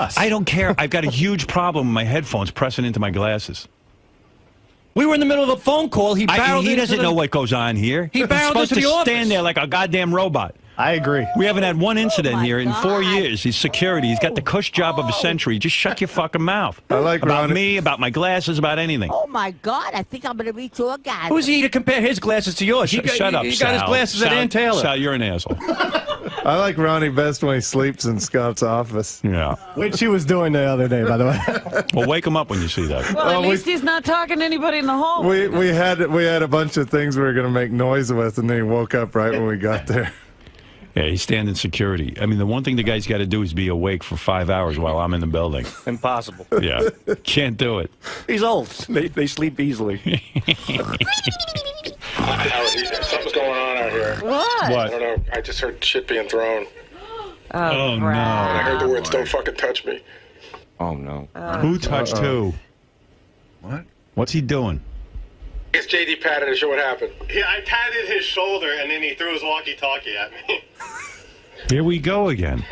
us. I don't care. I've got a huge problem with my headphones pressing into my glasses. We were in the middle of a phone call. He doesn't know what goes on here. He barreled into the office. Stand there like a goddamn robot. I agree. We haven't had one incident here in 4 years. He's security. He's got the cush job of a century. Just shut your fucking mouth. I like about Ronnie. me, about my glasses, about anything. Oh, my God. I think I'm going to reach your guy. Who's he to compare his glasses to yours? Shut up, He Sal. got his glasses at Ann Taylor. Sal, you're an asshole. I like Ronnie best when he sleeps in Scott's office. Yeah. Which he was doing the other day, by the way. Well, wake him up when you see that. Well, at least he's not talking to anybody in the hall. We had a bunch of things we were going to make noise with, and then he woke up right when we got there. Yeah, he's standing security. I mean, the one thing the guy's got to do is be awake for 5 hours while I'm in the building. Impossible. Yeah, can't do it. He's old. They sleep easily. Something's going on out here. What? I don't know. I just heard shit being thrown. Oh, no. And I heard the words, "Don't fucking touch me." Oh, no. Who touched who? What? What's he doing? It's JD patted and show what happened. Yeah, I patted his shoulder, and then he threw his walkie-talkie at me. Here we go again.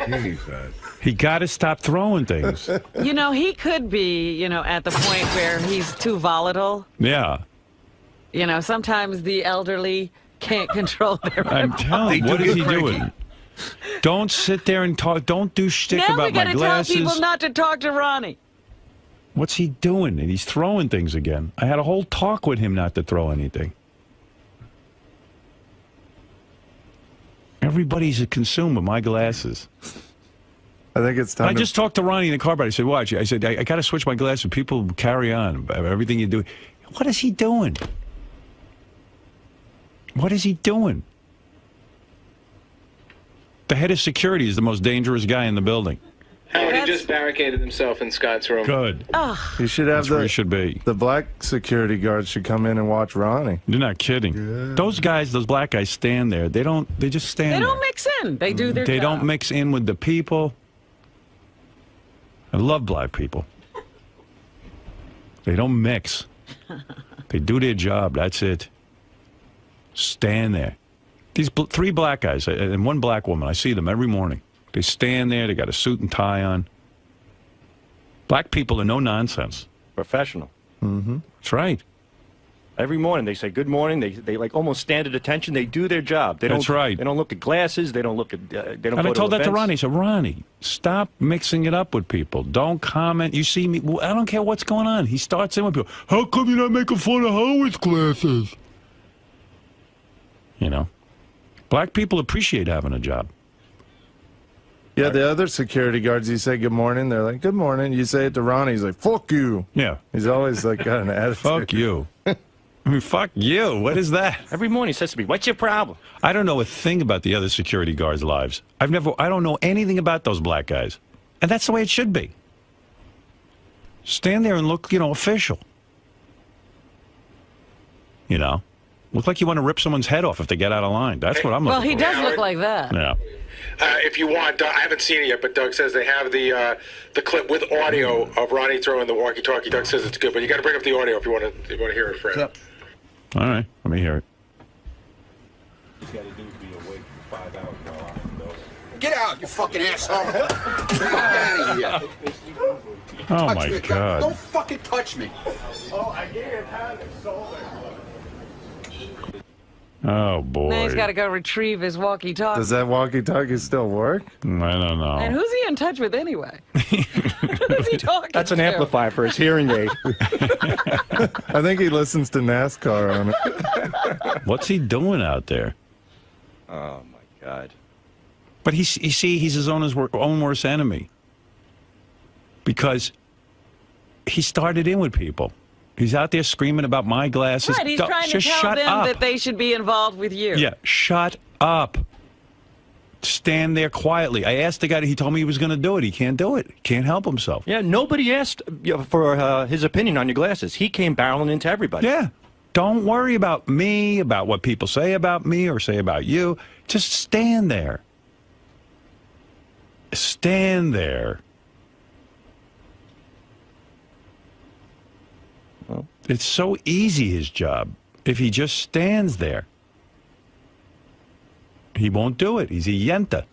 He got to stop throwing things. You know, he could be, at the point where he's too volatile. Yeah. Sometimes the elderly can't control their I'm telling you, what is he doing? Don't sit there and talk. Don't do shtick Now we about got my to tell glasses. people not to talk to Ronnie. What's he doing? And he's throwing things again. I had a whole talk with him not to throw anything. Everybody's a consumer. My glasses. I think it's time. I just talked to Ronnie in the car about it. I said, watch. I said, I got to switch my glasses. People carry on. Everything you do. What is he doing? What is he doing? The head of security is the most dangerous guy in the building. Howard, he just barricaded himself in Scott's room. Good. You should have That's where he should be. The black security guards should come in and watch Ronnie. You're not kidding. Yeah. Those guys, those black guys stand there. They just stand there. They don't mix in. They do their job. They don't mix in with the people. I love black people. They don't mix. They do their job. That's it. Stand there. These three black guys and one black woman, I see them every morning. They stand there. They got a suit and tie on. Black people are no nonsense. Professional. Mm-hmm. That's right. Every morning they say good morning. They like almost stand at attention. They do their job. That's right. They don't look at glasses. They don't look at. They don't. And I told that to events. Ronnie. I said, Ronnie, stop mixing it up with people. Don't comment. You see me. Well, I don't care what's going on. He starts in with people. How come you're not making fun of Howard's glasses? Black people appreciate having a job. Yeah, the other security guards, you say good morning, they're like, good morning. You say it to Ronnie, he's like, fuck you. Yeah. He's always like got an attitude. Fuck you. I mean, fuck you. What is that? Every morning he says to me, what's your problem? I don't know a thing about the other security guards' lives. I don't know anything about those black guys. And that's the way it should be. Stand there and look, official. Look like you want to rip someone's head off if they get out of line. That's what I'm looking for. Well, he does look like that. Yeah. If you want, I haven't seen it yet, but Doug says they have the clip with audio of Ronnie throwing the walkie-talkie. Doug says it's good, but you got to bring up the audio if you want to hear it, Fred. Yep. All right, let me hear it. Get out, you fucking asshole! Get out of here! Oh my God! Don't fucking touch me! Oh, I gave him hand and shoulder. Oh, boy. Now he's got to go retrieve his walkie-talkie. Does that walkie-talkie still work? I don't know. And who's he in touch with anyway? Who's he talking That's an to? amplifier for his hearing aid. I think he listens to NASCAR on it. What's he doing out there? Oh, my God. But he's his own worst enemy. Because he started in with people. He's out there screaming about my glasses. Right, he's trying to tell them that they should be involved with you. Yeah, shut up. Stand there quietly. I asked the guy, he told me he was going to do it. He can't do it. He can't help himself. Yeah, nobody asked for his opinion on your glasses. He came barreling into everybody. Yeah. Don't worry about me, about what people say about me or say about you. Just stand there. Stand there. Well, it's so easy, his job, if he just stands there. He won't do it. He's a yenta.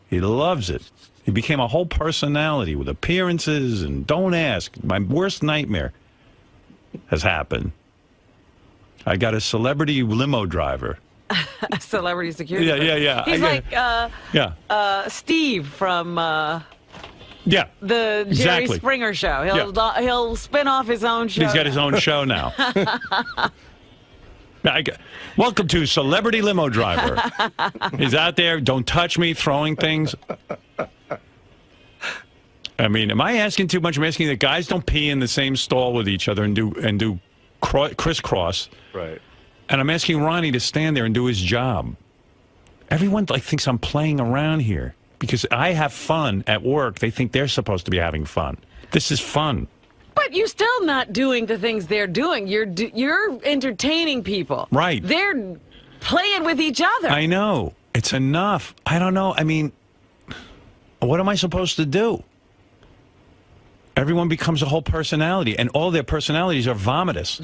He loves it. He became a whole personality with appearances and don't ask. My worst nightmare has happened. I got a celebrity limo driver. A celebrity security. Yeah. He's like Steve from Yeah. the Jerry Exactly. Springer show. He'll spin off his own show. He's got his own show now. Welcome to Celebrity Limo Driver. He's out there, don't touch me, throwing things. I mean, am I asking too much? I'm asking that guys don't pee in the same stall with each other and do crisscross. Right. And I'm asking Ronnie to stand there and do his job. Everyone thinks I'm playing around here because I have fun at work. They think they're supposed to be having fun. This is fun. But you're still not doing the things they're doing. You're entertaining people. Right. They're playing with each other. I know. It's enough. I don't know. I mean, what am I supposed to do? Everyone becomes a whole personality, and all their personalities are vomitous.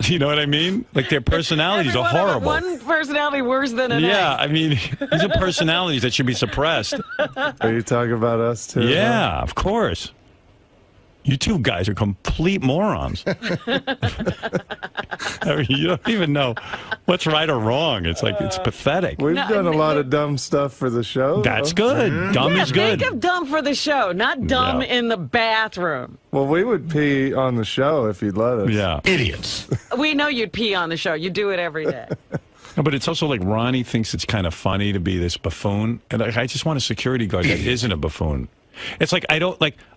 You know what I mean? Like, their personalities are horrible. One personality worse than another. Yeah, I mean, these are personalities that should be suppressed. Are you talking about us too? Yeah, of course. You two guys are complete morons. I mean, you don't even know what's right or wrong. It's like, it's pathetic. We've done a lot of dumb stuff for the show. That's good. Dumb is good. Think of dumb for the show, not dumb in the bathroom. Well, we would pee on the show if you'd let us. Yeah. Idiots. We know you'd pee on the show. You do it every day. No, but it's also like Ronnie thinks it's kind of funny to be this buffoon. And I just want a security guard that isn't a buffoon. It's like, I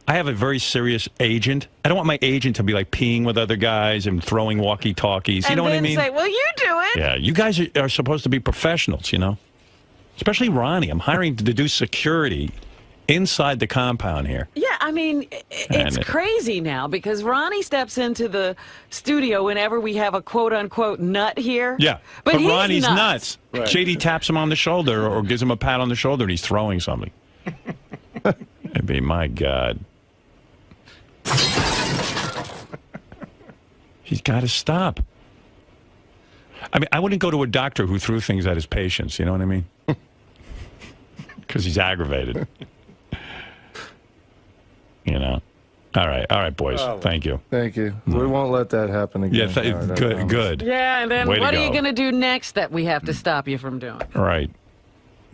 have a very serious agent. I don't want my agent to be like peeing with other guys and throwing walkie-talkies. You know what I mean? And then say, well, you do it. Yeah, you guys are supposed to be professionals, you know? Especially Ronnie. I'm hiring to do security inside the compound here. Yeah, I mean, it's crazy now because Ronnie steps into the studio whenever we have a quote-unquote nut here. Yeah, but Ronnie's nuts. Right. JD taps him on the shoulder or gives him a pat on the shoulder and he's throwing something. I mean, my God. He's got to stop. I mean, I wouldn't go to a doctor who threw things at his patients, you know what I mean? Because he's aggravated. You know? All right, boys. Thank you. Thank you. We won't let that happen again. Yeah, good. Yeah, and then Way to what are you go. going to do next that we have to stop you from doing? All right.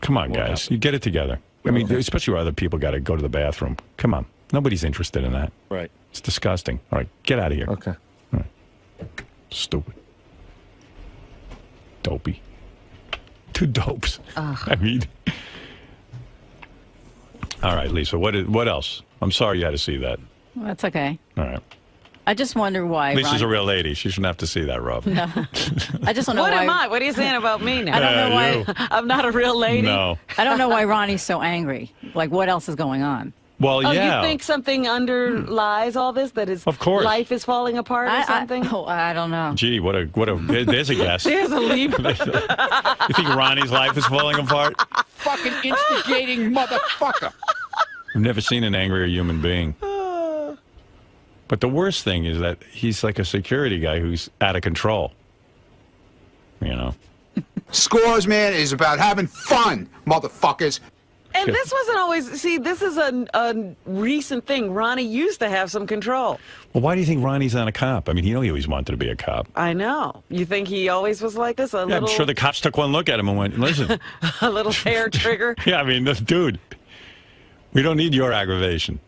Come on, guys. You get it together. I mean, especially where other people got to go to the bathroom. Come on. Nobody's interested in that. Right. It's disgusting. All right, get out of here. Okay. All right. Stupid. Dopey. Two dopes. I mean. All right, Lisa. What else? I'm sorry you had to see that. That's okay. All right. I just wonder why. Lisa's a real lady. She shouldn't have to see that, Rob. No. I just don't know What why. am I? What are you saying about me now? I don't know why. You. I'm not a real lady. No. I don't know why Ronnie's so angry. Like, what else is going on? Well, Oh, yeah. you think something underlies all this? That his Of course. life is falling apart or something? I don't know. Gee, what a. There's a guess. You There's a leap. think Ronnie's life is falling apart? Fucking instigating motherfucker. I've never seen an angrier human being. But the worst thing is that he's like a security guy who's out of control. You know? Scores, man, is about having fun, motherfuckers. And this wasn't always, see, this is a recent thing. Ronnie used to have some control. Well, why do you think Ronnie's not a cop? I mean, he always wanted to be a cop. I know. You think he always was like this? Yeah, I'm sure the cops took one look at him and went, listen. A little hair trigger? Yeah, I mean, dude, we don't need your aggravation.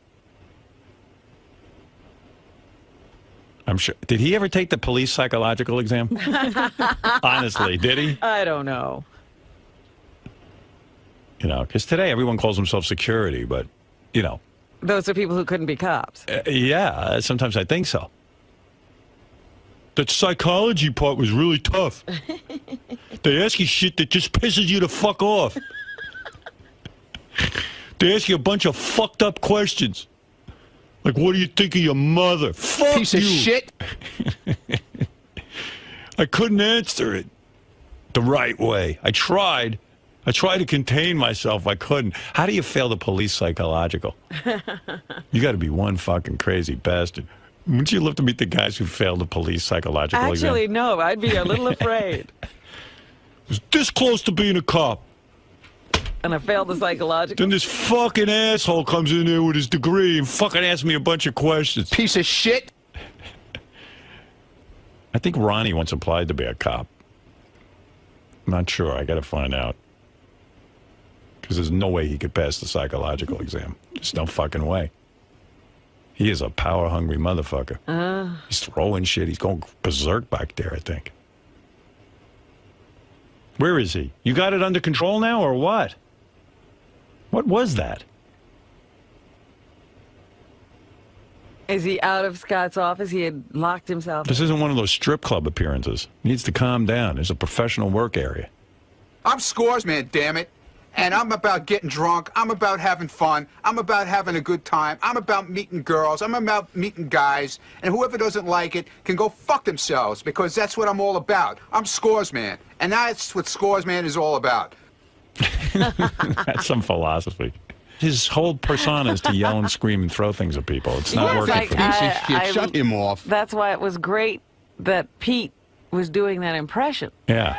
I'm sure. Did he ever take the police psychological exam? Honestly, did he? I don't know. You know, because today everyone calls themselves security, but, you know. Those are people who couldn't be cops. Yeah, sometimes I think so. The psychology part was really tough. They ask you shit that just pisses you the fuck off. They ask you a bunch of fucked up questions. Like, what do you think of your mother? Fuck Piece you. of shit. I couldn't answer it the right way. I tried to contain myself. I couldn't. How do you fail the police psychological? You got to be one fucking crazy bastard. Wouldn't you love to meet the guys who failed the police psychological exam? Actually, no. I'd be a little afraid. Was this close to being a cop. and I failed the psychological. Then this fucking asshole comes in there with his degree and fucking asks me a bunch of questions. Piece of shit. I think Ronnie once applied to be a cop. I'm not sure. I got to find out. Because there's no way he could pass the psychological exam. There's no fucking way. He is a power-hungry motherfucker. He's throwing shit. He's going berserk back there, I think. Where is he? You got it under control now, or what? What was that? Is he out of Scott's office? He had locked himself. This isn't one of those strip club appearances. He needs to calm down. There's a professional work area. I'm scores, man, damn it. And I'm about getting drunk. I'm about having fun. I'm about having a good time. I'm about meeting girls. I'm about meeting guys. And whoever doesn't like it can go fuck themselves, because that's what I'm all about. I'm scores, man. And that's what scores, man, is all about. That's some philosophy. His whole persona is to yell and scream and throw things at people. It's not working like, for him. Piece of shit. Shut him off. That's why it was great that Pete was doing that impression. Yeah.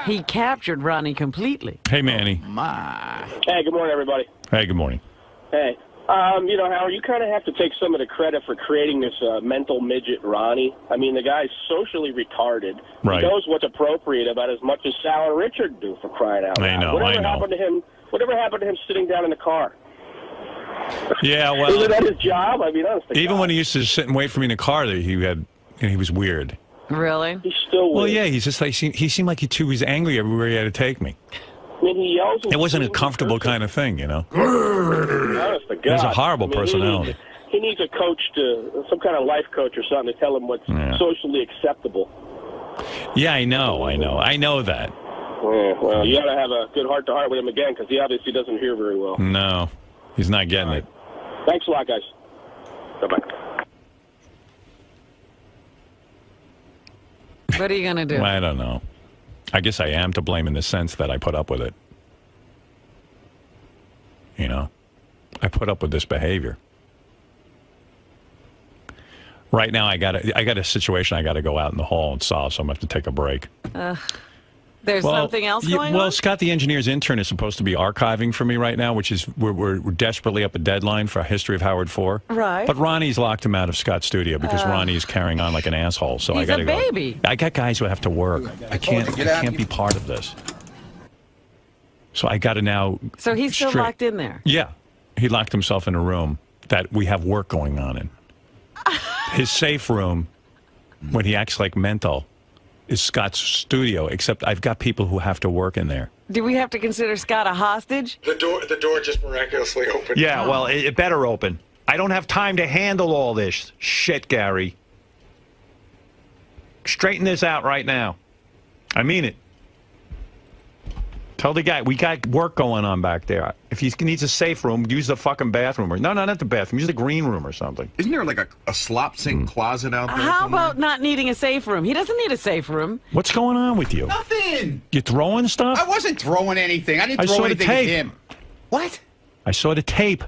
He captured Ronnie completely. Hey, Manny. Hey, good morning, everybody. Hey, good morning. Hey. You know, Howard, you kind of have to take some of the credit for creating this mental midget Ronnie. I mean, the guy's socially retarded. Right. He knows what's appropriate about as much as Sal and Richard do, for crying out loud. I know. Whatever happened to him sitting down in the car? Yeah, well. Isn't that his job? I mean, honestly. Even when he used to sit and wait for me in the car, he was weird. Really? He's still weird. Well, yeah, he's just like, he seemed like he was angry everywhere he had to take me. I mean, he yells. It wasn't a comfortable kind of thing, you know? Honest to God. He has a horrible I mean, personality. He needs a coach some kind of life coach or something to tell him what's socially acceptable. Yeah, I know that. Yeah, well, you got to have a good heart-to-heart with him again, because he obviously doesn't hear very well. No, he's not getting it. Thanks a lot, guys. Bye-bye. What are you going to do? I don't know. I guess I am to blame in the sense that I put up with it. You know? I put up with this behavior. Right now, I got a situation I got to go out in the hall and solve, so I'm going to have to take a break. There's something else going on? Well, Scott, the engineer's intern, is supposed to be archiving for me right now, which is we're desperately up a deadline for a History of Howard 4. Right. But Ronnie's locked him out of Scott's studio because Ronnie's carrying on like an asshole. So I got to go. He's a baby. I got guys who have to work. I can't be part of this. So I got to now. So he's still locked in there? Yeah. He locked himself in a room that we have work going on in. His safe room, when he acts like mental, is Scott's studio, except I've got people who have to work in there. Do we have to consider Scott a hostage? The door just miraculously opened. Yeah, well, it better open. I don't have time to handle all this shit, Gary. Straighten this out right now. I mean it. Tell the guy, we got work going on back there. If he needs a safe room, use the fucking bathroom. No, not the bathroom. Use the green room or something. Isn't there like a slop sink closet out there? How about not needing a safe room? He doesn't need a safe room. What's going on with you? Nothing. You throwing stuff? I wasn't throwing anything. I didn't throw anything at him. What? I saw the tape.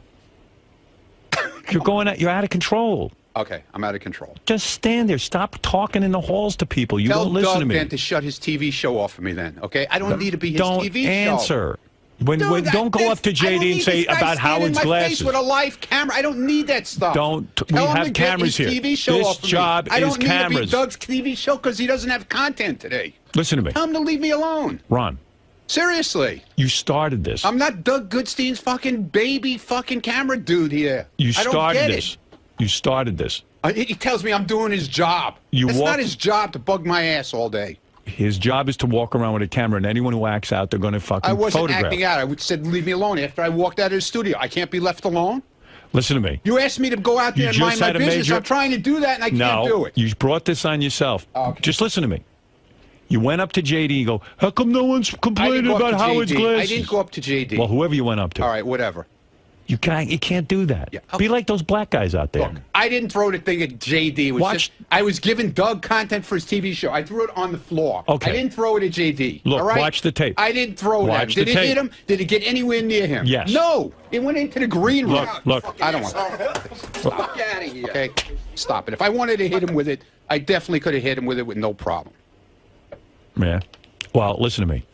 You're out of control. Okay, I'm out of control. Just stand there. Stop talking in the halls to people. You Tell don't listen Doug to me. then to shut his TV show off for me then, okay? I don't need to be his don't TV answer. show. Don't go up to JD and say about Howard's glasses. Face with a live camera. I don't need that stuff. We have cameras here. TV show This off for job me. I don't is need cameras. to be Doug's TV show because he doesn't have content today. Listen to me. Tell him to leave me alone. Ron. Seriously. You started this. I'm not Doug Goodstein's fucking baby fucking camera dude here. You I don't started get this. It. You started this. He tells me I'm doing his job. It's not his job to bug my ass all day. His job is to walk around with a camera, and anyone who acts out, they're going to fucking photograph. I wasn't acting out. I said, leave me alone after I walked out of his studio. I can't be left alone. Listen to me. You asked me to go out there and mind my business. I'm trying to do that, and I can't do it. You brought this on yourself. Okay. Just listen to me. You went up to JD and go, how come no one's complaining about Howard's glasses? I didn't go up to JD. Well, whoever you went up to. All right, whatever. You can't do that. Yeah. Be like those black guys out there. Look, I didn't throw the thing at JD. I was giving Doug content for his TV show. I threw it on the floor. Okay. I didn't throw it at JD. Look, all right? watch the tape. I didn't throw it at him. Did it hit him? Did it get anywhere near him? Yes. No. It went into the green room. Look. I don't want to. Stop. Get out of here. Okay? Stop it. If I wanted to hit him with it, I definitely could have hit him with it with no problem. Yeah. Well, listen to me.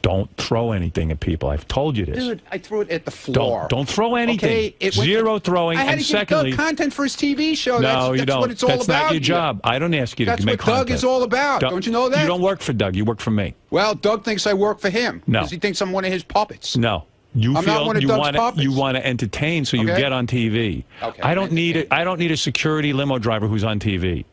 Don't throw anything at people. I've told you this. Dude, I threw it at the floor. Don't throw anything. Okay, Zero throwing. I had and to give secondly, Doug content for his TV show. No, that's you don't. What it's all That's about. not your job. I don't ask you to That's make what Doug content. is all about. Don't you know that? You don't work for Doug. You work for me. Well, Doug thinks I work for him. No. Because he thinks I'm one of his puppets. No. You I'm feel not one of Doug's puppets. you want to entertain, so you Okay. get on TV. Okay, I don't need a security limo driver who's on TV.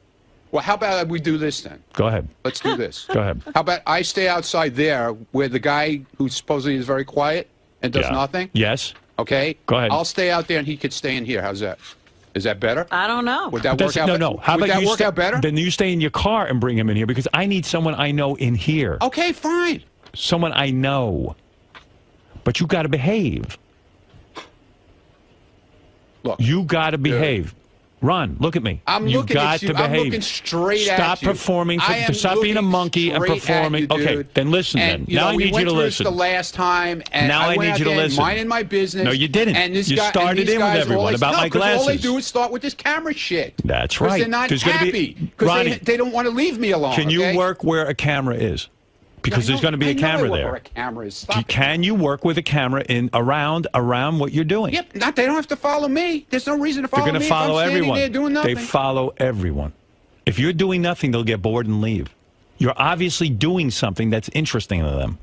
Well, how about we do this then? Go ahead. Let's do this. Go ahead. How about I stay outside there where the guy who supposedly is very quiet and does nothing? Yes. Okay. Go ahead. I'll stay out there and he could stay in here. How's that? Is that better? I don't know. Would that work out? No. How Would about that you work out better? Then you stay in your car and bring him in here because I need someone I know in here. Okay, fine. Someone I know. But you got to behave. Look. You got to behave. Ron, look at me. I'm you looking got at you. to behave. I'm looking straight at Stop you. performing. I am Stop being a looking monkey and straight performing. at you, Okay, dude. then listen. And, Then now I we need you went to through listen. this the last time, and Now I went need out you to there listen. minding my business. No, you didn't. And this You guy, started and these in with guys everyone always, about no, my 'cause all they glasses. do is start with this camera shit. That's 'Cause right. They're not There's gonna be- happy because Ronnie, they don't want to leave me alone. Can you okay? work where a camera is? Because there's going to be a camera Where there. a camera is. Stop it. Can you work with a camera in around what you're doing? Yep. Not. They don't have to follow me. There's no reason to follow They're going me. to follow if I'm everyone. There doing nothing. They follow everyone. If you're doing nothing, they'll get bored and leave. You're obviously doing something that's interesting to them.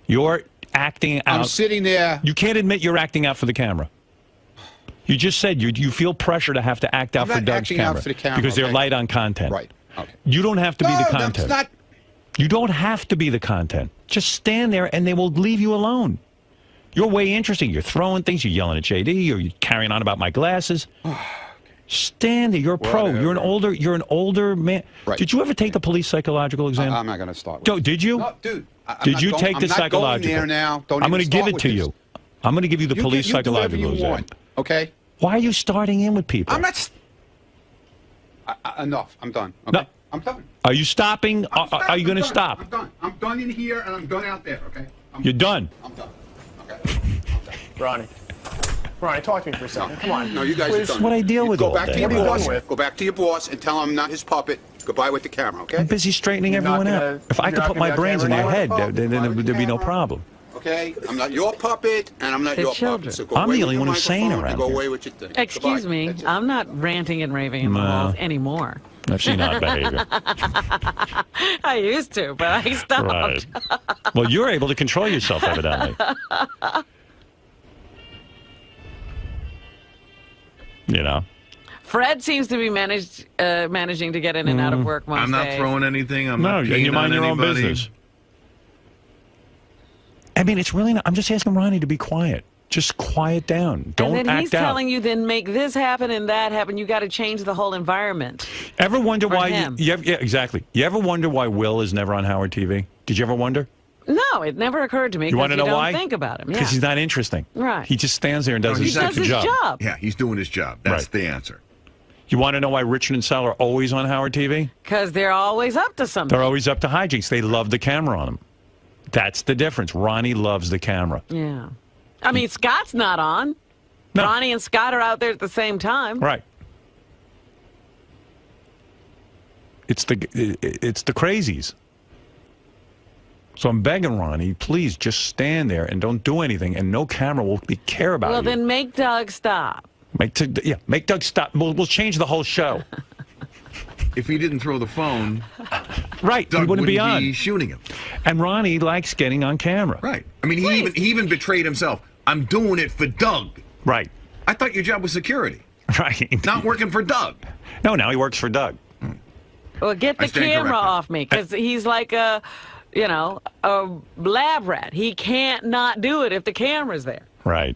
You're acting out. I'm sitting there. You can't admit you're acting out for the camera. You just said you feel pressure to have to act out I'm for not Doug's acting out camera for the camera, because they're okay. light on content. Right. Okay. You don't have to be the No, content. that's not. You don't have to be the content. Just stand there and they will leave you alone. You're way interesting. You're throwing things. You're yelling at JD. Or you're carrying on about my glasses. Stand there. You're a pro. Whatever. You're an older man. Right. Did you ever take the police psychological exam? I'm not going to start. With Did you? No, dude. Did you take the I'm not psychological? going there now. Don't I'm going to give it to you. I'm going to give you the police you do whatever psychological you exam. want, okay? Why are you starting in with people? I'm not. Enough. I'm done. Okay? No. I'm done. Are you stopping? Are you going to stop? I'm done. I'm done in here and I'm done out there. Okay. You're done. I'm done. Okay. Ronnie, talk to me for a second. Come on. No, you guys are That's done. what I deal with Go all back day. to your What are you boss. done with? Go back to your boss and tell him I'm not his puppet. Goodbye with the camera. Okay. I'm busy straightening You're not everyone gonna- out. If I you're could not put gonna my be on brains in your camera head, anymore? then there'd be no Camera. problem. Okay. I'm not your puppet and I'm not They're your children. puppet. So go I'm away the with only your one who's sane microphone and around Go here. away with your thing. Excuse Goodbye. me. That's it. I'm not ranting and raving in the No. halls anymore. I've seen odd behavior. I used to, but I stopped. Right. Well, you're able to control yourself, evidently. You know. Fred seems to be managing to get in and out of work most I'm not days. throwing anything. I'm No, not and peeing you mind on your own anybody. business. I mean, it's really not. I'm just asking Ronnie to be quiet. Just quiet down. Don't and then act he's out. telling you, then make this happen and that happen. You got to change the whole environment. Ever wonder for why? him. Yeah, exactly. You ever wonder why Will is never on Howard TV? Did you ever wonder? No, it never occurred to me. You want to know don't why? Think about him. Because Yeah. he's not interesting. Right. He just stands there and does No, his he does his job. job. Yeah, he's doing his job. That's Right. the answer. You want to know why Richard and Sal are always on Howard TV? Because they're always up to something. They're always up to hijinks. They love the camera on them. That's the difference. Ronnie loves the camera. Yeah. I mean, Scott's not on. No. Ronnie and Scott are out there at the same time. Right. It's the crazies. So I'm begging Ronnie, please just stand there and don't do anything, and no camera will care about Well, you. then make Doug stop. Make Doug stop. We'll change the whole show. If he didn't throw the phone, Right, Doug he wouldn't be on. be shooting him. And Ronnie likes getting on camera. Right. I mean, he even betrayed himself. I'm doing it for Doug. Right. I thought your job was security, Right. not working for Doug. No, now he works for Doug. Well, get I the stand camera corrected. off me, because he's like a lab rat. He can't not do it if the camera's there. Right.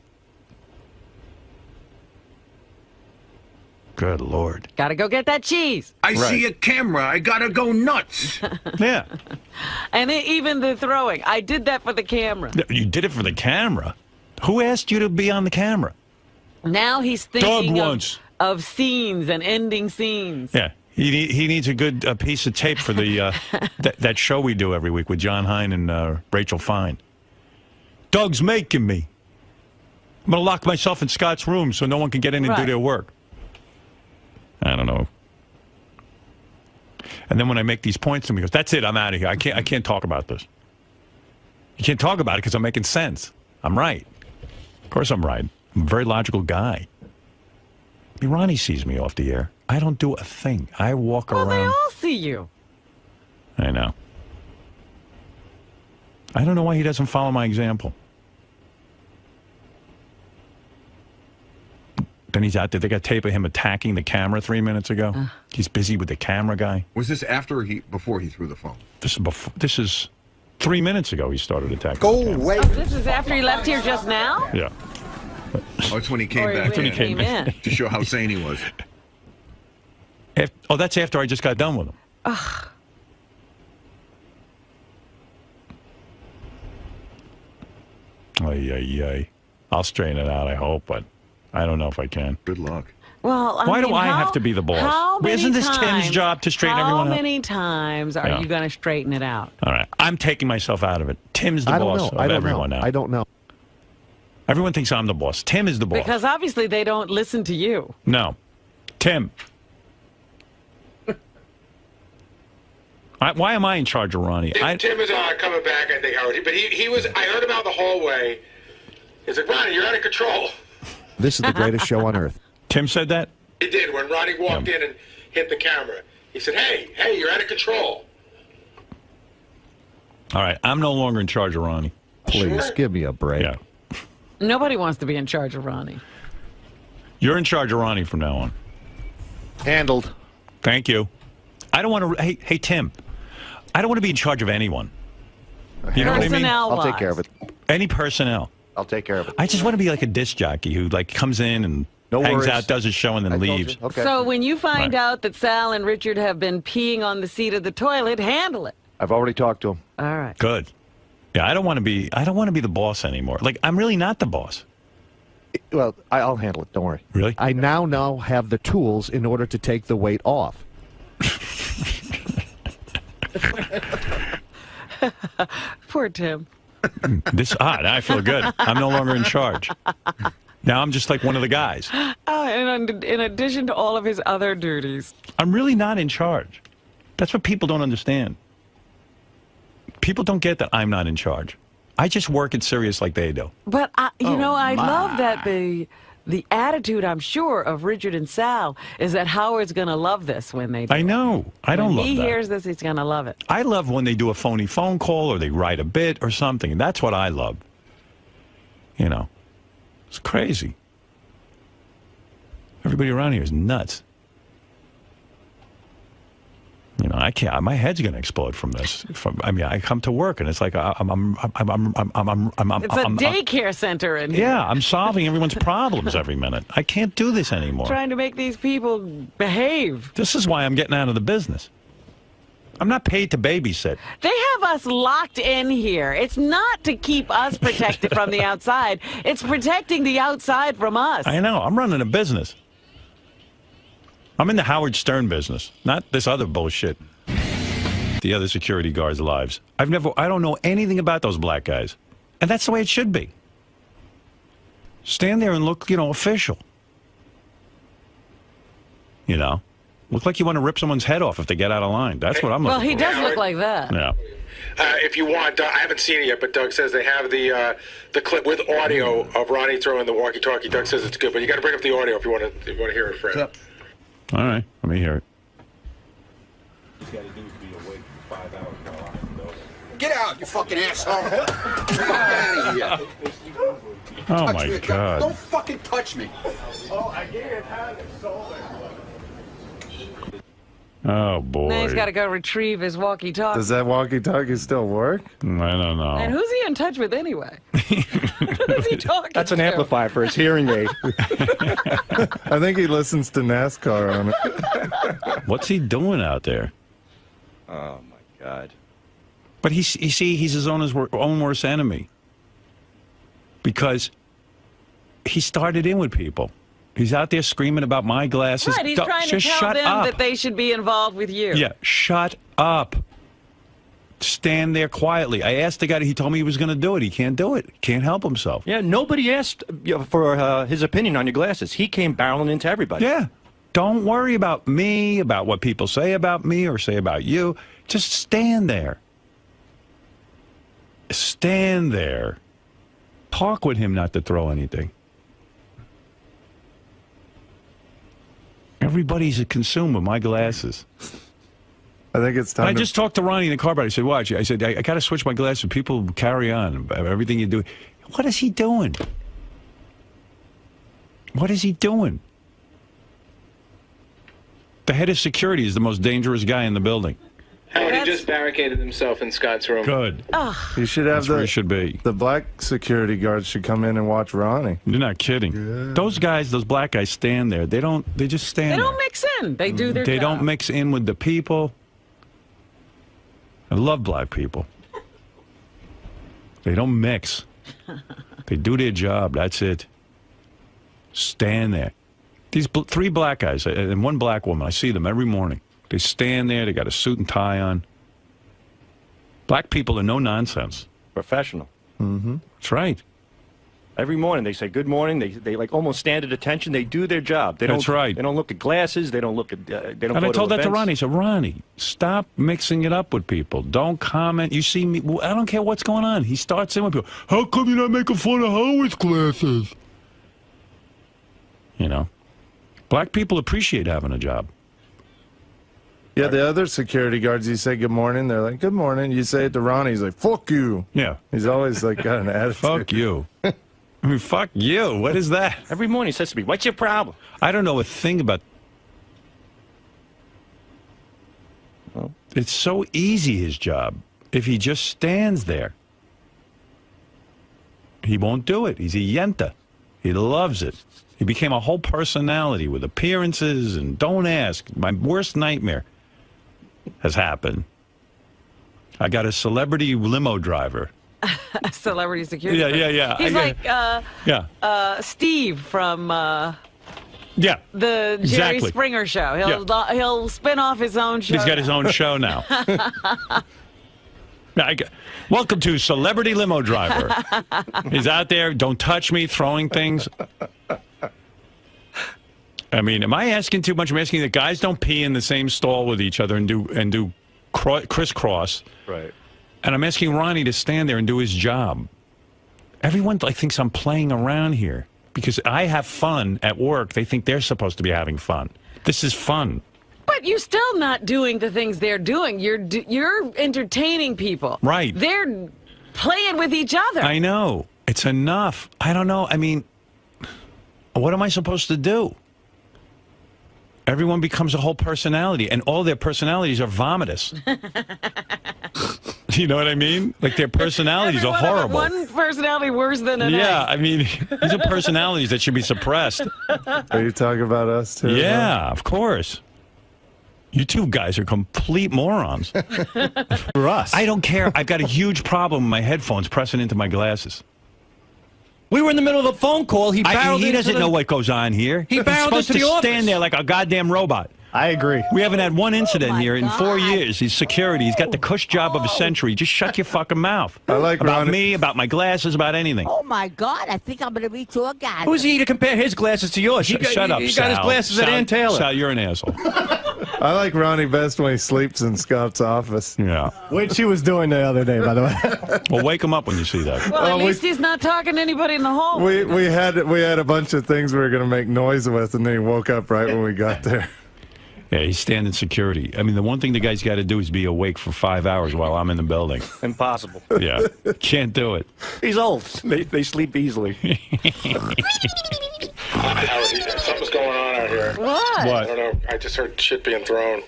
Good Lord. Got to go get that cheese. I see a camera. I gotta go nuts. Yeah. And even the throwing. I did that for the camera. You did it for the camera. Who asked you to be on the camera? Now he's thinking wants. of scenes and ending scenes. Yeah. He needs a good piece of tape for the that show we do every week with John Hine and Rachel Fine. Doug's making me. I'm going to lock myself in Scott's room so no one can get in and do Right. their work. I don't know. And then when I make these points to him, he goes, "That's it. I'm out of here. I can't talk about this." You can't talk about it because I'm making sense. I'm right. Of course I'm right. I'm a very logical guy. I mean, Ronnie sees me off the air. I don't do a thing. I walk around. Well, they all see you. I know. I don't know why he doesn't follow my example. Then he's out there. They got tape of him attacking the camera 3 minutes ago. He's busy with the camera guy. Was this after or before he threw the phone? This is before. This is 3 minutes ago. He started attacking. Go away. Oh, this is after he left here just now? Yeah. Oh, it's when he came Or back. when he came in. To show how sane he was. Oh, that's after I just got done with him. Ugh. Ay. I'll straighten it out, I hope, but I don't know if I can. Good luck. Well, Why do I have to be the boss? Isn't this Tim's job to straighten everyone out? How many times are you going to straighten it out? All right. I'm taking myself out of it. Tim's the boss of everyone now. I don't know. Everyone thinks I'm the boss. Tim is the boss. Because obviously they don't listen to you. No. Tim. Why am I in charge of Ronnie? Tim is coming back, I think, Howard. But he was, I heard him out in the hallway. He's like, Ronnie, you're out of control. This is the greatest show on earth. Tim said that? He did. When Ronnie walked in and hit the camera, he said, hey, you're out of control. All right. I'm no longer in charge of Ronnie. Please, give me a break. Yeah. Nobody wants to be in charge of Ronnie. You're in charge of Ronnie from now on. Handled. Thank you. I don't want to... Hey, Tim. I don't want to be in charge of anyone. You know what I mean? I'll take care of it. Any personnel. I'll take care of it. I just want to be like a disc jockey who like comes in and hangs out, does his show, and then leaves. Okay. So when you find out that Sal and Richard have been peeing on the seat of the toilet, handle it. I've already talked to him. All right. Good. Yeah, I don't want to be the boss anymore. Like, I'm really not the boss. Well, I'll handle it. Don't worry. Really? I now have the tools in order to take the weight off. Poor Tim. Now I feel good. I'm no longer in charge. Now I'm just like one of the guys. And in addition to all of his other duties. I'm really not in charge. That's what people don't understand. People don't get that I'm not in charge. I just work at Sirius like they do. But, I love that the attitude, I'm sure, of Richard and Sal is that Howard's going to love this when they do I know. I don't love that. When he hears this, he's going to love it. I love when they do a phony phone call or they write a bit or something. That's what I love. You know, it's crazy. Everybody around here is nuts. You know, I can't. My head's going to explode from this. I come to work and it's like It's a daycare center in here. Yeah, I'm solving everyone's problems every minute. I can't do this anymore. Trying to make these people behave. This is why I'm getting out of the business. I'm not paid to babysit. They have us locked in here. It's not to keep us protected from the outside. It's protecting the outside from us. I know. I'm running a business. I'm in the Howard Stern business, not this other bullshit. The other security guards' lives. I don't know anything about those black guys. And that's the way it should be. Stand there and look, official. Look like you want to rip someone's head off if they get out of line. That's what I'm looking for. Well, he does look like that. Yeah. If you want, I haven't seen it yet, but Doug says they have the clip with audio of Ronnie throwing the walkie-talkie. Doug says it's good, but you got to bring up the audio if you want to hear it, Fred. All right, let me hear it. Get out, you fucking asshole! Get out of here! Oh my God! Don't fucking touch me! Oh, I gave it hand and shoulder. Oh boy! Now he's got to go retrieve his walkie-talkie. Does that walkie-talkie still work? I don't know. And who's he in touch with anyway? Who's he talking That's an to? amplifier for his hearing aid. I think he listens to NASCAR on it. What's he doing out there? Oh my God! But he's his own worst enemy. Because he started in with people. He's out there screaming about my glasses. Right, he's trying to tell them that they should be involved with you. Yeah, shut up. Stand there quietly. I asked the guy, he told me he was going to do it. He can't do it. Can't help himself. Yeah, nobody asked for his opinion on your glasses. He came barreling into everybody. Yeah. Don't worry about me, about what people say about me or say about you. Just stand there. stand there. Talk with him not to throw anything. Everybody's a consumer. My glasses. I think it's time. I just talked to Ronnie in the car about it. I said, watch. I said, I got to switch my glasses. People carry on. Everything you do. What is he doing? What is he doing? The head of security is the most dangerous guy in the building. Howard, he just barricaded himself in Scott's room. Good. You should have That's where he should be. The black security guards should come in and watch Ronnie. You're not kidding. Yeah. Those guys, those black guys stand there. They just stand there. They don't mix in. They do their job. They don't mix in with the people. I love black people. They don't mix. They do their job. That's it. Stand there. These three black guys and one black woman, I see them every morning. They stand there. They got a suit and tie on. Black people are no nonsense. Professional. Mm-hmm. That's right. Every morning they say good morning. They like almost stand at attention. They do their job. That's right. They don't look at glasses. They don't look at. They don't. And go I told to that to events. Ronnie. I said, Ronnie, stop mixing it up with people. Don't comment. You see me. Well, I don't care what's going on. He starts in with people. How come you're not making fun of Howard's glasses? You know, black people appreciate having a job. Yeah, the other security guards, you say good morning, they're like, good morning. You say it to Ronnie, he's like, fuck you. Yeah. He's always like got an attitude. Fuck you. I mean, fuck you. What is that? Every morning he says to me, what's your problem? I don't know a thing about... Well, it's so easy, his job. If he just stands there, he won't do it. He's a yenta. He loves it. He became a whole personality with appearances and don't ask. My worst nightmare has happened. I got a celebrity limo driver. Celebrity security. Yeah. He's like Steve from the Jerry exactly. Springer show. He'll spin off his own show. He's got his own show now. Welcome to Celebrity Limo Driver. He's out there, don't touch me, throwing things. I mean, am I asking too much? I'm asking that guys don't pee in the same stall with each other and do crisscross. Right. And I'm asking Ronnie to stand there and do his job. Everyone thinks I'm playing around here because I have fun at work. They think they're supposed to be having fun. This is fun. But you're still not doing the things they're doing. You're entertaining people. Right. They're playing with each other. I know. It's enough. I don't know. I mean, what am I supposed to do? Everyone becomes a whole personality, and all their personalities are vomitous. You know what I mean? Like, their personalities are horrible. One personality worse than another. Yeah, I mean, these are personalities that should be suppressed. Are you talking about us, too? Yeah, of course. You two guys are complete morons. For us. I don't care. I've got a huge problem with my headphones pressing into my glasses. We were in the middle of a phone call. He doesn't know what goes on here. He barreled supposed into the to office. stand there like a goddamn robot. I agree. We haven't had one incident here in 4 God. years. He's security. He's got the cush job of a century. Just shut your fucking mouth. I like about Ronnie. me, about my glasses, about anything. Oh my God! I think I'm gonna reach your guy. Who's he to compare his glasses to yours? Shut up, He Sal. got his glasses at Ann Taylor. Sal, you're an asshole. I like Ronnie best when he sleeps in Scott's office. Yeah. Which he was doing the other day, by the way. Well, wake him up when you see that. Well, at least he's not talking to anybody in the hall. We had a bunch of things we were going to make noise with, and then he woke up right when we got there. Yeah, he's standing security. I mean, the one thing the guy's got to do is be awake for 5 hours while I'm in the building. Impossible. Yeah, can't do it. He's old. They sleep easily. Something's going on out here. What? I don't know. I just heard shit being thrown.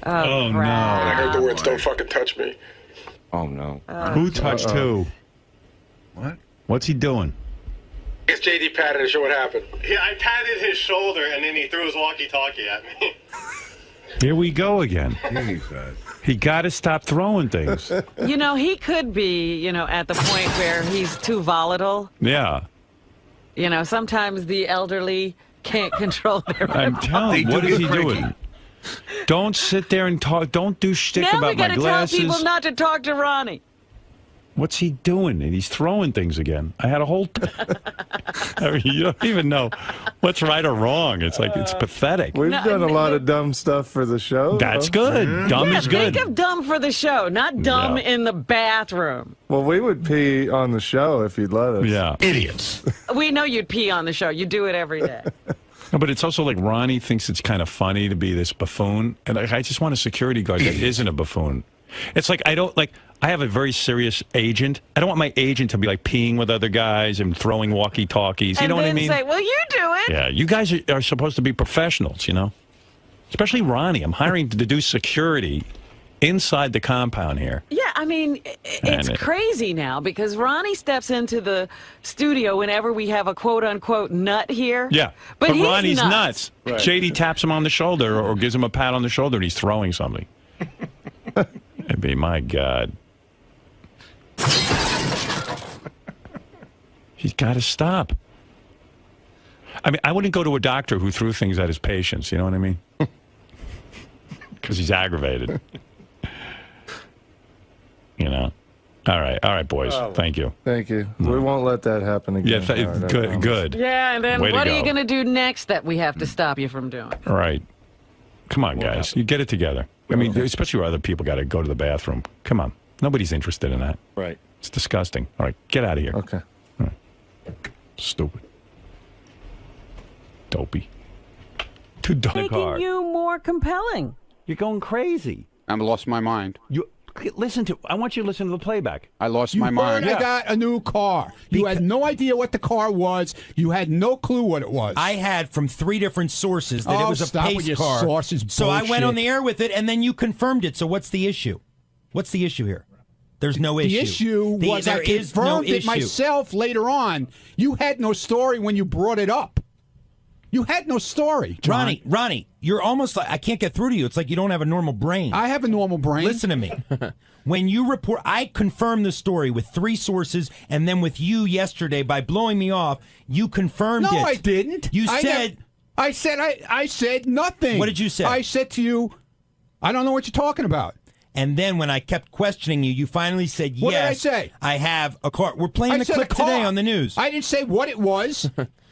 Oh, no. And I heard the words, don't fucking touch me. Oh, no. Who touched who? What? What's he doing? I guess JD patted his show. What happened? Yeah, I patted his shoulder, and then he threw his walkie-talkie at me. Here we go again. Jesus. He got to stop throwing things. You know, he could be, at the point where he's too volatile. Yeah. Sometimes the elderly can't control their I'm telling you, what is he doing? Don't sit there and talk. Don't do shtick Now about we my got to tell glasses. people not to talk to Ronnie. What's he doing? And he's throwing things again. I had a whole... I mean, you don't even know what's right or wrong. It's like, it's pathetic. We've done a lot of dumb stuff for the show. That's good. Dumb is good. Think of dumb for the show, not dumb in the bathroom. Well, we would pee on the show if you'd let us. Yeah. Idiots. We know you'd pee on the show. You do it every day. No, but it's also like Ronnie thinks it's kind of funny to be this buffoon. And I just want a security guard that isn't a buffoon. It's like, I have a very serious agent. I don't want my agent to be like peeing with other guys and throwing walkie-talkies. You know what I mean? And then say, well, you do it. Yeah, you guys are supposed to be professionals, you know? Especially Ronnie. I'm hiring to do security inside the compound here. Yeah, I mean, it's crazy now because Ronnie steps into the studio whenever we have a quote-unquote nut here. Yeah, but he's Ronnie's nuts. Right. JD taps him on the shoulder or gives him a pat on the shoulder and he's throwing something. It'd be, my God. He's got to stop. I mean, I wouldn't go to a doctor who threw things at his patients, you know what I mean? Because he's aggravated. You know? All right, boys. Thank you. Thank you. We won't let that happen again. Yeah, good. Yeah, and then Way what to are you go. going to do next that we have to stop you from doing? All right. Come on, guys. You get it together. I mean, especially where other people got to go to the bathroom. Come on. Nobody's interested in that. Right. It's disgusting. All right, get out of here. Okay. All right. Stupid. Dopey. Too dark. Making you more compelling. You're going crazy. I lost my mind. I want you to listen to the playback. I lost my mind. I got a new car. You had no idea what the car was. You had no clue what it was. I had from 3 different sources that it was a stop with pace your car. sources So I went bullshit. on the air with it, and then you confirmed it. So what's the issue? What's the issue here? There's no issue. The issue was I there is no confirmed it issue. myself later on. You had no story when you brought it up. You had no story, John. Ronnie, you're almost like I can't get through to you. It's like you don't have a normal brain. I have a normal brain. Listen to me. When you report, I confirmed the story with 3 sources, and then with you yesterday by blowing me off, you confirmed it. No, I didn't. You said. I said nothing. What did you say? I said to you, I don't know what you're talking about. And then when I kept questioning you, you finally said, yes. What did I say? I have a car. We're playing the said clip a car. today on the news. I didn't say what it was.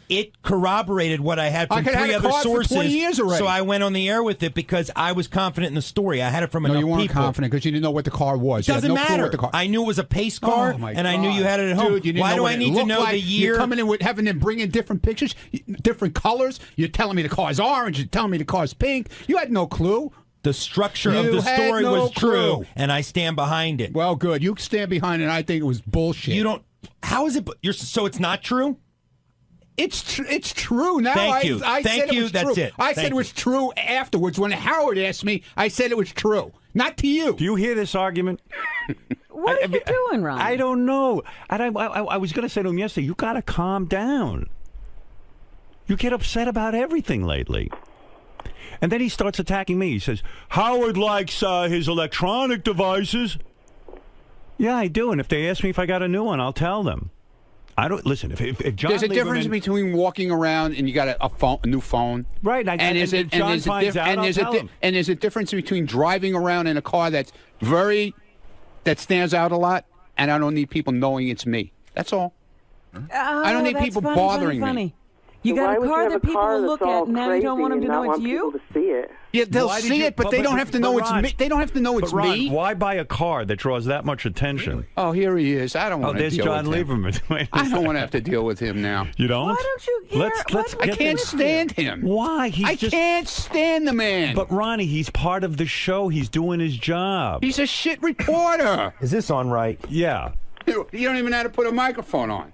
It corroborated what I had from I could 3 have had a other car for sources. 20 years already. So I went on the air with it because I was confident in the story. I had it from No, enough you weren't people. confident because you didn't know what the car was. You had Doesn't no clue matter. what the car. I knew it was a pace car, Oh, my and I knew you had it at home. Dude, you didn't Why know do what I it need to looked know like. the year? You're coming in with having them bring in different pictures, different colors. You're telling me the car's orange. You're telling me the car's pink. You had no clue. The structure of You the had story no was true, clue. and I stand behind it. Well, good. You stand behind it. I think it was bullshit. You don't. How is it? So it's not true. It's true now. Thank you. I Thank said you. It was That's true. it. I Thank said it you. was true afterwards. When Howard asked me, I said it was true. Not to you. Do you hear this argument? What are you doing, Ron? I don't know. And I was going to say to him yesterday, you got to calm down. You get upset about everything lately. And then he starts attacking me. He says, Howard likes his electronic devices. Yeah, I do. And if they ask me if I got a new one, I'll tell them. I don't listen. If John There's a difference Lieberman, between walking around and you got a new phone, right? And if John finds out, I'll tell him. And there's a difference between driving around in a car that stands out a lot, and I don't need people knowing it's me. That's all. I don't need people bothering me. You got a car that people will look at, and now you don't want them to know it's you? To see it. Yeah, they'll see it, but they don't have to know it's me. They don't have to know it's Ron, me. why buy a car that draws that much attention? Oh, here he is. I don't want to there's deal John with him. Lieberman. I don't want to have to deal with him now. You don't? Why don't you hear? Let's I get can't this- stand him. Why? I can't stand the man. But Ronnie, he's part of the show. He's doing his job. He's a shit reporter. Is this on right? Yeah. You don't even know how to put a microphone on.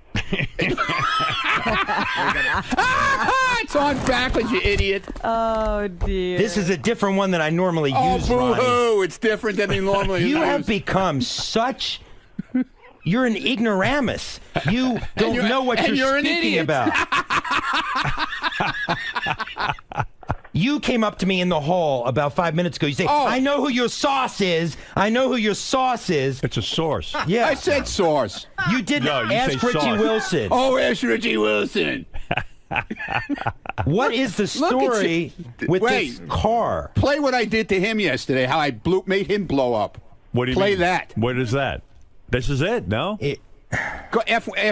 It's on backwards, you idiot. Oh, dear. This is a different one than I normally use, Ronnie. boo-hoo. It's different than he normally You uses. have become such. You're an ignoramus. You don't know what you're an speaking idiot. about. You came up to me in the hall about 5 minutes ago. You say, I know who your sauce is. I know who your sauce is. It's a source. Yeah. I said source. You didn't No, you ask say Richie sauce. Wilson. Oh, ask Richie Wilson. What is the story with this car? Play what I did to him yesterday, how I made him blow up. What do you Play mean? that. What is that? This is it, no?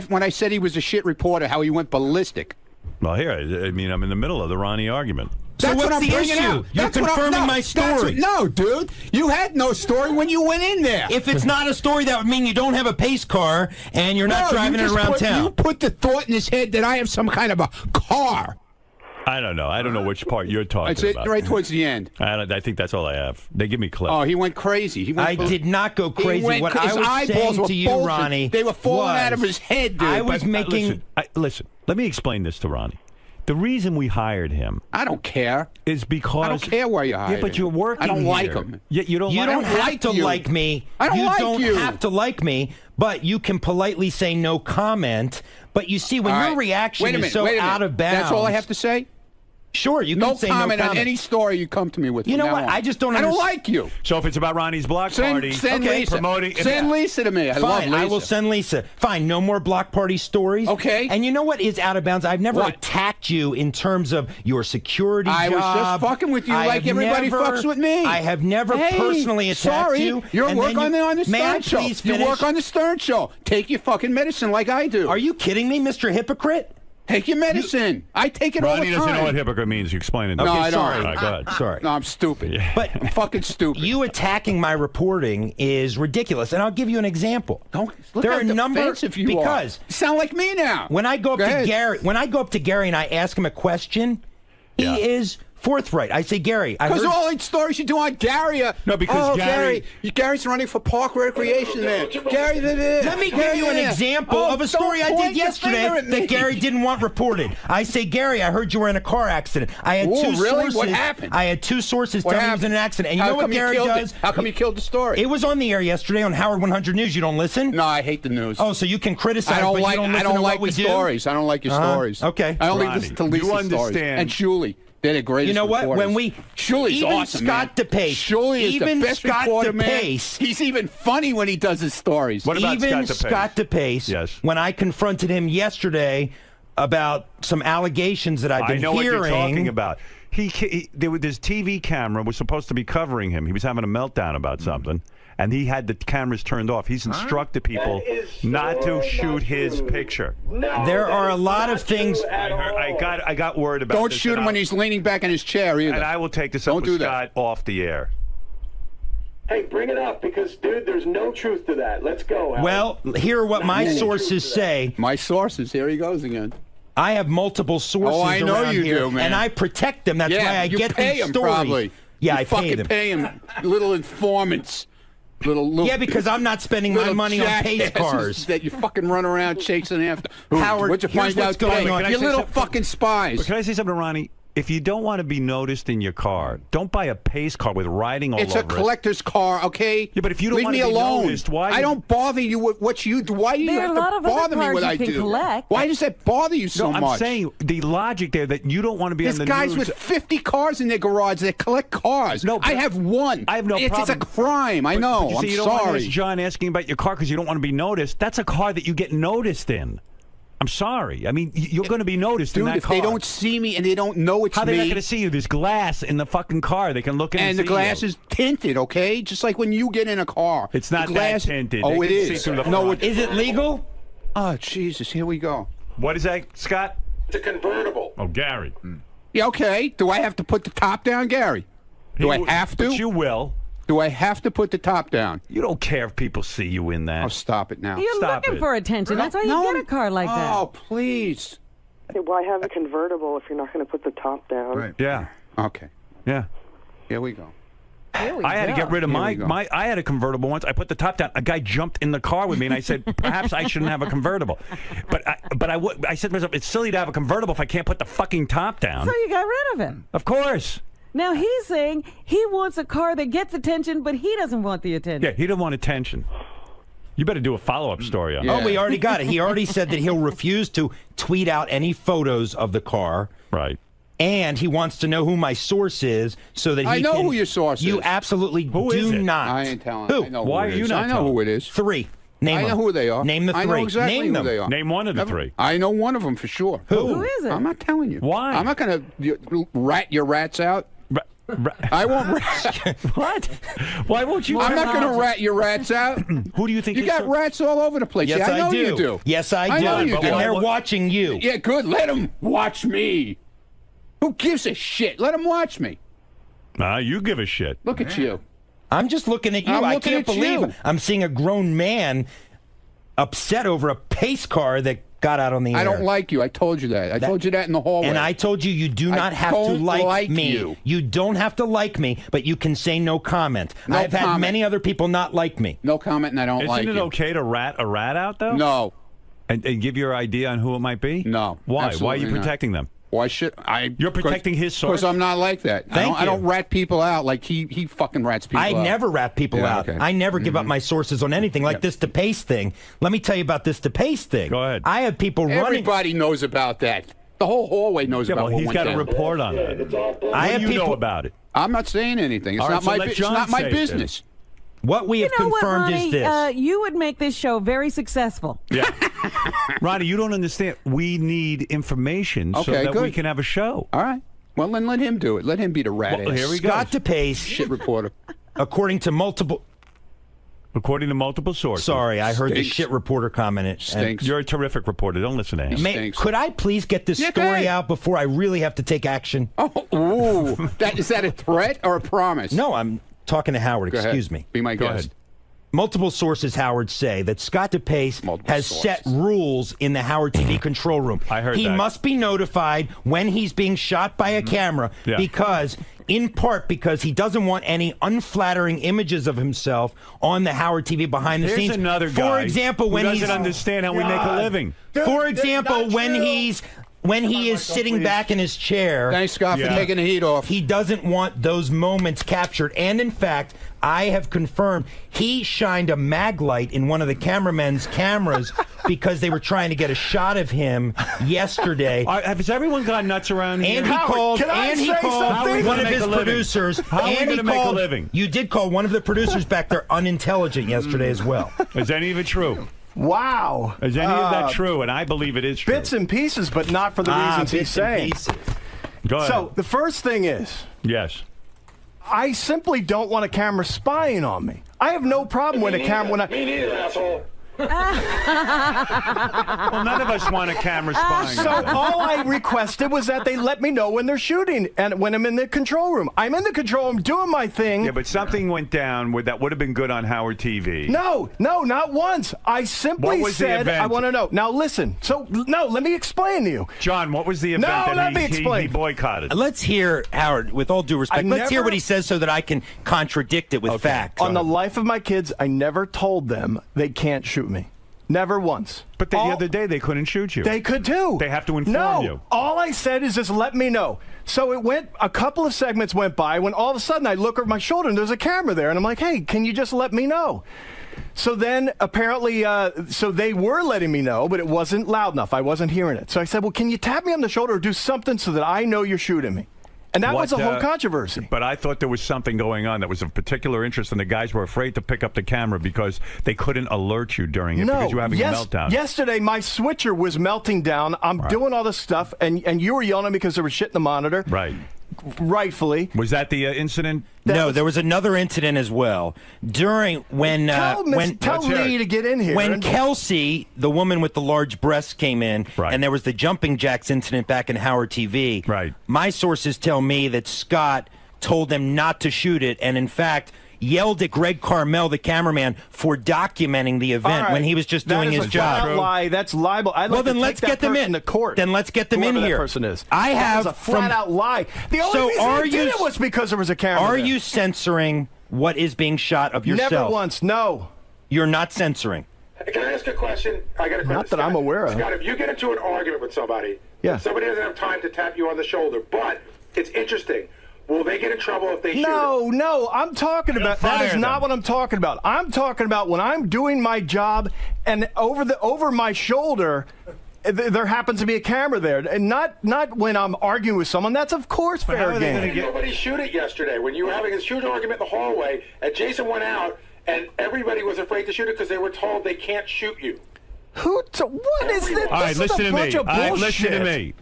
When I said he was a shit reporter, how he went ballistic. Well, here, I mean, I'm in the middle of the Ronnie argument. So That's what's what I'm the bringing issue? out. You're That's what confirming my story. No, dude. You had no story when you went in there. If it's not a story, that would mean you don't have a pace car and you're not driving it around town. You put the thought in his head that I have some kind of a car. I don't know. I don't know which part you're talking It's about. right towards the end. I think that's all I have. They give me clips. Oh, he went crazy. I did not go crazy. What I was saying to you, Ronnie, they were falling out of his head, dude. I was making. Listen, let me explain this to Ronnie. The reason we hired him, I don't care, is because I don't care where you hired him. Yeah, but you're working. I don't here. like him. Yeah, you don't. You don't have like to you. like me. I don't like don't you. have to like me, but you can politely say no comment. But you see, when your reaction is so out of bounds, that's all I have to say. Sure, you can say no comment on any story you come to me with. You know now what? on. I just don't. I don't like you. So if it's about Ronnie's block party, send Lisa. promoting, Send Lisa to me. I love Fine, Lisa. I will send Lisa. Fine, no more block party stories. Okay. And you know what is out of bounds? I've never What? attacked you in terms of your security I job. was just fucking with you I like have everybody never- fucks with me. I have never Hey, personally attacked sorry, you. You're and work then on the May I Stern Show. please You finish? work on the Stern Show. Take your fucking medicine like I do. Are you kidding me, Mr. Hypocrite? Take your medicine. I take it all the Ronnie time. doesn't know what hypocrite means. You explain it. No, I don't. All right, go ahead. Sorry. No, I'm stupid. But I'm fucking stupid. You attacking my reporting is ridiculous, and I'll give you an example. Don't look there how are a number defensive you because are. You sound like me now. When I go up Go to ahead. Gary, and I ask him a question, he is forthright. I say, Gary, I Because heard. all the stories you do on Gary are, No, because Gary's running for park recreation there. Gary, Let me give you an example of a story I did yesterday that Gary didn't want reported. I say, Gary, I heard you were in a car accident. I had Ooh, two really? sources. What happened? I had two sources What telling me he was in happened? an accident. And you How know what come you Gary killed does? it? How come you killed the story? It was on the air yesterday on Howard 100 News. You don't listen? No, I hate the news. Oh, so you can criticize, I don't but like. you don't listen I don't to like what we the do? stories. I don't like your stories. Okay. I only Ronnie, listen to you Lisa's stories understand- and Julie. They're the greatest. You know what? reporters. When we Julie's even awesome, Scott man. DePace, Julie is even the best Scott reporter, DePace, man. He's even funny when he does his stories. What about even Scott DePace? DePace, when I confronted him yesterday about some allegations that I've been I know hearing. what you're talking about. This TV camera was supposed to be covering him. He was having a meltdown about something, and he had the cameras turned off. He's instructed people not to shoot his picture. There are a lot of things. I got word about. Don't this, shoot and him when he's leaning back in his chair either. And I will take this up Don't with do Scott that. off the air. Hey, bring it up because, dude, there's no truth to that. Let's go. Al. Well, here are what my sources say. My sources. Here he goes again. I have multiple sources Oh, I know around you here, do, man. and I protect them. That's Yeah, why I you get pay these him stories. probably. Yeah, you I fucking pay them. pay him. Little informants. Little Yeah, because I'm not spending my little money on pace jackasses cars. that you fucking run around chasing after. Howard, what'd you here's find what's out going today? on. You little fucking spies. But can I say something to Ronnie? If you don't want to be noticed in your car, don't buy a pace car with writing all It's over a collector's car, okay? Yeah, but if you don't Leave want me to be alone. noticed, why? I don't bother you with what you do. Why do you There are have a lot to of other bother me cars with you what I can do? collect. Why does that bother you so No, I'm much? saying the logic there that you don't want to be There's on the guys news. with 50 cars in their garage that collect cars. No, I have one. I have no It's problem. a crime. I But know. you I'm see, you don't want sorry. to ask John asking about your car because you don't want to be noticed. That's a car that you get noticed in. I'm sorry. I mean, you're going to be noticed in Dude, that if car. they don't see me and they don't know it's How are they me, not going to see you? There's glass in the fucking car. They can look in and the see glass you. is tinted, okay? Just like when you get in a car. It's not the glass, that tinted. Oh, They it can is. see through the No, front. Is it legal? Oh, Jesus, here we go. What is that, Scott? It's a convertible. Oh, Gary. Yeah, okay. Do I have to put the top down, Gary? Do I have to? But you will. Do I have to put the top down? You don't care if people see you in that. Oh, stop it now. You're Stop looking it. for attention. That's why you get a car like that. Oh, please. Why have a convertible if you're not going to put the top down? Right. Yeah. Okay. Yeah. Here we go. I had to get rid of my. I had a convertible once. I put the top down. A guy jumped in the car with me, and I said, perhaps I shouldn't have a convertible. But I said to myself, it's silly to have a convertible if I can't put the fucking top down. So you got rid of it. Of course. Now he's saying he wants a car that gets attention, but he doesn't want the attention. Yeah, he didn't want attention. You better do a follow-up story on that. Oh, we already got it. He already said that he'll refuse to tweet out any photos of the car. Right. And he wants to know who my source is so that he I know can, who your source You is. absolutely Who is do it? not. I ain't telling. Who? I know Why who are it you is. not I know telling? who it is. Three. Name I know them. who they are. Name the three. I know exactly Name who them. they are. Name one of the three. I know one of them for sure. Who is it? I'm not telling you. Why? I'm not going to rat your rats out. I won't rat. What? Why won't you? I'm not going to rat your rats out. Who do you think? You got rats all over the place. Yes, yeah, I know do. you do. Yes, I do. I know you do. And they're watching you. Yeah, good. Let them watch me. Who gives a shit? Let them watch me. You give a shit. Look at you. I'm just looking at you. I'm I looking can't at believe you. I'm seeing a grown man upset over a pace car that got out on the air. I don't like you. I told you that. I told you that in the hallway. And I told you do not have to like me. You don't have to like me, but you can say no comment. No I've had comment. many other people not like me. No comment, and I don't like you. Isn't it okay to rat a rat out, though? No. And give your idea on who it might be? No. Why? Why are you absolutely not. protecting them? Why should I? You're protecting his source? Because I'm not like that. I don't rat people out like he fucking rats people I out. never rat people out. Okay. I never give up my sources on anything like this DePace thing. Let me tell you about this DePace thing. Go ahead. I have people running. Everybody knows about that. The whole hallway knows about well, what he's went got down. a report on that. I have What do you people know about it? I'm not saying anything. It's All not right, so my. let It's John not my say it then. business. What we have confirmed is this. You would make this show very successful. Yeah. Ronnie, you don't understand. We need information so Okay, that good. we can have a show. All right. Well, then let him do it. Let him be the rat. Well, here we go. Scott DePace, Shit reporter. according to multiple. According to multiple sources. Sorry, I heard the Stinks. shit reporter comment. Stinks. You're a terrific reporter. Don't listen to him. Stinks. Could I please get this Yeah, go story ahead. out before I really have to take action? Oh, ooh. Is that a threat or a promise? No, I'm talking to Howard. Go ahead. Excuse me. Be my Go guest. ahead. Multiple sources, Howard, say that Scott DePace Multiple has sources. set rules in the Howard TV control room. I heard he that. must be notified when he's being shot by a camera Yeah. because, in part, because he doesn't want any unflattering images of himself on the Howard TV behind the There's scenes. another For guy example, when who he's doesn't understand how we make a living. For example, when he is sitting back in his chair. Thanks, Scott, for Yeah. taking the heat off. He doesn't want those moments captured. And in fact, I have confirmed he shined a mag light in one of the cameramen's cameras because they were trying to get a shot of him yesterday. Has everyone gone nuts around here? And he called, can I and he say called something? one of How are we gonna his make a living? producers. How are we and he gonna make a called- living? You did call one of the producers back there unintelligent yesterday as well. Is any of it true? Wow. Is any of that true? And I believe it is true. Bits and pieces, but not for the reasons he's bits and saying. pieces. Go ahead. So the first thing is, yes. I simply don't want a camera spying on me. I have no problem with a camera Me neither, asshole. Well, none of us want a camera spying. So on us. all I requested was that they let me know when they're shooting and when I'm in the control room. I'm in the control room doing my thing. Yeah, but something went down that would have been good on Howard TV. No, not once. I simply What was the said, event? I want to know. Now listen. So, no, let me explain to you. John, what was the event No, that let me he explain. boycotted? Let's hear, Howard, with all due respect, let's hear never- what he says so that I can contradict it with facts. On the life of my kids, I never told them they can't shoot me. Never once. But the other day they couldn't shoot you. They could too. They have to inform no, you. all I said is just let me know. So it went, a couple of segments went by when all of a sudden I look over my shoulder and there's a camera there and I'm like, hey, can you just let me know? So then apparently, so they were letting me know, but it wasn't loud enough. I wasn't hearing it. So I said, well, can you tap me on the shoulder or do something so that I know you're shooting me? And that was the whole controversy. But I thought there was something going on that was of particular interest, and the guys were afraid to pick up the camera because they couldn't alert you during it because you were having a meltdown. Yesterday, my switcher was melting down. I'm doing all this stuff, and you were yelling at me because there was shit in the monitor. Right. Rightfully. Was that the incident? No, there was another incident as well. During when Tell Lee to get in here. When Kelsey, the woman with the large breasts, came in, and there was the jumping jacks incident back in Howard TV. Right. My sources tell me that Scott told them not to shoot it, and in fact yelled at Greg Carmel, the cameraman, for documenting the event when he was just doing his job. That is a lie. That's libel. I'd like then to let's take get that them person in. to court. Then let's get them in Whoever here. That person is. I have that was a flat out lie. The only reason I did it was because there was a camera. Are there. you censoring what is being shot of yourself? Never once. No. You're not censoring. Can I ask a question? I got a question. Not that I'm aware of. Scott, if you get into an argument with somebody, somebody doesn't have time to tap you on the shoulder, but it's interesting. Will they get in trouble if they shoot it? No, I'm talking about that is not what I'm talking about. I'm talking about when I'm doing my job and over my shoulder there happens to be a camera there, and not when I'm arguing with someone. That's of course fair game. Nobody shoot it yesterday when you were having a shooting argument in the hallway, and Jason went out, and everybody was afraid to shoot it because they were told they can't shoot you. What is this? All right, This is listen a to me. bunch of All right, listen to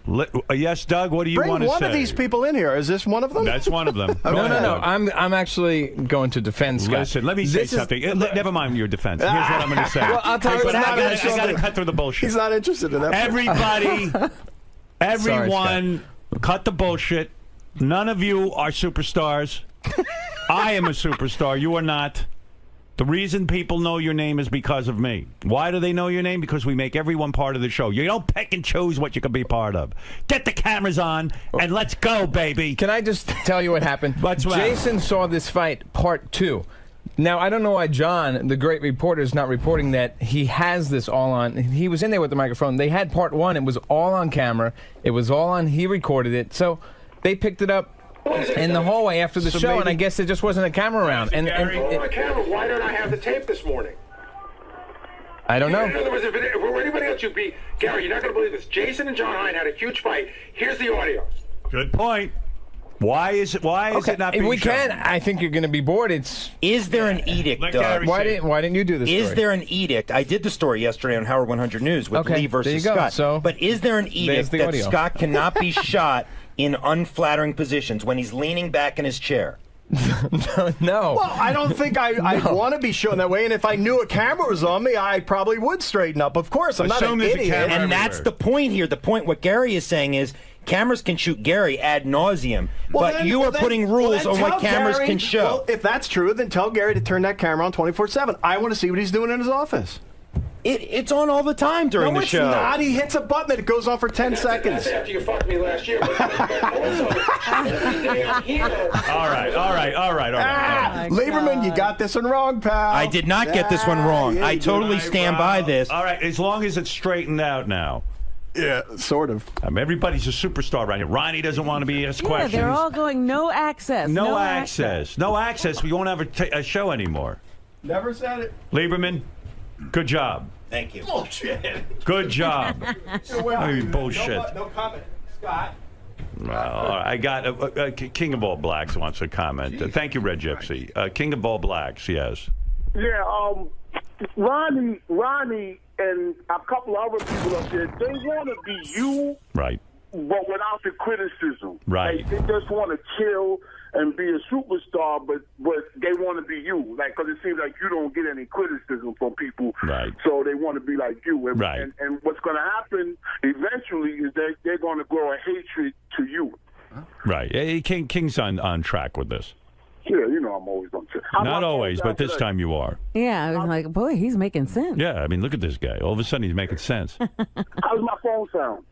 bullshit. me. Yes, Doug, what do you Bring want to say? one of these people in here. Is this one of them? That's one of them. No. I'm actually going to defend Scott. Listen, let me say something. Never mind your defense. Here's what I'm going to say. Well, I'll tell you what I got to cut through the bullshit. He's not interested in that. Everybody, everyone, Sorry, cut the bullshit. None of you are superstars. I am a superstar. You are not. The reason people know your name is because of me. Why do they know your name? Because we make everyone part of the show. You don't pick and choose what you can be part of. Get the cameras on and let's go, baby. Can I just tell you what happened? What's what? Jason saw this fight, part 2. Now, I don't know why John, the great reporter, is not reporting that he has this all on. He was in there with the microphone. They had part 1. It was all on camera. It was all on. He recorded it. So they picked it up in the hallway after the show, and I guess there just wasn't a camera around. On the camera, why don't I have the tape this morning? I don't know. In other words, if it were anybody else, you'd be Gary. You're not going to believe this. Jason and John Hine had a huge fight. Here's the audio. Good point. Why is it not being we shown? can. I think you're going to be bored. Is there an edict, Doug? Why didn't you do this Is story? there an edict? I did the story yesterday on Howard 100 News with Lee versus there you go. Scott. So, but is there an edict that audio. Scott cannot be shot in unflattering positions when he's leaning back in his chair? No. Well, I don't think I want to be shown that way. And if I knew a camera was on me, I probably would straighten up. Of course, I'm not an idiot. And that's the point here. The point, what Gary is saying is, cameras can shoot Gary ad nauseum, but you are putting rules on what cameras can show. Well, if that's true, then tell Gary to turn that camera on 24/7. I want to see what he's doing in his office. It's on all the time during the show. No, it's not. He hits a button and it goes on for 10 seconds. That's after you fucked me last year. But also, every day I'm here. All right. Lieberman, you got this one wrong, pal. I did not get this one wrong. Yeah, I you totally did. stand by this. All right, as long as it's straightened out now. Yeah, sort of. Everybody's a superstar right here. Ronnie doesn't want to be asked questions. They're all going no access. No access. No access. We won't have a show anymore. Never said it. Lieberman, good job. Thank you. Bullshit. Good job. I mean, bullshit. No comment. Scott. Well, I got King of All Blacks wants to comment. Thank you, Red Gypsy. King of All Blacks, yes. Yeah, Ronnie, and a couple other people up there, they want to be you, right? But without the criticism, right? They just want to chill and be a superstar, but they want to be you, like, because it seems like you don't get any criticism from people, right? So they want to be like you, and, right? And what's going to happen eventually is that they're going to grow a hatred to you. Right. King's on track with this. Yeah, you know I'm always on track. Not always, but this time you are. Yeah, I was like, boy, he's making sense. Yeah, I mean, look at this guy. All of a sudden, he's making sense. How's my phone sound?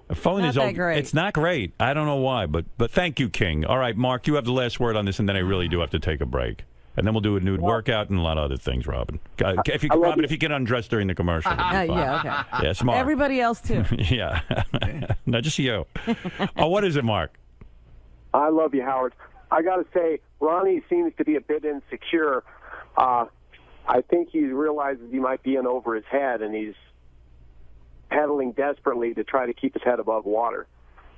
A phone Not is that great. It's not great. I don't know why, but thank you, King. All right, Mark, you have the last word on this, and then I really do have to take a break. And then we'll do a nude workout and a lot of other things, Robin. If you can undress during the commercial. Yeah, okay. Yeah, smart. Everybody else, too. Yeah. Not just you. Oh, what is it, Mark? I love you, Howard. I got to say, Ronnie seems to be a bit insecure. I think he realizes he might be in over his head, and he's pedaling desperately to try to keep his head above water.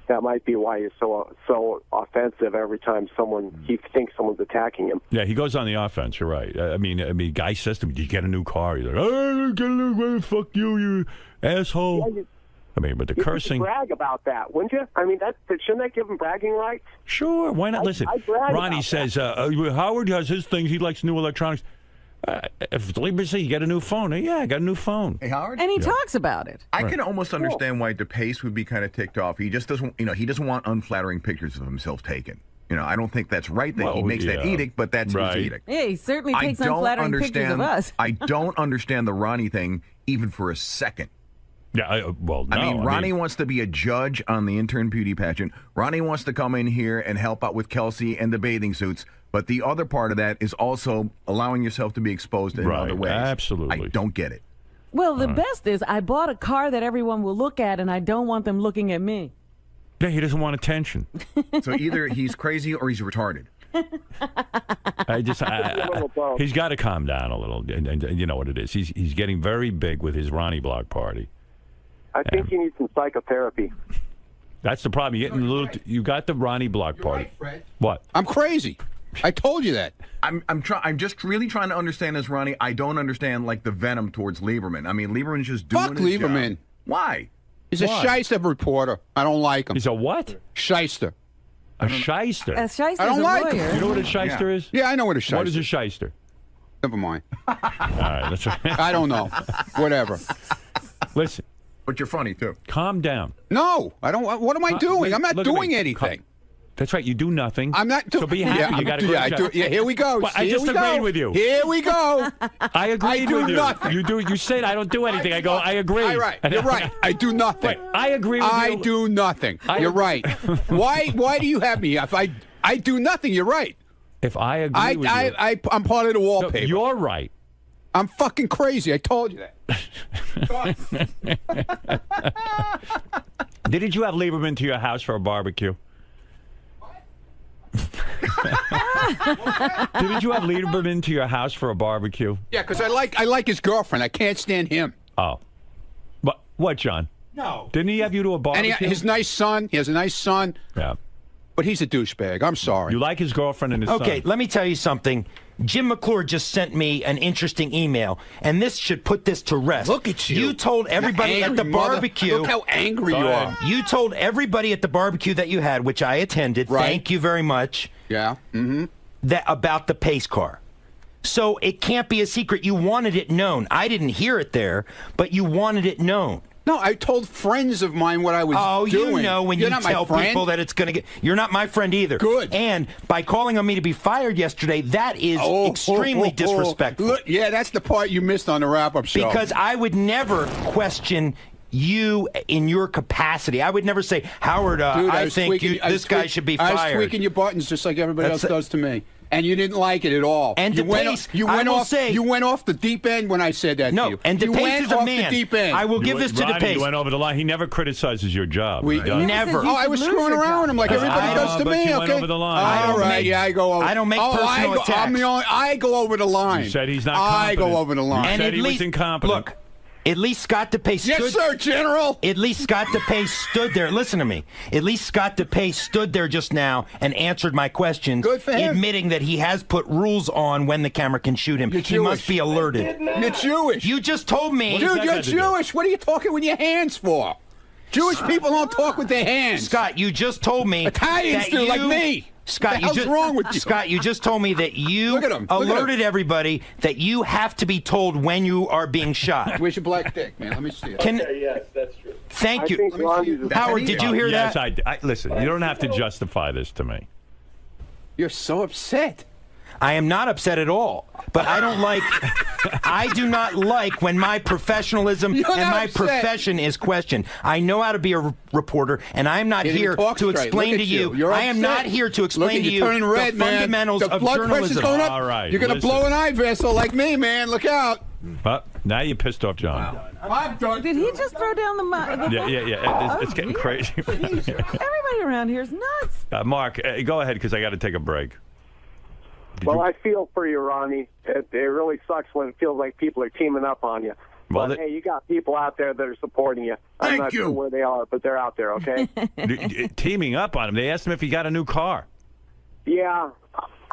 That might be why he's so offensive every time he thinks someone's attacking him. Yeah, he goes on the offense. You're right. I mean, guy says to me, "Did you get a new car?" He's like, "Oh, get a new car. Fuck you, you asshole." Yeah, I mean, but the you cursing. could brag about that, wouldn't you? I mean, shouldn't that give him bragging rights? Sure, why not? Listen, Ronnie says Howard has his things. He likes new electronics. If Lieber says you get a new phone, yeah, I got a new phone. Hey, Howard? And he talks about it. I can almost understand why DePace would be kind of ticked off. He just doesn't, he doesn't want unflattering pictures of himself taken. I don't think that's right that he makes that edict, but that's his edict. Yeah, he certainly takes unflattering pictures of us. I don't understand the Ronnie thing even for a second. Yeah, no. I mean, Ronnie wants to be a judge on the intern beauty pageant. Ronnie wants to come in here and help out with Kelsey and the bathing suits. But the other part of that is also allowing yourself to be exposed in other ways. Absolutely. I don't get it. Well, the best is I bought a car that everyone will look at, and I don't want them looking at me. Yeah, he doesn't want attention. So either he's crazy or he's retarded. He's got to calm down a little. And you know what it is. He's getting very big with his Ronnie Block party. I think he needs some psychotherapy. That's the problem. You got the Ronnie Block party. Right, Fred. What? I'm crazy. I told you that. I'm just really trying to understand this, Ronnie. I don't understand like the venom towards Lieberman. I mean, Lieberman's just doing Fuck his Lieberman. job. Why? He's a shyster reporter. I don't like him. He's a what? Shyster. A shyster. A shyster's I don't a like lawyer. You know what a shyster is? Yeah, I know what a shyster. What is a shyster? Never mind. All right, that's right. I don't know. Whatever. Listen. But you're funny too. Calm down. No, I don't. What am I doing? I'm not Look at doing me. anything. That's right. You do nothing. I'm not. So be happy. Yeah, you got to I do. Yeah, here we go. Well, I Here just we agreed go. with you. Here we go. I agreed do with you. nothing. You do. You said I don't do anything. I go. I agree. All right. You're right. I do nothing. Wait, I agree with you. I do nothing. You're right. Why do you have me? If I do nothing, you're right. If I agree with you, I'm part of the wallpaper. No, you're right. I'm fucking crazy. I told you that. Didn't you have Lieberman to your house for a barbecue? Didn't you have Lieberman to your house for a barbecue? Yeah, because I like his girlfriend. I can't stand him. Oh. What, John? No. Didn't he have you to a barbecue? And his nice son. He has a nice son. Yeah. But he's a douchebag. I'm sorry. You like his girlfriend and his son? Okay, let me tell you something. Jim McClure just sent me an interesting email, and this should put this to rest. Look at you. You told everybody at the barbecue. Look how angry you are. You told everybody at the barbecue that you had, which I attended. Right. Thank you very much. Yeah. Mm-hmm. That about the pace car. So it can't be a secret. You wanted it known. I didn't hear it there, but you wanted it known. No, I told friends of mine what I was doing. Oh, you know when You're you not my tell friend. people that it's going to get... You're not my friend either. Good. And by calling on me to be fired yesterday, that is extremely disrespectful. Look, yeah, that's the part you missed on the wrap-up show. Because I would never question you in your capacity. I would never say, Howard, Dude, I think this guy should be I was fired. tweaking your buttons just like everybody else does to me. And you didn't like it at all. And you went off the deep end when I said that to you. And you DePace went is a off man. the deep end. I will give this to Ronnie, DePace. You went over the line. He never criticizes your job. We right? never. Oh, I was screwing around with him like everybody does to but me. you Okay. went over the line. All right. Yeah, I go over. I don't make personal attacks. I go over the line. You said he's not I competent. go over the line. You said he was incompetent. Look. At least Scott DePace stood... Yes, sir, General! At least Scott DePace stood there. Listen to me. At least Scott DePace stood there just now and answered my questions. Good for him. Admitting that he has put rules on when the camera can shoot him. He must be alerted. You're Jewish. You just told me... Dude, you're Jewish. What are you talking with your hands for? Jewish people don't talk with their hands. Scott, you just told me... Italians do, like me. Scott, what the hell's wrong with you? Scott, you just told me that you alerted everybody that you have to be told when you are being shot. Where's your black dick, man? Let me see it. Yes, that's true. Thank you. Howard, Howard, did you hear yes, that? I listen, you don't have to justify this to me. You're so upset. I am not upset at all, but I don't like... I do not like when my professionalism and my profession is questioned. I know how to be a reporter, and I'm not here to explain to you. I am not here to explain to you the fundamentals of journalism. Going up. All right, you're going to blow an eye vessel like me, man. Look out. But now you pissed off John. Wow. I'm done. Did he just throw down the mic? Yeah. It's getting crazy. Everybody around here is nuts. Mark, go ahead because I got to take a break. Well, I feel for you, Ronnie. It really sucks when it feels like people are teaming up on you. Well, but, hey, you got people out there that are supporting you. I'm not sure where they are, but they're out there, okay? Teaming up on him. They asked him if he got a new car. Yeah,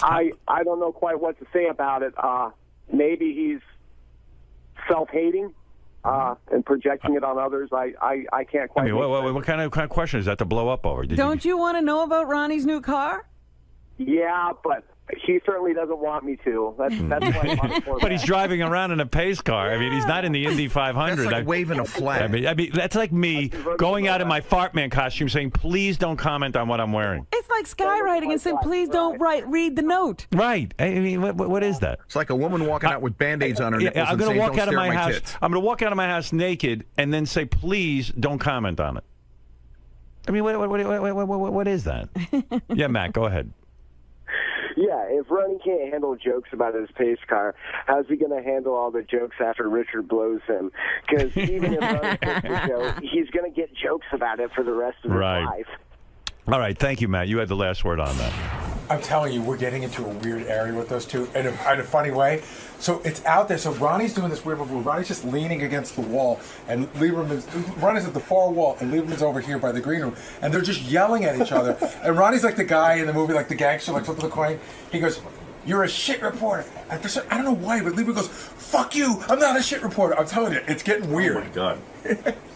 I don't know quite what to say about it. Maybe he's self-hating and projecting it on others. I can't quite. I mean, what kind of question is that to blow up over? Don't you want to know about Ronnie's new car? Yeah, but he certainly doesn't want me to. That's why. But he's driving around in a pace car. I mean, he's not in the Indy 500. That's like waving a flag. I mean, that's like me going out in my fart man costume saying, "Please don't comment on what I'm wearing." It's like skywriting and saying, "Please don't read the note." Right. I mean, what is that? It's like a woman walking out with Band-Aids on her nipples I'm and going saying, to walk "Don't out of stare my at house. tits." I'm going to walk out of my house naked and then say, "Please don't comment on it." I mean, what is that? Yeah, Matt, go ahead. Yeah, if Ronnie can't handle jokes about his pace car, how's he going to handle all the jokes after Richard blows him? Because even if Ronnie takes a joke, he's going to get jokes about it for the rest of his life. All right, thank you, Matt. You had the last word on that. I'm telling you, we're getting into a weird area with those two in a funny way. So it's out there. So Ronnie's doing this weird move. Ronnie's just leaning against the wall, and Ronnie's at the far wall, and Lieberman's over here by the green room, and they're just yelling at each other. And Ronnie's like the guy in the movie, like the gangster, like flipping the coin. He goes, "You're a shit reporter." And I don't know why, but Lieberman goes, "Fuck you! I'm not a shit reporter." I'm telling you, it's getting weird. Oh my God.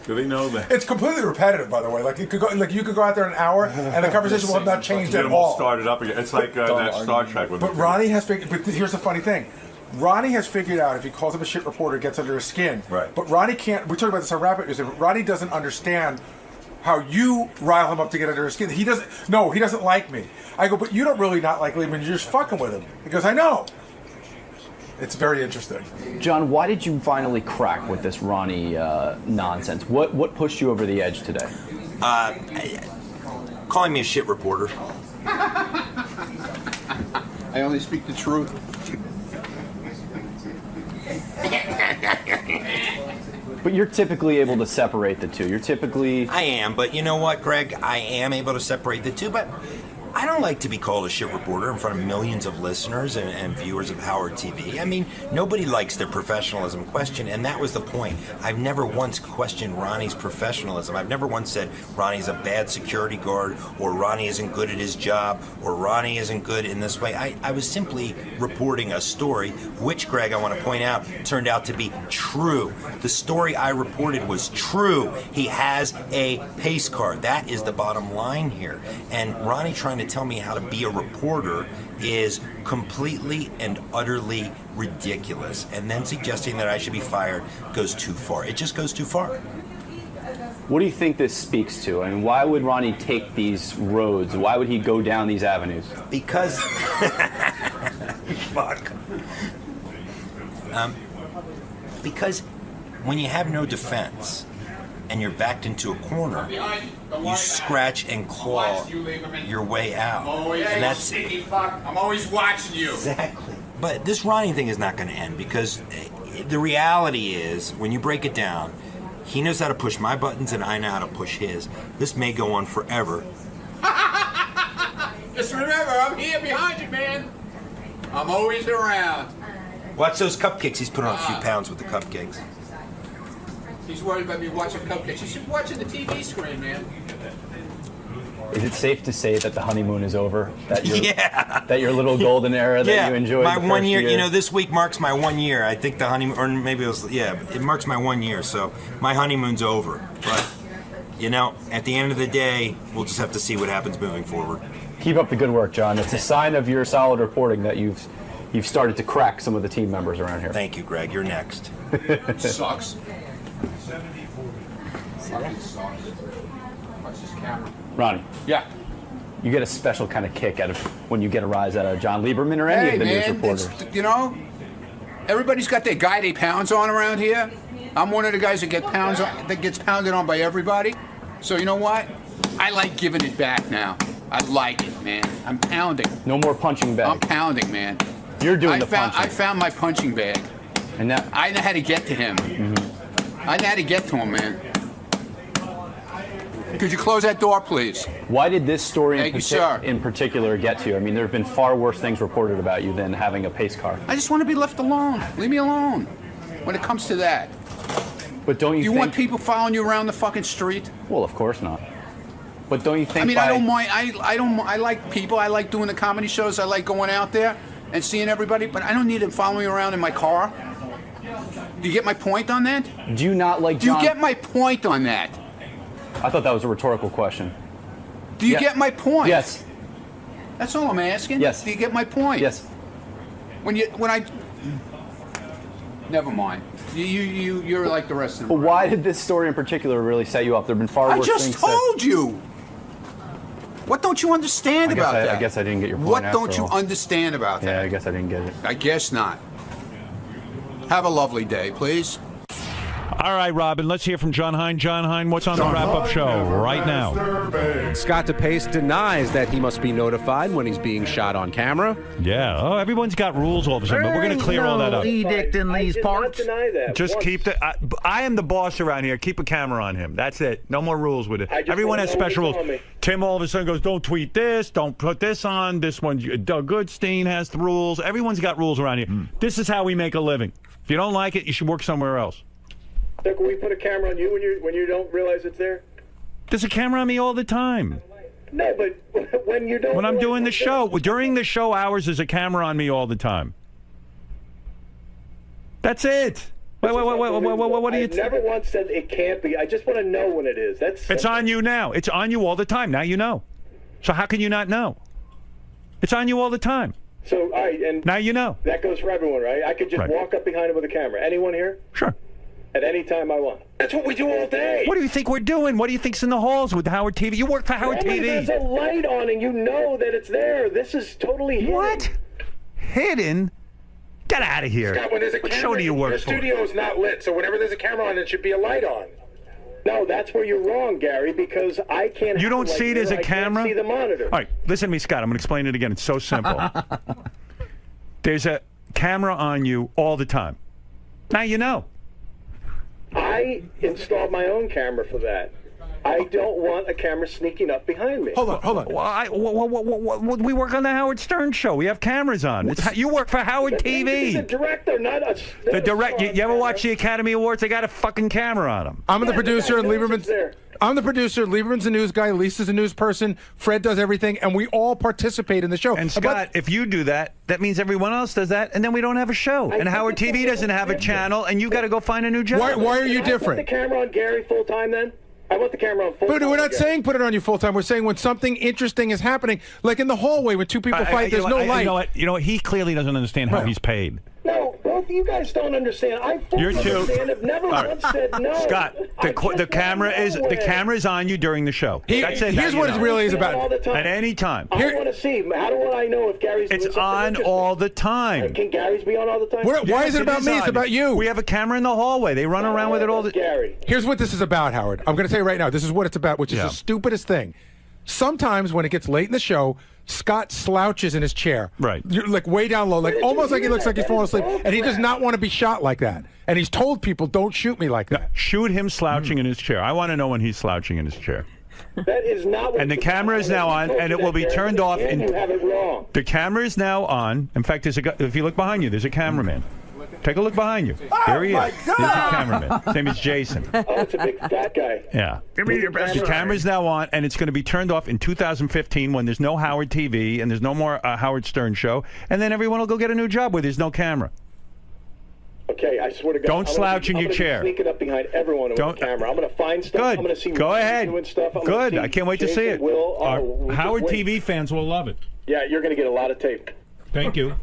Do they know that? It's completely repetitive, by the way. Like you could go out there an hour, and the conversation will have not changed at all. Start it up again. It's like that Star Trek. But Ronnie has figured. But here's the funny thing. Ronnie has figured out if he calls him a shit reporter, it gets under his skin. Right. But Ronnie can't. We talked about this on Rapid News. Ronnie doesn't understand how you rile him up to get under his skin. He doesn't. No, he doesn't like me. I go, but you don't really not like Lieberman. You're just fucking with him. He goes, I know. It's very interesting. John, why did you finally crack with this Ronnie nonsense? What pushed you over the edge today? Calling me a shit reporter. I only speak the truth. But you're typically able to separate the two. You're typically... I am, but you know what, Greg? I am able to separate the two, but I don't like to be called a shit reporter in front of millions of listeners and viewers of Howard TV. I mean, nobody likes their professionalism questioned, and that was the point. I've never once questioned Ronnie's professionalism. I've never once said Ronnie's a bad security guard, or Ronnie isn't good at his job, or Ronnie isn't good in this way. I was simply reporting a story, which, Greg, I want to point out, turned out to be true. The story I reported was true. He has a pace car. That is the bottom line here. And Ronnie trying to tell me how to be a reporter is completely and utterly ridiculous. And then suggesting that I should be fired goes too far. It just goes too far. What do you think this speaks to? I mean, why would Ronnie take these roads? Why would he go down these avenues? Because... Fuck. Because when you have no defense and you're backed into a corner, you scratch and claw your way out. And that's I'm always watching you. Exactly. But this Ronnie thing is not going to end, because the reality is, when you break it down, he knows how to push my buttons and I know how to push his. This may go on forever. Just remember, I'm here behind you, man. I'm always around. Watch those cupcakes. He's put on a few pounds with the cupcakes. He's worried about me watching cupcakes. You should be watching the TV screen, man. Is it safe to say that the honeymoon is over? That your little golden era that you enjoyed my the first 1 year. year? You know, this week marks my 1 year. I think the honeymoon, or maybe it was, it marks my 1 year. So my honeymoon's over. But, you know, at the end of the day, we'll just have to see what happens moving forward. Keep up the good work, John. It's a sign of your solid reporting that you've started to crack some of the team members around here. Thank you, Greg. You're next. Sucks. Ronnie. Yeah. You get a special kind of kick out of when you get a rise out of John Lieberman or any of the news reporters. You know, everybody's got their guy they pounds on around here. I'm one of the guys that gets pounded on by everybody. So you know what? I like giving it back now. I like it, man. I'm pounding. No more punching bag. I'm pounding, man. You're doing the punching. I found my punching bag. And that I know how to get to him. Mm-hmm. I know how to get to him, man. Could you close that door, please? Why did this story in particular get to you? I mean, there have been far worse things reported about you than having a pace car. I just want to be left alone. Leave me alone when it comes to that. But don't you Do you want people following you around the fucking street? Well, of course not. But don't you think I mean, I don't mind. I like people. I like doing the comedy shows. I like going out there and seeing everybody, but I don't need them following me around in my car. Do you get my point on that? Do you not like John? Do you get my point on that? I thought that was a rhetorical question. Do you get my point? Yes. That's all I'm asking. Yes. Do you get my point? Yes. Never mind. You're like the rest of them. But why did this story in particular really set you up? There have been far worse things. I just told you. What don't you understand about that? I guess I didn't get your point. What don't you understand about that? Yeah, I guess I didn't get it. I guess not. Have a lovely day, please. All right, Robin, let's hear from John Hine. John Hine, what's on the wrap-up show right now? Scott DePace denies that he must be notified when he's being shot on camera. Yeah. Oh, everyone's got rules all of a sudden, but we're going to clear all that up. Edict in these parts. Just keep the. I am the boss around here. Keep a camera on him. That's it. No more rules with it. Everyone has special rules. Tim all of a sudden goes, "Don't tweet this. Don't put this on. This one." Doug Goodstein has the rules. Everyone's got rules around here. This is how we make a living. If you don't like it, you should work somewhere else. So can we put a camera on you when you don't realize it's there? There's a camera on me all the time. No, but when you don't. When I'm doing the show, during the show hours, there's a camera on me all the time. That's it. Wait, what do you? I never once said it can't be. I just want to know when it is. It's on you now. It's on you all the time. Now you know. So how can you not know? It's on you all the time. So, all right, and now you know. That goes for everyone, right? I could just walk up behind him with a camera. Anyone here? Sure. At any time I want. That's what we do all day. What do you think we're doing? What do you think's in the halls with Howard TV? You work for Howard TV. There's a light on and you know that it's there. This is totally hidden. What? Hidden? Get out of here. Scott, when there's a What camera, show do you work the for? studio is not lit, so whenever there's a camera on, it should be a light on. No, that's where you're wrong, Gary, because I can't. You don't see it as a camera? I can't see the monitor. All right, listen to me, Scott. I'm going to explain it again. It's so simple. There's a camera on you all the time. Now you know. I installed my own camera for that. I don't want a camera sneaking up behind me. Hold on. Well, we work on the Howard Stern show. We have cameras on. You work for Howard TV. He's a director, not a. The direct. You ever watch the Academy Awards? They got a fucking camera on them. I'm the producer, and Lieberman's there. I'm the producer. Lieberman's the news guy. Lisa's a news person. Fred does everything, and we all participate in the show. And Scott, if you do that, that means everyone else does that, and then we don't have a show. And Howard TV doesn't have a channel, and you got to go find a new job. Why are you different? Put the camera on Gary full time then. I want the camera on full time. But we're not saying put it on you full time. We're saying when something interesting is happening, like in the hallway when two people fight, there's no light. You know what? He clearly doesn't understand how he's paid. No, both of you guys don't understand. I fully understand. I've never once said no. Scott, the camera is on you during the show. That's it. Here's what it really is about. At any time. I want to see. How do I know if Gary's doing something on interesting? all the time. Can Gary's be on all the time? Why is it about me? It's about you. We have a camera in the hallway. They run around with it all the time. Gary. Here's what this is about, Howard. I'm going to tell you right now. This is what it's about, which is the stupidest thing. Sometimes when it gets late in the show, Scott slouches in his chair. Right. You're like way down low, like almost like he looks like he's falling asleep. And he does not want to be shot like that. And he's told people, don't shoot me like that. Shoot him slouching in his chair. I want to know when he's slouching in his chair. That is not what and the camera is now on, and it will be turned off. And you have it wrong. The camera is now on. In fact, if you look behind you, there's a cameraman. Take a look behind you. There he is. There's a cameraman. His name is Jason. Oh, it's a big fat guy. Yeah. Give me your best. The camera's now on, and it's going to be turned off in 2015 when there's no Howard TV and there's no more Howard Stern show, and then everyone will go get a new job where there's no camera. Okay, I swear to God. Don't slouch in your chair. I'm sneaking up behind everyone with a camera. I'm going to find stuff. Good. I'm going to see. Go ahead. Doing stuff. Good. I can't wait to see it. Will, Howard TV fans will love it. Yeah, you're going to get a lot of tape. Thank you.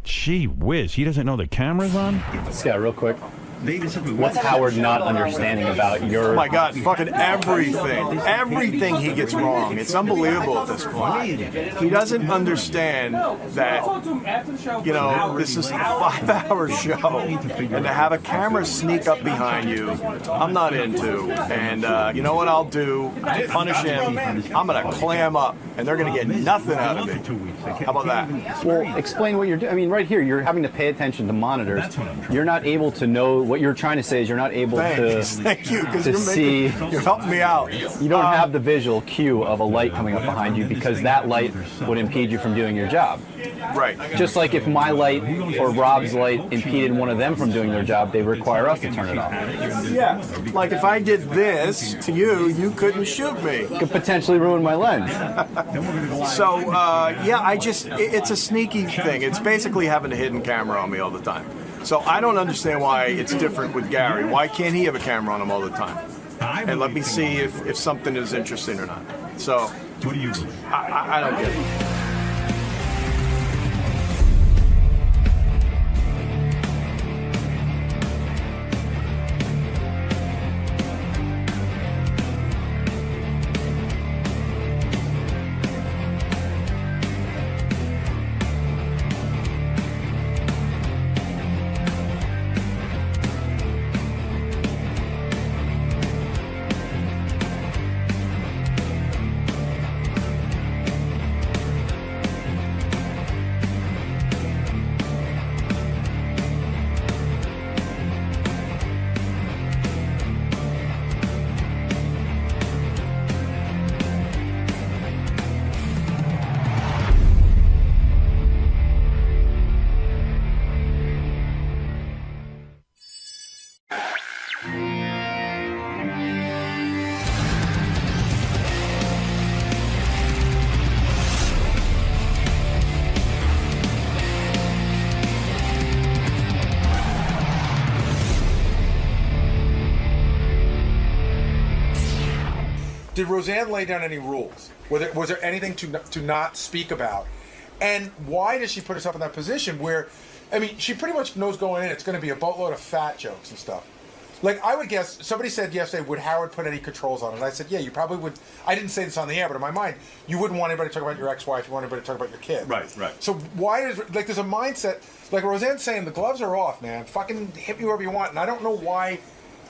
Gee whiz, he doesn't know the camera's on? Scott, real quick. What's Howard not understanding about your... Oh my God, fucking everything. Everything he gets wrong. It's unbelievable at this point. He doesn't understand that, you know, this is a 5-hour show. And to have a camera sneak up behind you, I'm not into. And you know what I'll do? To punish him, I'm going to clam up. And they're going to get nothing out of me. How about that? Well, explain what you're doing. I mean, right here, you're having to pay attention to monitors. You're not able to know... What you're trying to say is you're not able to see. You're helping me out. You don't have the visual cue of a light coming up behind you because that light would impede you from doing your job. Right. Just like if my light or Rob's light impeded one of them from doing their job, they require us to turn it off. Yeah. Like if I did this to you, you couldn't shoot me. Could potentially ruin my lens. So, yeah, it's a sneaky thing. It's basically having a hidden camera on me all the time. So I don't understand why it's different with Gary. Why can't he have a camera on him all the time? And let me see if something is interesting or not. So, what do you? I don't get it. did Roseanne lay down any rules? Was there anything to not speak about? And why does she put herself in that position where, I mean, she pretty much knows going in it's going to be a boatload of fat jokes and stuff. Like, I would guess, somebody said yesterday, would Howard put any controls on it? And I said, yeah, you probably would. I didn't say this on the air, but in my mind, you wouldn't want anybody to talk about your ex-wife. You want anybody to talk about your kid. Right, right. So why is, like, there's a mindset, like Roseanne's saying, the gloves are off, man. Fucking hit me wherever you want. And I don't know why.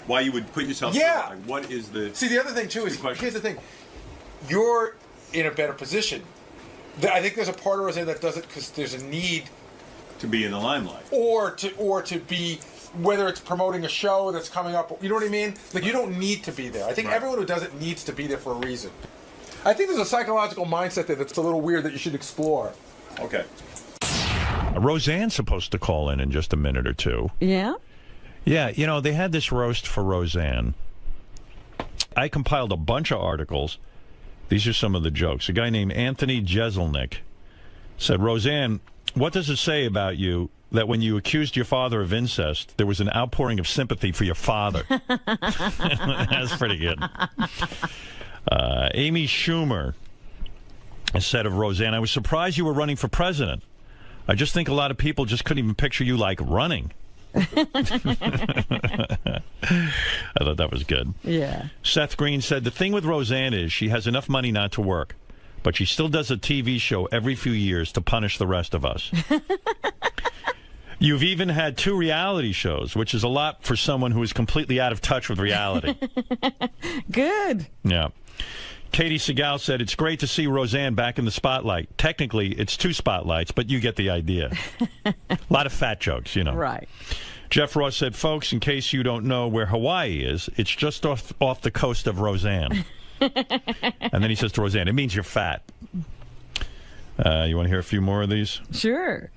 Why you would put yourself Yeah. through that. Like, what is the... See, the other thing, too, is, here's the thing. You're in a better position. I think there's a part of Roseanne that does it because there's a need... To be in the limelight. Or to be... Whether it's promoting a show that's coming up, you know what I mean? Like, you don't need to be there. I think everyone who does it needs to be there for a reason. I think there's a psychological mindset there that's a little weird that you should explore. Okay. Roseanne's supposed to call in just a minute or two. Yeah? Yeah, you know, they had this roast for Roseanne. I compiled a bunch of articles. These are some of the jokes. A guy named Anthony Jeselnik said, Roseanne, what does it say about you that when you accused your father of incest, there was an outpouring of sympathy for your father? That's pretty good. Amy Schumer said of Roseanne, I was surprised you were running for president. I just think a lot of people just couldn't even picture you, like, running. I thought that was good. Yeah. Seth Green said, the thing with Roseanne is she has enough money not to work, but she still does a TV show every few years to punish the rest of us. You've even had 2 reality shows, which is a lot for someone who is completely out of touch with reality. Good. Yeah. Katie Segal said, it's great to see Roseanne back in the spotlight. Technically, it's 2 spotlights, but you get the idea. A lot of fat jokes, you know. Right. Jeff Ross said, folks, in case you don't know where Hawaii is, it's just off the coast of Roseanne. And then he says to Roseanne, it means you're fat. You want to hear a few more of these? Sure.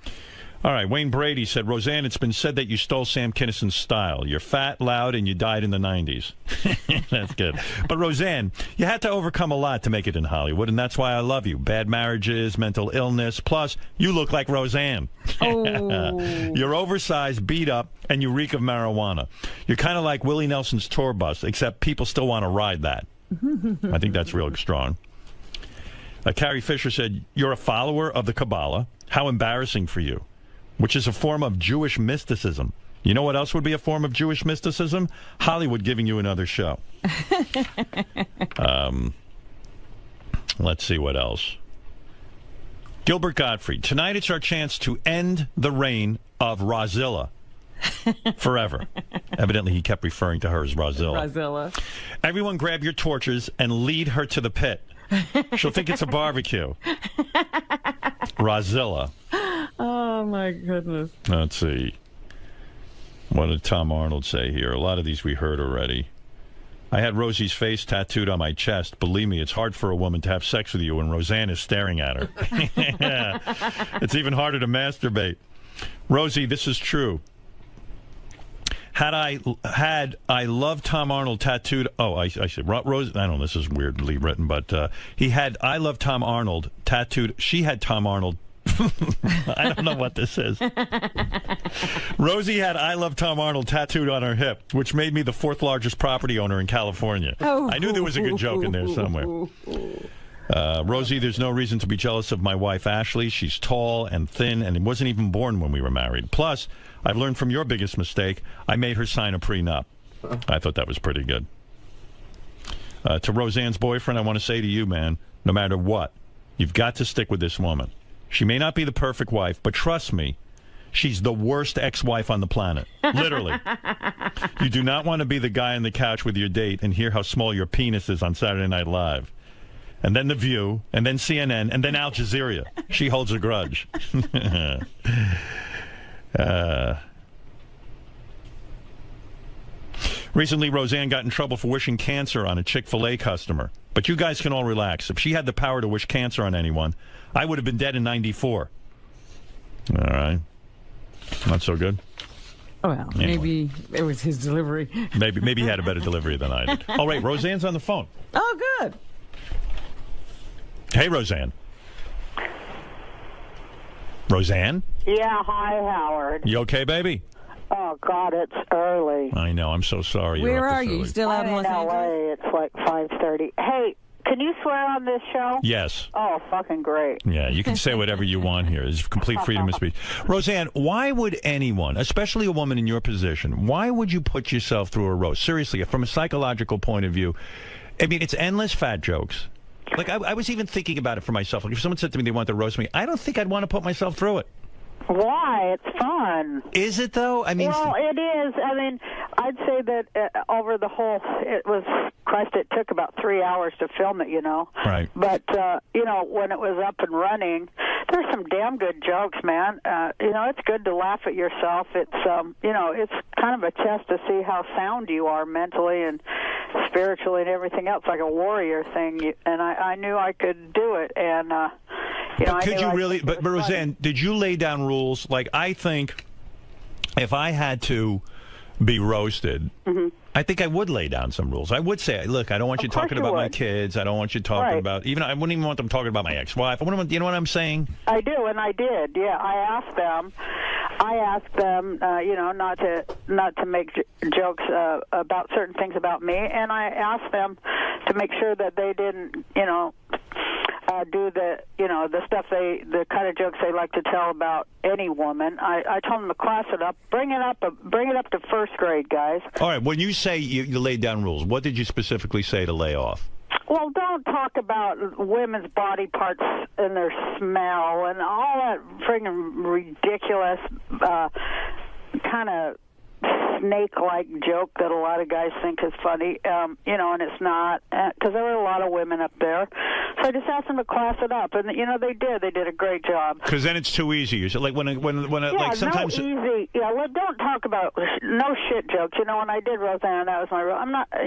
All right, Wayne Brady said, Roseanne, it's been said that you stole Sam Kinnison's style. You're fat, loud, and you died in the 90s. That's good. But Roseanne, you had to overcome a lot to make it in Hollywood, and that's why I love you. Bad marriages, mental illness, plus you look like Roseanne. Oh. You're oversized, beat up, and you reek of marijuana. You're kind of like Willie Nelson's tour bus, except people still want to ride that. I think that's real strong. Carrie Fisher said, you're a follower of the Kabbalah. How embarrassing for you. Which is a form of Jewish mysticism. You know what else would be a form of Jewish mysticism? Hollywood giving you another show. Let's see what else. Gilbert Gottfried. Tonight it's our chance to end the reign of Rozilla. Forever. Evidently he kept referring to her as Rozilla. Rozilla. Everyone grab your torches and lead her to the pit. She'll think it's a barbecue. Rozilla. Oh, my goodness. Let's see. What did Tom Arnold say here? A lot of these we heard already. I had Rosie's face tattooed on my chest. Believe me, it's hard for a woman to have sex with you when Roseanne is staring at her. It's even harder to masturbate. Rosie, this is true. Had I loved Tom Arnold tattooed... Oh, I said, Rose... I don't know, this is weirdly written, but he had I love Tom Arnold tattooed... She had Tom Arnold... I don't know what this is. Rosie had I love Tom Arnold tattooed on her hip, which made me the 4th largest property owner in California. Oh. I knew there was a good joke in there somewhere. Rosie, there's no reason to be jealous of my wife, Ashley. She's tall and thin and wasn't even born when we were married. Plus, I've learned from your biggest mistake. I made her sign a prenup. I thought that was pretty good. To Roseanne's boyfriend, I want to say to you, man, no matter what, you've got to stick with this woman. She may not be the perfect wife, but trust me, she's the worst ex-wife on the planet. Literally. You do not want to be the guy on the couch with your date and hear how small your penis is on Saturday Night Live. And then The View, and then CNN, and then Al Jazeera. She holds a grudge. Recently, Roseanne got in trouble for wishing cancer on a Chick-fil-A customer. But you guys can all relax. If she had the power to wish cancer on anyone, I would have been dead in 94. All right. Not so good? Well, anyway. Maybe it was his delivery. Maybe he had a better delivery than I did. Oh, wait, Roseanne's on the phone. Oh, good. Hey, Roseanne. Roseanne? Yeah, hi, Howard. You okay, baby? Oh, God, it's early. I know. I'm so sorry. Where you're up are this you? early. Still out in Los Angeles? It's like 5:30. Hey, Can you swear on this show? Yes. Oh, fucking great. Yeah, you can say whatever you want here. There's complete freedom of speech. Roseanne, why would anyone, especially a woman in your position, why would you put yourself through a roast? Seriously, from a psychological point of view, I mean, it's endless fat jokes. Like, I was even thinking about it for myself. Like, if someone said to me they want to roast me, I don't think I'd want to put myself through it. Why? It's fun. Is it, though? I mean, well, it is. I mean, I'd say that over the whole, it took about 3 hours to film it, you know. Right. But, you know, when it was up and running, there's some damn good jokes, man. You know, it's good to laugh at yourself. It's, you know, it's kind of a test to see how sound you are mentally and spiritually and everything else, like a warrior thing. And I knew I could do it. And, you know, could you really? But Roseanne, did you lay down rules? Like, I think if I had to be roasted, I think I would lay down some rules. I would say, look, I don't want you talking about my kids. I don't want you talking about I wouldn't even want them talking about my ex-wife. I wouldn't want, you know what I'm saying? I do, and I did. Yeah, I asked them, you know, not to make jokes about certain things about me, and I asked them to make sure that they didn't, you know, do the stuff the kind of jokes they like to tell about any woman. I told them to class it up, bring it up to first grade, guys. All right. When you say you laid down rules, what did you specifically say to lay off? Well, don't talk about women's body parts and their smell and all that friggin' ridiculous kind of snake-like joke that a lot of guys think is funny, you know, and it's not, because there were a lot of women up there. So I just asked them to class it up, and you know they did. They did a great job. Because then it's too easy. You said, like like sometimes. No easy. Yeah, well, don't talk about no shit jokes. You know, when I did Roseanne, that was my rule.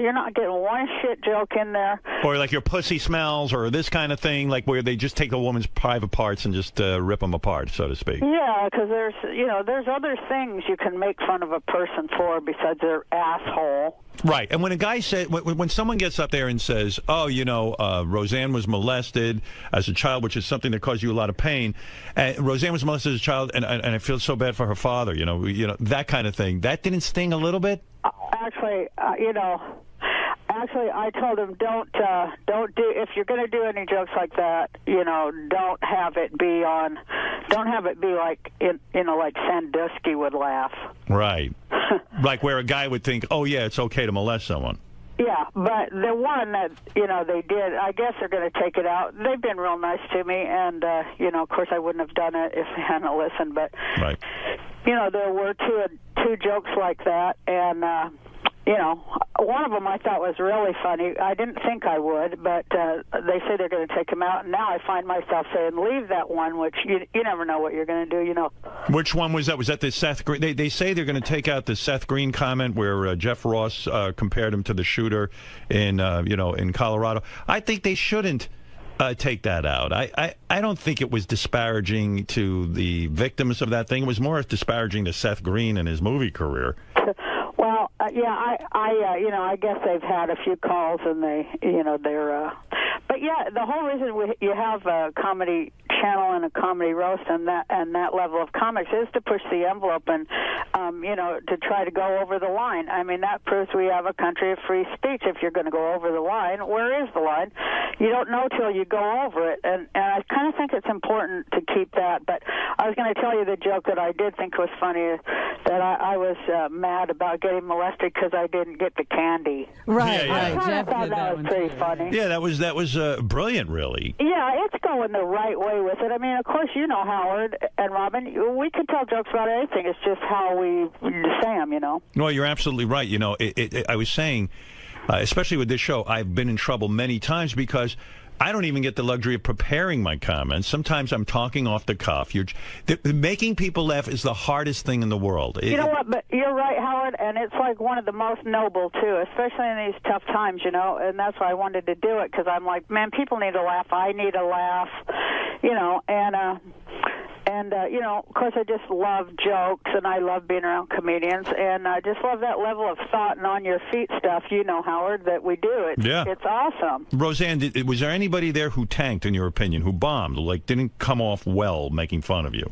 You're not getting one shit joke in there. Or like your pussy smells, or this kind of thing, like where they just take a woman's private parts and just rip them apart, so to speak. Yeah, because there's other things you can make fun of a person for besides their asshole. Right, and when a guy said, when someone gets up there and says, "Oh, you know, Roseanne was molested as a child," which is something that caused you a lot of pain, Roseanne was molested as a child, and I feel so bad for her father, you know, that kind of thing. That didn't sting a little bit? Actually, I told him don't do, if you're going to do any jokes like that, you know, don't have it be like like Sandusky would laugh. Right. Like where a guy would think, oh yeah, it's okay to molest someone. Yeah, but the one that, you know, they did, I guess they're going to take it out. They've been real nice to me, and, you know, of course I wouldn't have done it if they hadn't listened, but, right. You know, there were two jokes like that, and, you know, one of them I thought was really funny. I didn't think I would, but they say they're going to take him out, and now I find myself saying, leave that one, which you never know what you're going to do, you know. Which one was that? Was that the Seth Green? They say they're going to take out the Seth Green comment where Jeff Ross compared him to the shooter in, in Colorado. I think they shouldn't take that out. I don't think it was disparaging to the victims of that thing. It was more disparaging to Seth Green and his movie career. Well, I guess they've had a few calls, and they're. But yeah, the whole reason you have a comedy channel and a comedy roast and that level of comics is to push the envelope and to try to go over the line. I mean, that proves we have a country of free speech. If you're going to go over the line, where is the line? You don't know till you go over it, and I kind of think it's important to keep that. But I was going to tell you the joke that I did think was funny, that I was mad about getting molested because I didn't get the candy. Right, I right. kind of thought that was pretty funny. Yeah, that was brilliant, really. Yeah, it's going the right way with it. I mean, of course, you know, Howard and Robin, we can tell jokes about anything. It's just how we say them, you know. No, you're absolutely right. You know, I was saying, especially with this show, I've been in trouble many times because I don't even get the luxury of preparing my comments. Sometimes I'm talking off the cuff. Making people laugh is the hardest thing in the world. You know what? But you're right, Howard, and it's like one of the most noble, too, especially in these tough times, you know, and that's why I wanted to do it, because I'm like, man, people need a laugh. I need a laugh, you know, and you know, of course, I just love jokes, and I love being around comedians, and I just love that level of thought and on-your-feet stuff, you know, Howard, that we do. It's awesome. Roseanne, was there anybody there who tanked, in your opinion, who bombed, like didn't come off well making fun of you?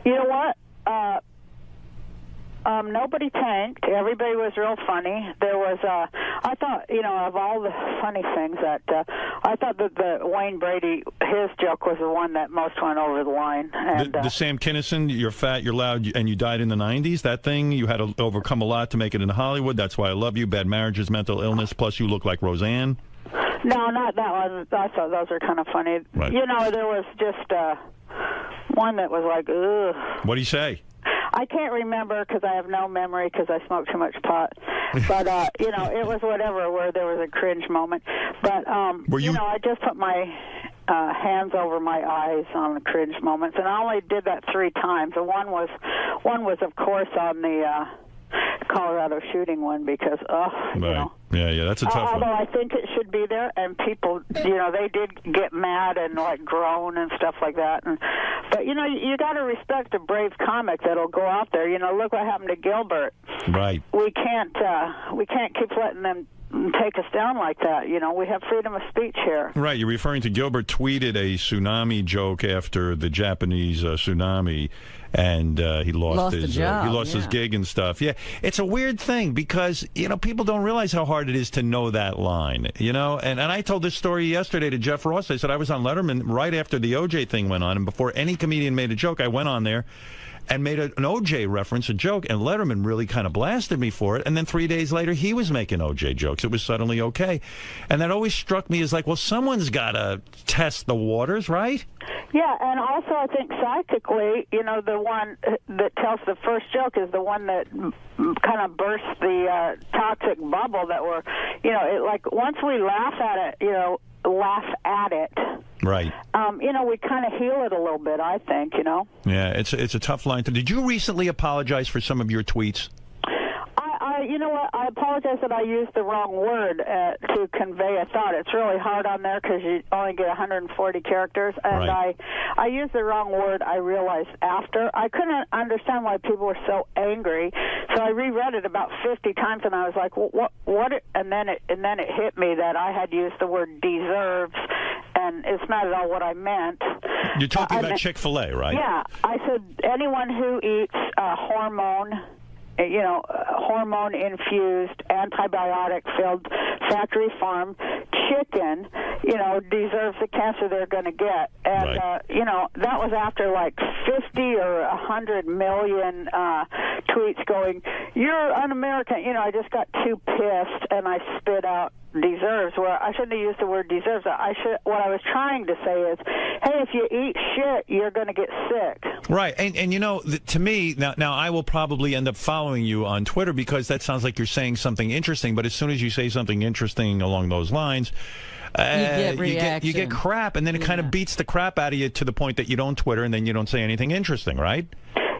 You know what? nobody tanked. Everybody was real funny. There was, I thought, of all the funny things that, I thought that the Wayne Brady, his joke was the one that most went over the line. And, the Sam Kinison, you're fat, you're loud, and you died in the 90s, that thing, you had to overcome a lot to make it in Hollywood. That's why I love you. Bad marriages, mental illness, plus you look like Roseanne. No, not that one. I thought those were kind of funny. Right. There was just one that was like, ugh. What do you say? I can't remember because I have no memory because I smoke too much pot. But, it was whatever where there was a cringe moment. But, I just put my hands over my eyes on the cringe moments. And I only did that 3 times. And one was, of course, on the Colorado shooting one because, right. Yeah, that's a tough one. Although I think it should be there, and people, they did get mad and like groan and stuff like that. But you got to respect a brave comic that'll go out there. Look what happened to Gilbert. Right. We can't keep letting them take us down like that. We have freedom of speech here. Right. You're referring to Gilbert tweeted a tsunami joke after the Japanese tsunami, and he lost his job, he lost his gig and stuff. Yeah, it's a weird thing because people don't realize how hard it is to know that line. And I told this story yesterday to Jeff Ross. I said I was on Letterman right after the OJ thing went on, and before any comedian made a joke, I went on there and made an OJ reference, a joke, and Letterman really kind of blasted me for it. And then 3 days later, he was making OJ jokes. It was suddenly okay. And that always struck me as like, well, someone's got to test the waters, right? Yeah, and also I think psychically, the one that tells the first joke is the one that kind of bursts the toxic bubble that we're, once we laugh at it, right. We kind of heal it a little bit, I think, Yeah, it's a tough line. Did you recently apologize for some of your tweets? You know what? I apologize that I used the wrong word to convey a thought. It's really hard on there because you only get 140 characters, and right. I used the wrong word. I realized after. I couldn't understand why people were so angry, so I reread it about 50 times, and I was like, well, what? And then it hit me that I had used the word deserves, and it's not at all what I meant. You're talking about Chick-fil-A, right? Yeah, I said anyone who eats hormone-infused, antibiotic-filled, factory farm chicken, deserves the cancer they're going to get. And, that was after like 50 or 100 million tweets going, you're un-American. I just got too pissed, and I spit out deserves, where I shouldn't have used the word deserves. What I was trying to say is, hey, if you eat shit, you're going to get sick. Right, and to me, now I will probably end up following you on Twitter because that sounds like you're saying something interesting, but as soon as you say something interesting along those lines, you get crap, and then it kind of beats the crap out of you to the point that you don't Twitter, and then you don't say anything interesting, right?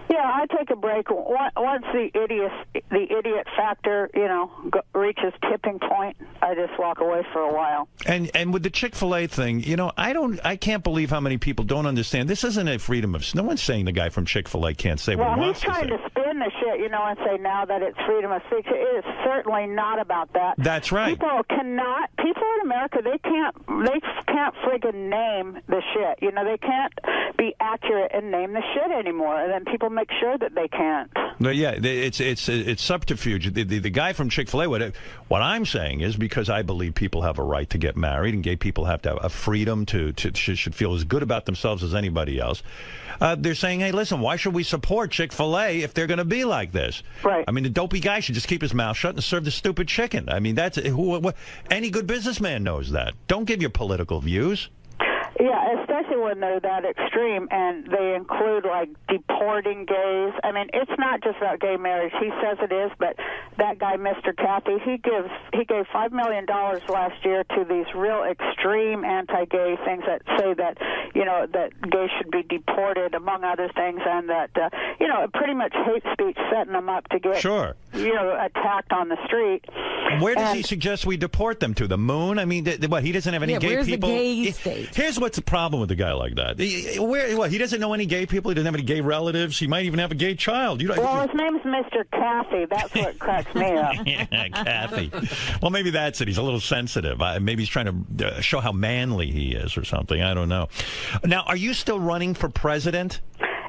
Yeah, I take a break once the idiot factor, reaches tipping point. I just walk away for a while. And with the Chick-fil-A thing, I can't believe how many people don't understand. This isn't a freedom of. No one's saying the guy from Chick-fil-A can't say what he wants to say. Well, he's trying to spin the shit, and say now that it's freedom of speech. It is certainly not about that. That's right. People in America, they can't friggin' name the shit. They can't be accurate and name the shit anymore. And then people make sure that they can't. No, yeah, it's subterfuge. The guy from Chick-fil-A, what I'm saying is because I believe people have a right to get married and gay people have to have a freedom should feel as good about themselves as anybody else. They're saying, hey, listen, why should we support Chick-fil-A if they're going to be like this? Right. I mean, the dopey guy should just keep his mouth shut and serve the stupid chicken. I mean, any good businessman knows that. Don't give your political views. Yeah, especially when they're that extreme, and they include, like, deporting gays. I mean, it's not just about gay marriage. He says it is, but that guy, Mr. Cathy, he gave $5 million last year to these real extreme anti-gay things that say that, that gays should be deported, among other things, and that, pretty much hate speech setting them up to get, attacked on the street. Where does he suggest we deport them to? The moon? I mean, he doesn't have any gay people? Where's the gay state? Here's what's the problem with a guy like that. He doesn't know any gay people. He doesn't have any gay relatives. He might even have a gay child. Well, his name's Mr. Cathy. That's what cracks me up. Yeah, Cathy. Well, maybe that's it. He's a little sensitive. Maybe he's trying to show how manly he is or something. I don't know. Now, are you still running for president?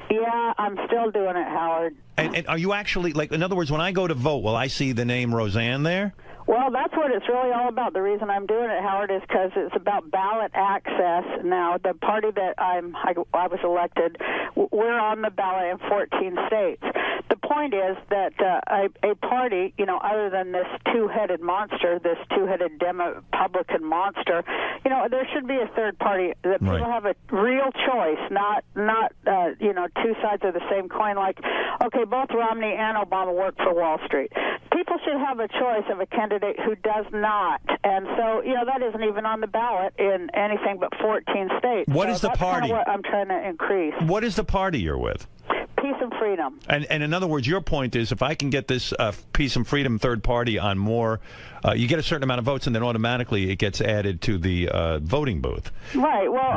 Yeah, I'm still doing it, Howard. And are you actually, like, in other words, when I go to vote, will I see the name Roseanne there? Well, that's what it's really all about. The reason I'm doing it, Howard, is because it's about ballot access. Now, the party that I was elected, we're on the ballot in 14 states. The point is that a party, you know, other than this two-headed monster, this two-headed Republican monster, you know, there should be a third party that people have a real choice, not you know, two sides of the same coin. Like, okay, both Romney and Obama work for Wall Street. People should have a choice of a candidate who does not, and so, you know, that isn't even on the ballot in anything but 14 states. What is the party? That's kind of what I'm trying to increase. What is the party you're with? Peace and freedom. And in other words, your point is, if I can get this peace and freedom third party on more, you get a certain amount of votes, and then automatically it gets added to the voting booth. Right. Well,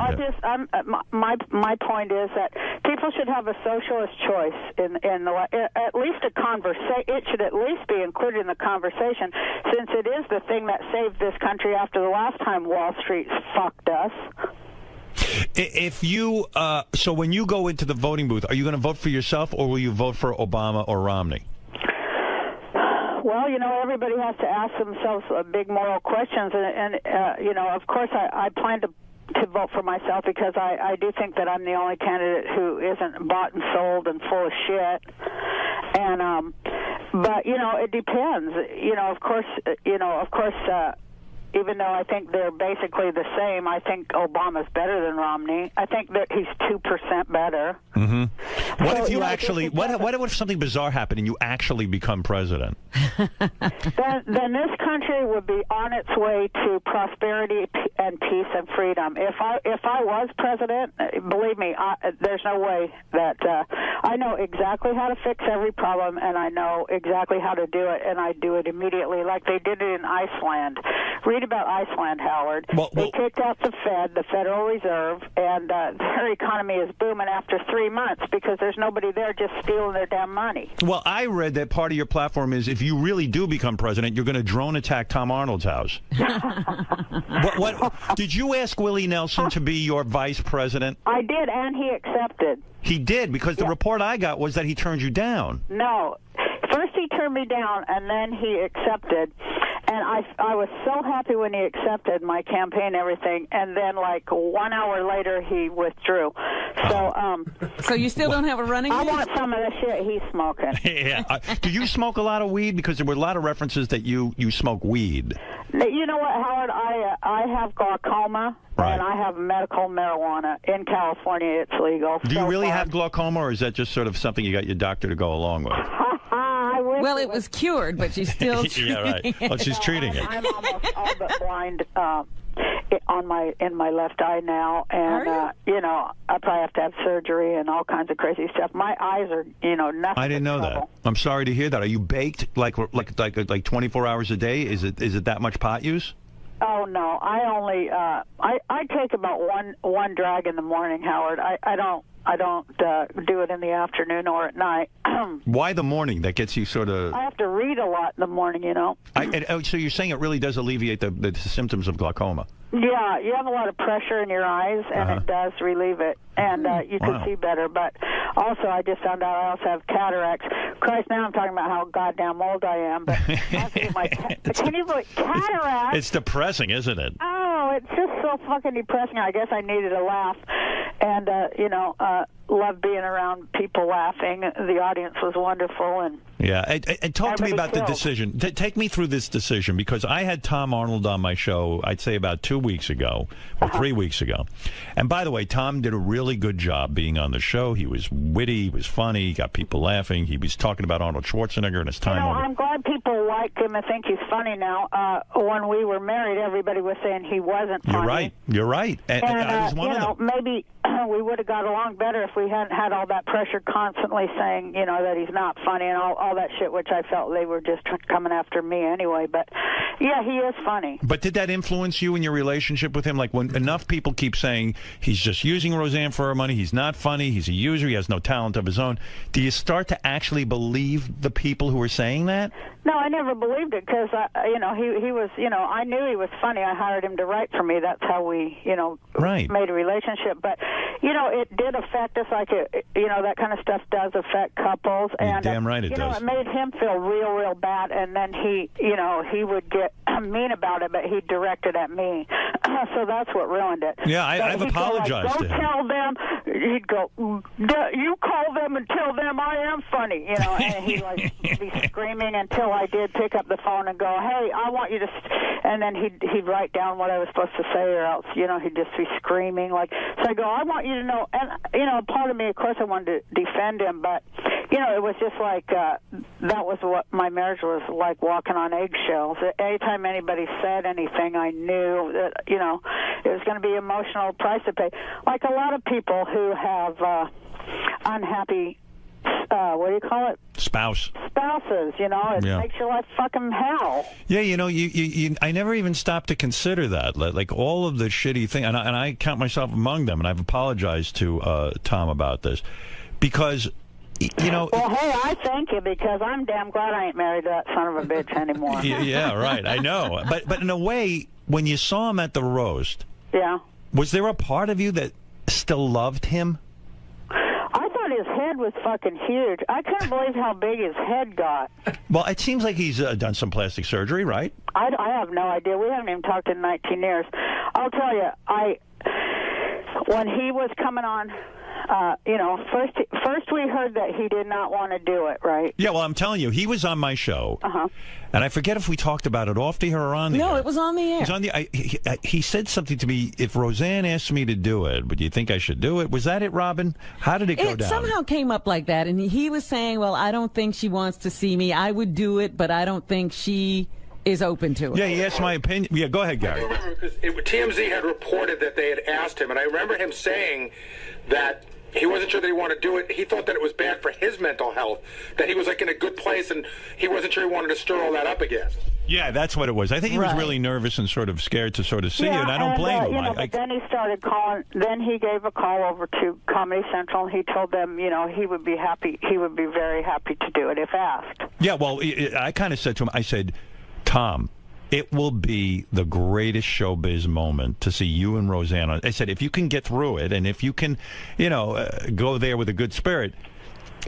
my point is that people should have a socialist choice in at least a conversation. It should at least be included in the conversation, since it is the thing that saved this country after the last time Wall Street fucked us. If you, so when you go into the voting booth, are you going to vote for yourself, or will you vote for Obama or Romney? Well, you know, everybody has to ask themselves big moral questions, and you know, of course, I plan to vote for myself, because I do think that I'm the only candidate who isn't bought and sold and full of shit. And but you know, it depends. You know, of course, even though I think they're basically the same, I think Obama's better than Romney. I think that he's 2% better. Mm-hmm. What if you actually? What if something bizarre happened and you actually become president? Then this country would be on its way to prosperity and peace and freedom. If I was president, believe me, there's no way that I know exactly how to fix every problem, and I know exactly how to do it, and I do it immediately, like they did it in Iceland. Read about Iceland, Howard. They kicked out the Fed, the Federal Reserve, and their economy is booming after 3 months because there's nobody there just stealing their damn money. Well, I read that part of your platform is, if you really do become president, you're going to drone attack Tom Arnold's house. What did you ask Willie Nelson to be your vice president? I did, and he accepted. He did, because the report I got was that he turned you down. No. First he turned me down, and then he accepted. And I was so happy when he accepted my campaign and everything, and then like 1 hour later he withdrew. So so you still don't have a running mate? I want some of the shit he's smoking. Yeah. Do you smoke a lot of weed? Because there were a lot of references that you smoke weed. You know what, Howard? I have glaucoma, and I have medical marijuana. In California, it's legal. Do you really have glaucoma, or is that just sort of something you got your doctor to go along with? Well, it was cured, but she's still yeah, right. Well, she's treating it. I'm almost all but blind in my left eye now, and you know, I probably have to have surgery and all kinds of crazy stuff. My eyes are, you know, nothing. I didn't know that. I'm sorry to hear that. Are you baked like 24 hours a day? Is it that much pot use? Oh no, I only I take about one drag in the morning, Howard. I don't do it in the afternoon or at night. Why the morning? That gets you sort of... I have to read a lot in the morning, you know. So you're saying it really does alleviate the symptoms of glaucoma? Yeah, you have a lot of pressure in your eyes, and it does relieve it, and you can see better. But also, I just found out I also have cataracts. Christ, now I'm talking about how goddamn old I am. But can you believe cataracts? It's depressing, isn't it? Oh, it's just so fucking depressing. I guess I needed a laugh, and you know, love being around people laughing. The audience was wonderful, and yeah. And talk to me about the decision. Take me through this decision, because I had Tom Arnold on my show, I'd say about 2 weeks ago or 3 weeks ago. And by the way, Tom did a really good job being on the show. He was witty, he was funny, he got people laughing. He was talking about Arnold Schwarzenegger and his time. You know, I'm glad people like him and think he's funny now. When we were married, everybody was saying he wasn't funny. You're right. And I was one of them. Maybe we would have got along better if we hadn't had all that pressure constantly saying, you know, that he's not funny and all all that shit, which I felt they were just coming after me anyway. But yeah, he is funny. But did that influence you in your relationship with him? Like when enough people keep saying he's just using Roseanne for her money, he's not funny, he's a user, he has no talent of his own. Do you start to actually believe the people who are saying that? No, I never believed it because, he was, I knew he was funny. I hired him to write for me. That's how we, made a relationship. But, it did affect us like, that kind of stuff does affect couples. And, damn right it does. It made him feel real bad. And then he would get mean about it, but he directed at me. So that's what ruined it. Yeah, I've apologized to him. Go tell them. He'd go, you call them and tell them I am funny. And he'd be screaming until I did pick up the phone and go, hey, I want you to, and then he'd write down what I was supposed to say, or else, he'd just be screaming. So I go, I want you to know, and, part of me, of course, I wanted to defend him, but, it was just like, that was what my marriage was like, walking on eggshells. Anytime anybody said anything, I knew that, it was going to be an emotional price to pay. Like a lot of people who have unhappy, what do you call it? Spouses, it makes your life fucking hell. Yeah, you I never even stopped to consider that. Like all of the shitty thing, and I count myself among them, and I've apologized to Tom about this because. Well, hey, I thank you because I'm damn glad I ain't married to that son of a bitch anymore. Yeah, right. I know, but in a way, when you saw him at the roast, was there a part of you that still loved him? I thought his head was fucking huge. I couldn't believe how big his head got. Well, it seems like he's done some plastic surgery, right? I have no idea. We haven't even talked in 19 years. I'll tell you, when he was coming on. First we heard that he did not want to do it, right? Yeah, well, I'm telling you, he was on my show, and I forget if we talked about it off the air or on the air. No, it was on the air. It was on he said something to me, if Roseanne asked me to do it, would you think I should do it? Was that it, Robin? How did it go down? It somehow came up like that, and he was saying, well, I don't think she wants to see me. I would do it, but I don't think she is open to it. Yeah, he asked my opinion. Yeah, go ahead, Gary. I remember because TMZ had reported that they had asked him, and I remember him saying that he wasn't sure that he wanted to do it. He thought that it was bad for his mental health, that he was like in a good place, and he wasn't sure he wanted to stir all that up again. Yeah, that's what it was. I think he was really nervous and sort of scared to sort of see you, and I don't blame him. But then he started calling. Then he gave a call over to Comedy Central, and he told them, he would be happy. He would be very happy to do it if asked. Yeah, well, I kind of said to him, I said, Tom, it will be the greatest showbiz moment to see you and Roseanne. I said, if you can get through it, and if you can, go there with a good spirit,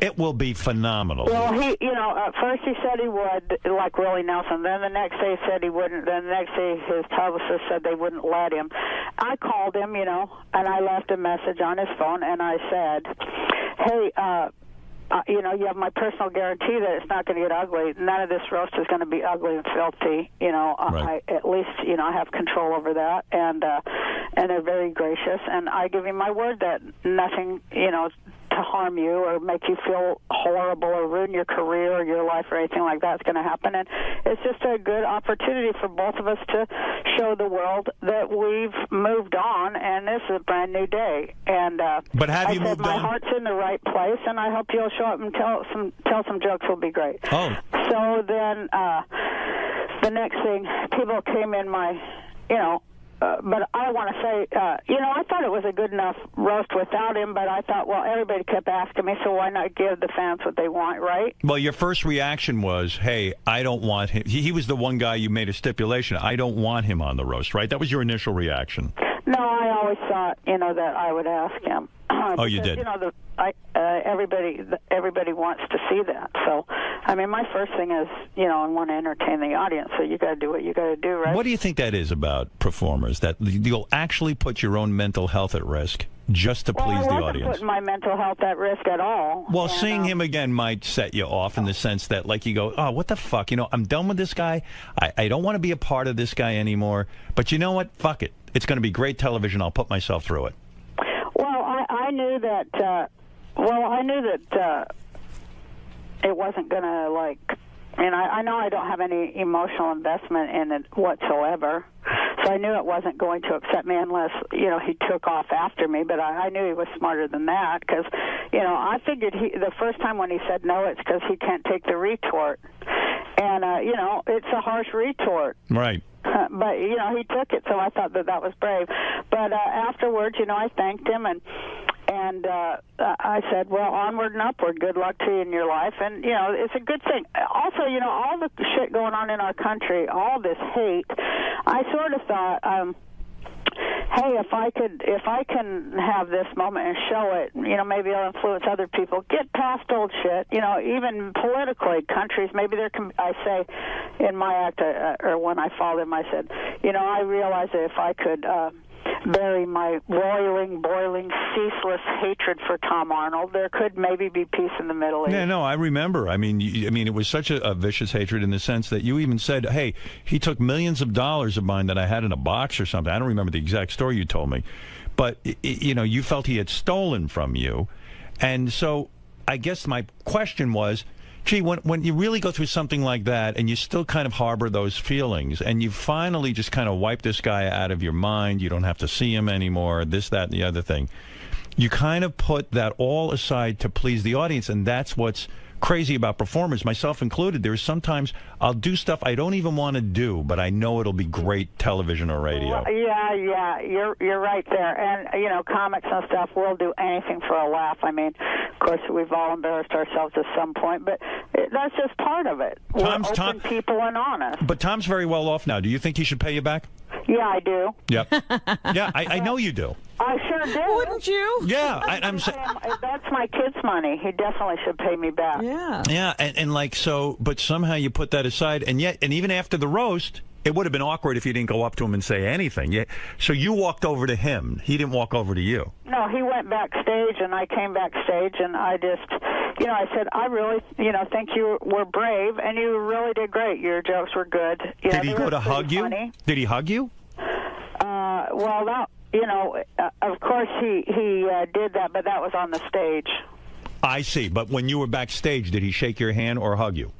it will be phenomenal. Well, at first he said he would, like Willie Nelson. Then the next day he said he wouldn't. Then the next day his publicist said they wouldn't let him. I called him, and I left a message on his phone, and I said, hey, you have my personal guarantee that it's not going to get ugly. None of this roast is going to be ugly and filthy. Right. At least, I have control over that, and they're very gracious. And I give you my word that nothing, to harm you or make you feel horrible or ruin your career or your life or anything like that's going to happen. And it's just a good opportunity for both of us to show the world that we've moved on, and this is a brand new day. And but have you moved on? My heart's in the right place, and I hope you'll show up and tell some jokes. Will be great. Oh. So then the next thing, people came in my, but I want to say, I thought it was a good enough roast without him, but I thought, well, everybody kept asking me, so why not give the fans what they want, right? Well, your first reaction was, hey, I don't want him. He was the one guy you made a stipulation. I don't want him on the roast, right? That was your initial reaction. No, I always thought, that I would ask him. Oh, you did? Everybody wants to see that. So, my first thing is, I want to entertain the audience. So you got to do what you got to do, right? What do you think that is about performers? That you'll actually put your own mental health at risk just to please the audience? I wasn't putting my mental health at risk at all. Well, seeing him again might set you off in the sense that, like, you go, oh, what the fuck? I'm done with this guy. I don't want to be a part of this guy anymore. But you know what? Fuck it. It's going to be great television. I'll put myself through it. Well, I knew that. It wasn't going to, and I know I don't have any emotional investment in it whatsoever. So I knew it wasn't going to upset me unless, he took off after me. But I knew he was smarter than that because, I figured the first time when he said no, it's because he can't take the retort. And, it's a harsh retort. Right. But, he took it, so I thought that was brave. But afterwards, I thanked him, and I said, well, onward and upward. Good luck to you in your life. And, it's a good thing. Also, all the shit going on in our country, all this hate, I sort of thought, hey, if I can have this moment and show it, maybe I'll influence other people. Get past old shit. Even politically, countries, maybe I say in my act, or when I followed him, I said, I realize that if I could bury my boiling, ceaseless hatred for Tom Arnold, there could maybe be peace in the Middle East. Yeah, no, I remember. I mean, it was such a vicious hatred in the sense that you even said, hey, he took millions of dollars of mine that I had in a box or something. I don't remember the exact story you told me. But, you felt he had stolen from you. And so I guess my question was, gee, when you really go through something like that and you still kind of harbor those feelings and you finally just kind of wipe this guy out of your mind, you don't have to see him anymore, this, that, and the other thing, you kind of put that all aside to please the audience, and that's what's crazy about performers, myself included. There's sometimes I'll do stuff I don't even want to do, but I know it'll be great television or radio. Well, yeah, you're right there. And comics and stuff, we'll do anything for a laugh. I mean, of course, we've all embarrassed ourselves at some point, but that's just part of it. We're open people and honest. But Tom's very well off now. Do you think he should pay you back? Yeah, I do. Yep. Yeah, I know you do. I sure do. Wouldn't you? Yeah, I'm saying that's my kid's money. He definitely should pay me back. Yeah. Yeah, and like so, but somehow you put that aside, and even after the roast, it would have been awkward if you didn't go up to him and say anything. Yeah. So you walked over to him. He didn't walk over to you. No, he went backstage, and I came backstage, and I just, I said, I really, think you were brave, and you really did great. Your jokes were good. Did he go to hug you? Funny. Did he hug you? Well, that, of course he did that, but that was on the stage. I see. But when you were backstage, did he shake your hand or hug you?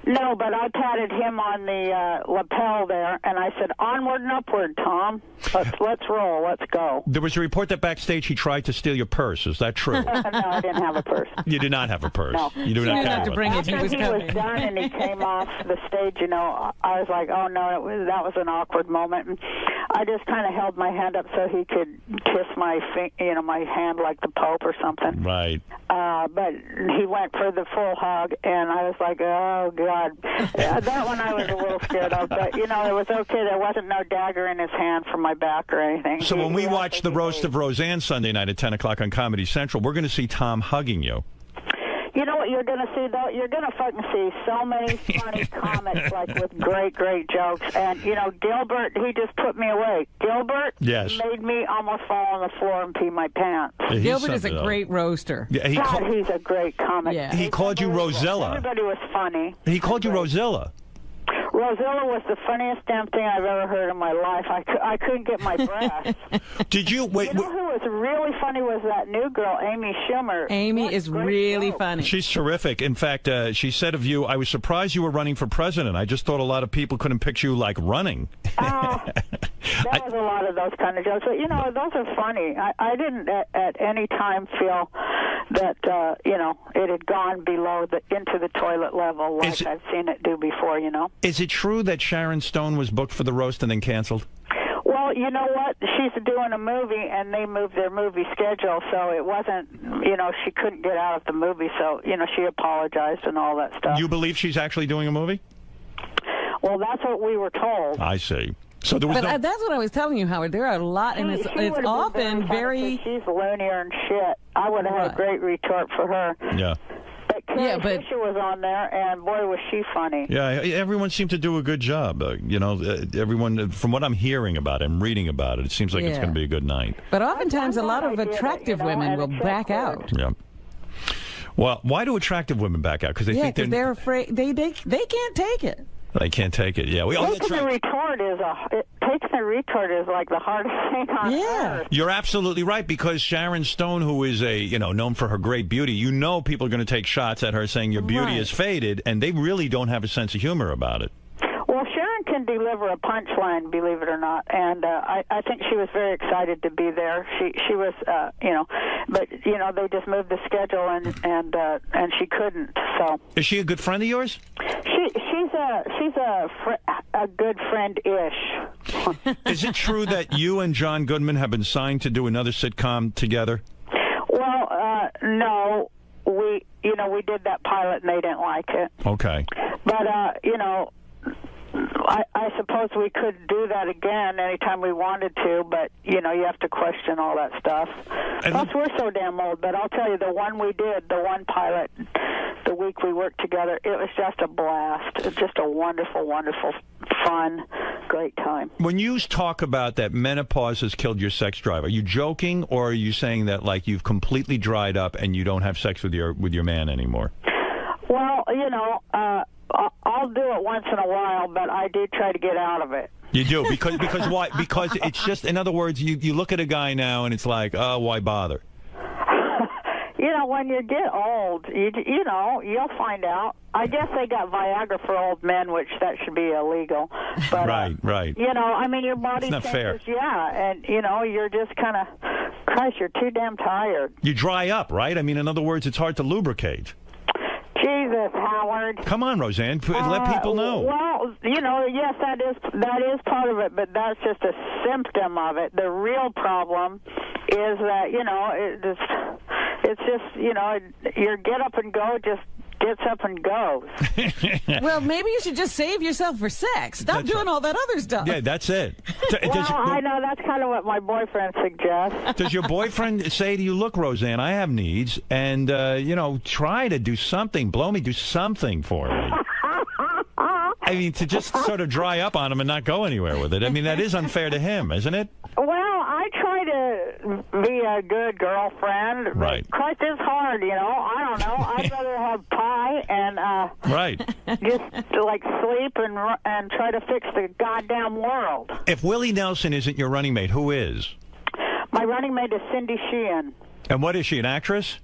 No, but I patted him on the lapel there, and I said, onward and upward, Tom. Let's roll. Let's go. There was a report that backstage he tried to steal your purse. Is that true? No, I didn't have a purse. You did not have a purse. No. You do not have to bring it. After he was done and he came off the stage, I was like, oh, no, that was an awkward moment. And I just kind of held my hand up so he could kiss my hand like the Pope or something. Right. But he went for the full hug, and I was like, oh, God. That one I was a little scared of, but, it was okay. There wasn't no dagger in his hand from my back or anything. So when we watch the roast of Roseanne Sunday night at 10 o'clock on Comedy Central, we're going to see Tom hugging you. You know what you're going to see, though? You're going to fucking see so many funny comics, like, with great, great jokes. And, Gilbert, he just put me away. Gilbert made me almost fall on the floor and pee my pants. Yeah, Gilbert is a great roaster. Yeah, he's a great comic. Yeah. He called you Rosella. Everybody was funny. He called you Rosella. Rosella was the funniest damn thing I've ever heard in my life. I couldn't get my breath. Did you wait? You know who was really funny was that new girl, Amy Schumer. Amy is really funny. She's terrific. In fact, she said of you, I was surprised you were running for president. I just thought a lot of people couldn't picture you like running. There was a lot of those kind of jokes. But, those are funny. I didn't at any time feel that, it had gone below into the toilet level like I've seen it do before, Is it true that Sharon Stone was booked for the roast and then canceled? Well, you know what? She's doing a movie, and they moved their movie schedule, so it wasn't, she couldn't get out of the movie, so, she apologized and all that stuff. You believe she's actually doing a movie? Well, that's what we were told. I see. So there was that's what I was telling you, Howard. There are a lot, and it's often very... She's loonier and shit. I would have had a great retort for her. Yeah. But Carrie Fisher was on there, and boy, was she funny. Yeah, everyone seemed to do a good job. Everyone, from what I'm hearing about it and reading about it, it seems like it's going to be a good night. But oftentimes, a lot of attractive women will back out. Yeah. Well, why do attractive women back out? Because they think they're afraid. They can't take it. They can't take it. Yeah, taking the retort is like the hardest thing on earth. You're absolutely right, because Sharon Stone, who is known for her great beauty, people are going to take shots at her saying your beauty is faded, and they really don't have a sense of humor about it. Well, Sharon can deliver a punchline, believe it or not, and I think she was very excited to be there. She was, but they just moved the schedule and she couldn't. So is she a good friend of yours? She's a good friend-ish. Is it true that you and John Goodman have been signed to do another sitcom together? Well, no. We did that pilot and they didn't like it. Okay. But, I suppose we could do that again anytime we wanted to, but, you have to question all that stuff. Plus, we're so damn old, but I'll tell you, the one we did, the one pilot, the week we worked together, it was just a blast. It's just a wonderful, wonderful, fun, great time. When you talk about that menopause has killed your sex drive, are you joking, or are you saying that, like, you've completely dried up and you don't have sex with your man anymore? Well, I'll do it once in a while, but I do try to get out of it. You do? Because why? Because it's just, in other words, you look at a guy now and it's like, oh, why bother? When you get old, you'll find out. I guess they got Viagra for old men, which that should be illegal. But, right. Your body it's not changes, fair. Yeah, and, you're just kind of, Christ, you're too damn tired. You dry up, right? I mean, in other words, it's hard to lubricate. Jesus, Howard. Come on, Roseanne. Let people know. Well, yes, that is part of it, but that's just a symptom of it. The real problem is that, it's just, your get up and go just gets up and goes. Well, maybe you should just save yourself for sex. Stop doing all that other stuff. Yeah, that's it. I know that's kind of what my boyfriend suggests. Does your boyfriend say to you, look, Roseanne, I have needs, and, try to do something. Blow me, do something for me. I mean, to just sort of dry up on him and not go anywhere with it. I mean, that is unfair to him, isn't it? Well, I try to be a good girlfriend. Right. Christ, it's hard, I don't know. I'd rather have pie and right. just like sleep and try to fix the goddamn world. If Willie Nelson isn't your running mate, who is? My running mate is Cindy Sheehan. And what is she, an actress?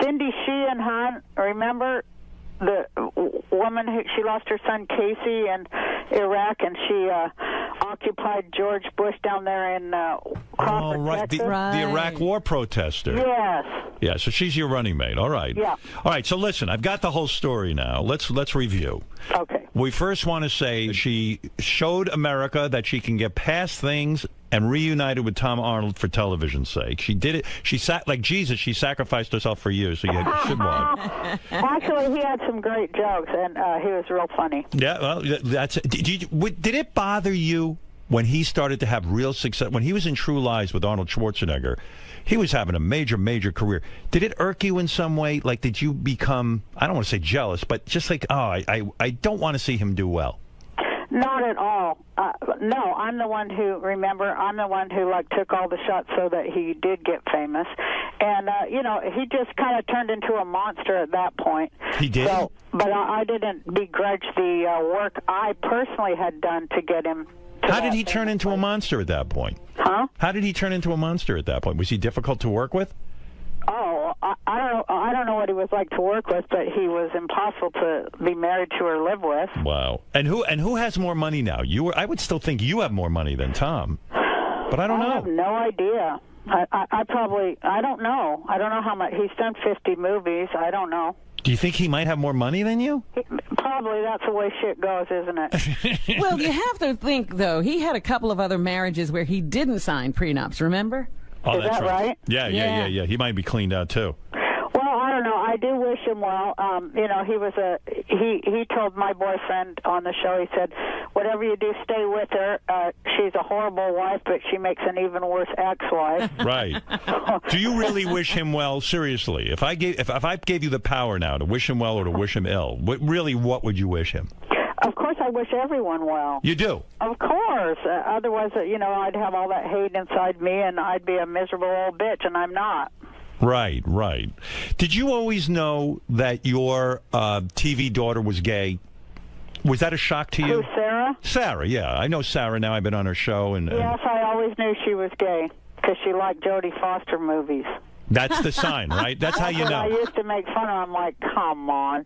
Cindy Sheehan, hon. Remember the woman who she lost her son Casey in Iraq, and she occupied George Bush down there in Crawford, Texas. The Iraq War protester. Yes. Yeah, so she's your running mate. All right. Yeah. All right, so listen, I've got the whole story now. Let's review. Okay. We first want to say she showed America that she can get past things and reunited with Tom Arnold for television's sake. She did it. She like Jesus. She sacrificed herself for you, so you should watch. Actually, he had some great jokes, and he was real funny. Yeah, well, that's. Did it bother you when he started to have real success? When he was in True Lies with Arnold Schwarzenegger, he was having a major career. Did it irk you in some way? Like, did you become, I don't want to say jealous, but just like, oh, I don't want to see him do well? Not at all. No, I'm the one who, took all the shots so that he did get famous. And, he just kind of turned into a monster at that point. He did? So, but I didn't begrudge the work I personally had done to get him. How did he turn into a monster at that point? Huh? How did he turn into a monster at that point? Was he difficult to work with? Oh, I don't know what he was like to work with, but he was impossible to be married to or live with. Wow. And who has more money now? I would still think you have more money than Tom, but I don't know. I have no idea. I don't know. I don't know how much. He's done 50 movies. I don't know. Do you think he might have more money than you? Probably. That's the way shit goes, isn't it? Well, you have to think, though, he had a couple of other marriages where he didn't sign prenups, remember? Oh, Is that's that right? Yeah. He might be cleaned out, too. Well, I don't know. I do wish him well. He told my boyfriend on the show, he said, whatever you do, stay with her. She's a horrible wife, but she makes an even worse ex-wife. Right. Do you really wish him well? Seriously, if I gave you the power now to wish him well or to wish him ill, what would you wish him? Of course, I wish everyone well. You do? Of course. Otherwise, I'd have all that hate inside me, and I'd be a miserable old bitch, and I'm not. Right. Did you always know that your TV daughter was gay? Was that a shock to you? Who, Sarah? Sarah, yeah. I know Sarah now. I've been on her show. Yes, I always knew she was gay because she liked Jodie Foster movies. That's the sign, right? That's how you know. I used to make fun of her. I'm like, come on.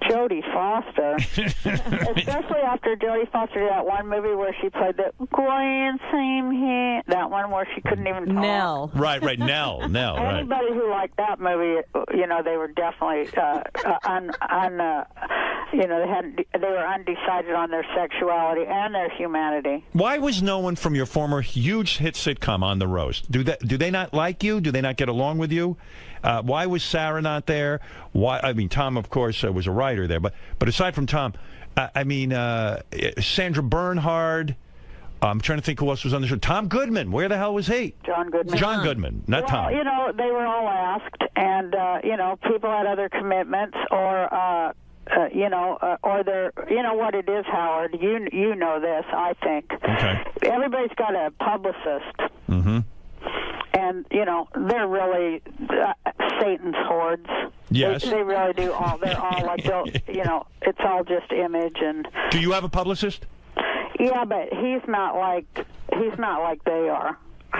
Jodie Foster, especially after Jodie Foster did that one movie where she played the grand same here, that one where she couldn't even talk. Nell. Right, Nell, right. Anybody who liked that movie, you know, they were definitely they were undecided on their sexuality and their humanity. Why was no one from your former huge hit sitcom on the roast? Do they not like you? Do they not get along with you? Why was Sarah not there? Why? I mean, Tom, of course, was a writer there, but aside from Tom, Sandra Bernhard. I'm trying to think who else was on the show. Tom Goodman. Where the hell was he? John Goodman. John Goodman, not Tom. You know, they were all asked, and you know, people had other commitments, or or they're, you know what it is, Howard. You know this, I think. Okay. Everybody's got a publicist. Mm-hmm. And, you know, they're really Satan's hordes. Yes. They really do all, they're all like, you know, it's all just image. And do you have a publicist? Yeah, but he's not like they are.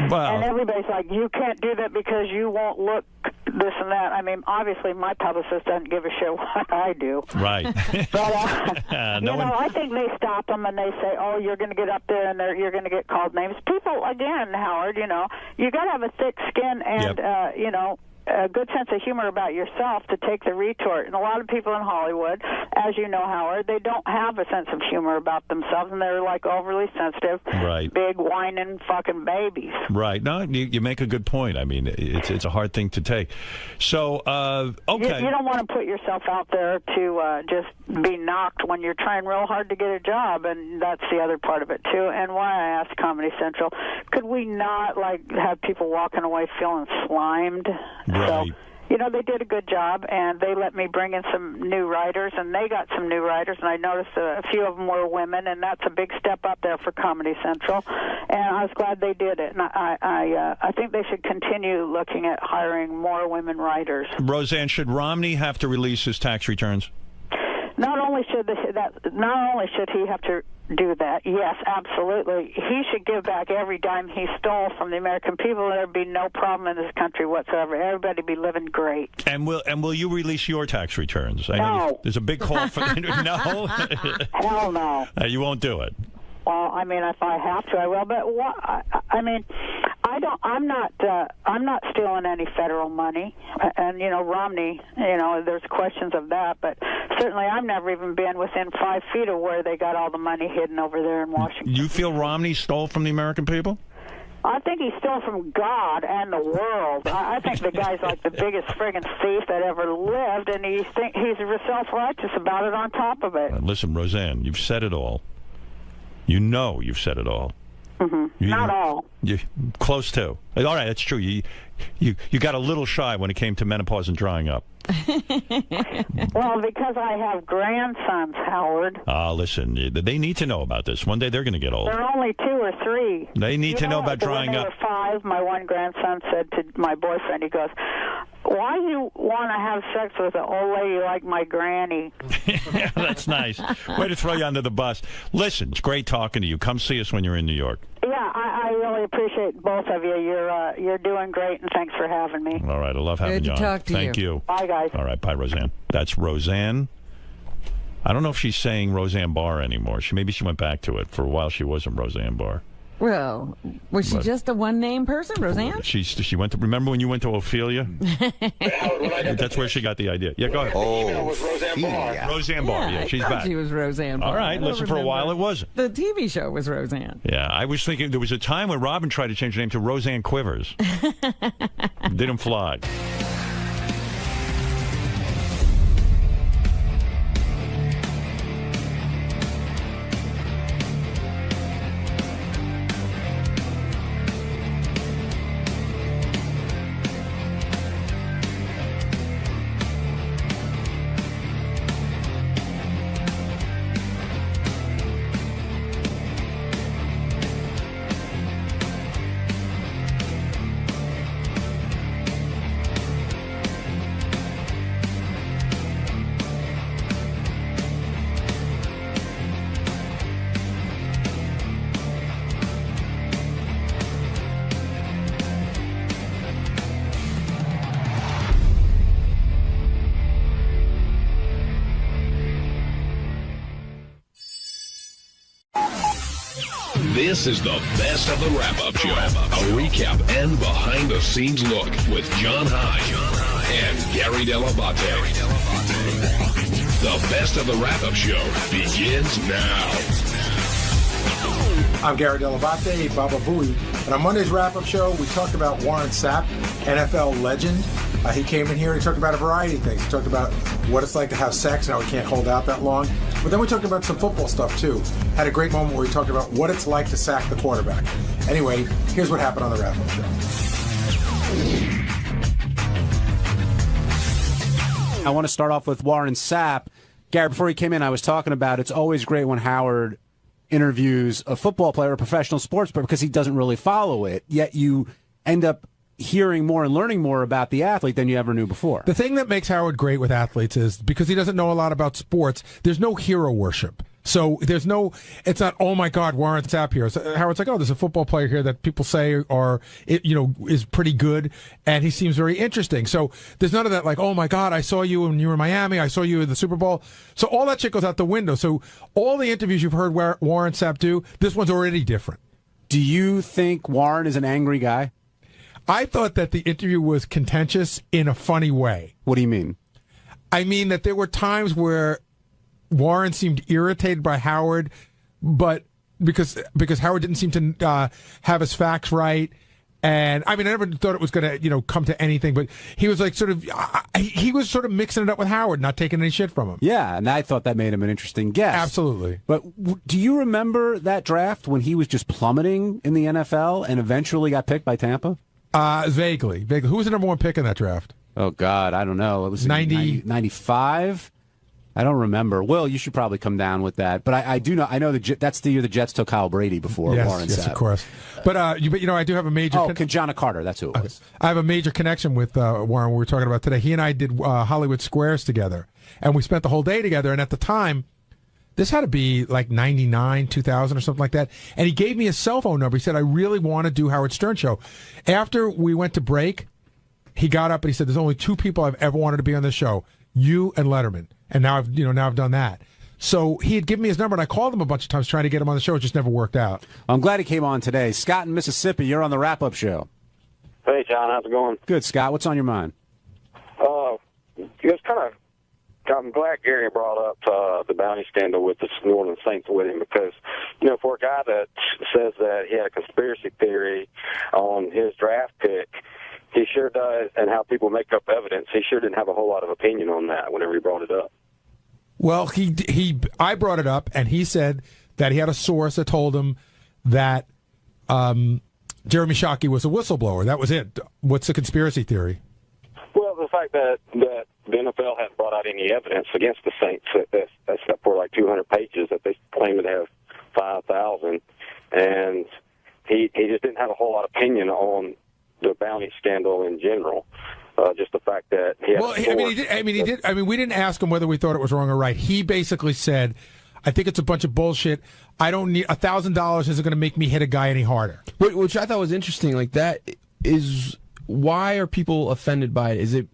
Well, and everybody's like, you can't do that because you won't look this and that. I mean, obviously, my publicist doesn't give a shit what I do. Right. But, I think they stop them and they say, oh, you're going to get up there and you're going to get called names. People, again, Howard, you know, you got to have a thick skin and, you know, a good sense of humor about yourself to take the retort. And a lot of people in Hollywood, as you know, Howard, they don't have a sense of humor about themselves, and they're like overly sensitive, right, big whining fucking babies. Right. No, you make a good point. I mean, it's a hard thing to take. So, okay. You don't want to put yourself out there to just be knocked when you're trying real hard to get a job, and that's the other part of it, too. And why I asked Comedy Central, could we not, like, have people walking away feeling slimed? Right. So, you know, they did a good job, and they let me bring in some new writers, and they got some new writers, and I noticed a few of them were women, and that's a big step up there for Comedy Central, and I was glad they did it. And I think they should continue looking at hiring more women writers. Roseanne, should Romney have to release his tax returns? Not only should he have to do that, yes, absolutely. He should give back every dime he stole from the American people. There'd be no problem in this country whatsoever. Everybody would be living great. And will you release your tax returns? I No. know there's a big call for no. Hell no. You won't do it. Well, I mean, if I have to, I will. But I mean, I'm not stealing any federal money. And you know, Romney, you know, there's questions of that. But certainly, I've never even been within 5 feet of where they got all the money hidden over there in Washington. You feel Romney stole from the American people? I think he stole from God and the world. I think the guy's like the biggest friggin' thief that ever lived, and he's self-righteous about it on top of it. Listen, Roseanne, you've said it all. You know you've said it all. Mm-hmm. Not all. You close to. All right, that's true. You got a little shy when it came to menopause and drying up. Well, because I have grandsons, Howard. Listen, they need to know about this. One day they're going to get old. They're only 2 or 3. They need to know about drying when up. They were 5, my one grandson said to my boyfriend, he goes, why you want to have sex with an old lady like my granny? That's nice. Way to throw you under the bus. Listen, it's great talking to you. Come see us when you're in New York. Yeah, I really appreciate both of you. You're doing great, and thanks for having me. All right, I love having you on. Good to talk to you. Thank you. Bye, guys. All right, bye, Roseanne. That's Roseanne. I don't know if she's saying Roseanne Barr anymore. Maybe she went back to it. For a while, she wasn't Roseanne Barr. Well, was she just a one-name person, Roseanne? She went to. Remember when you went to Ophelia? That's where she got the idea. Yeah, go ahead. Oh, was Roseanne Barr. Roseanne Barr. Yeah, she's back. She was Roseanne Barr. All right, listen. For a while, it wasn't. The TV show was Roseanne. Yeah, I was thinking there was a time when Robin tried to change her name to Roseanne Quivers. Didn't fly. This is the best of the wrap-up show. A recap and behind-the-scenes look with John High and Gary Dell'Abate. The best of the wrap-up show begins now. I'm Gary Dell'Abate, Baba Booey, and on Monday's wrap-up show, we talked about Warren Sapp, NFL legend. He came in here and he talked about a variety of things. He talked about what it's like to have sex and how we can't hold out that long. But then we talked about some football stuff, too. Had a great moment where we talked about what it's like to sack the quarterback. Anyway, here's what happened on the wrap-up show. I want to start off with Warren Sapp. Gary, before he came in, I was talking about it's always great when Howard interviews a football player, a professional sports player, because he doesn't really follow it, yet you end up hearing more and learning more about the athlete than you ever knew before. The thing that makes Howard great with athletes is because he doesn't know a lot about sports, there's no hero worship. So it's not, oh my God, Warren Sapp here. So Howard's like, oh, there's a football player here that people say is pretty good, and he seems very interesting. So there's none of that like, oh my God, I saw you when you were in Miami, I saw you in the Super Bowl. So all that shit goes out the window. So all the interviews you've heard Warren Sapp do, this one's already different. Do you think Warren is an angry guy? I thought that the interview was contentious in a funny way. What do you mean? I mean that there were times where Warren seemed irritated by Howard, but because Howard didn't seem to have his facts right, and I mean I never thought it was going to come to anything, but he was like he was sort of mixing it up with Howard, not taking any shit from him. Yeah, and I thought that made him an interesting guest. Absolutely. But do you remember that draft when he was just plummeting in the NFL and eventually got picked by Tampa? Vaguely. Who was the number one pick in that draft? Oh God, I don't know. It was 95. I don't remember. Will, you should probably come down with that. But I do know. I know that's the year the Jets took Kyle Brady before Warren Sapp. Yes, of course. But I do have a major. John Carter. That's who it was. I have a major connection with Warren. We were talking about today. He and I did Hollywood Squares together, and we spent the whole day together. And at the time, this had to be like 99, 2000 or something like that. And he gave me his cell phone number. He said, I really want to do Howard Stern show. After we went to break, he got up and he said, there's only two people I've ever wanted to be on this show, you and Letterman. And now I've done that. So he had given me his number, and I called him a bunch of times trying to get him on the show. It just never worked out. I'm glad he came on today. Scott in Mississippi, you're on the wrap-up show. Hey, John. How's it going? Good, Scott. What's on your mind? It's kind of, I'm glad Gary brought up the bounty scandal with the New Orleans Saints with him because, for a guy that says that he had a conspiracy theory on his draft pick, he sure does, and how people make up evidence, he sure didn't have a whole lot of opinion on that whenever he brought it up. Well, I brought it up, and he said that he had a source that told him that Jeremy Shockey was a whistleblower. That was it. What's the conspiracy theory? Well, the fact that the NFL hadn't brought out any evidence against the Saints, that's got for like 200 pages that they claim to have 5,000, and he just didn't have a whole lot of opinion on the bounty scandal in general. Just the fact that he had we didn't ask him whether we thought it was wrong or right. He basically said, I think it's a bunch of bullshit. I don't need $1,000 isn't going to make me hit a guy any harder. Which I thought was interesting. Like that is why are people offended by it?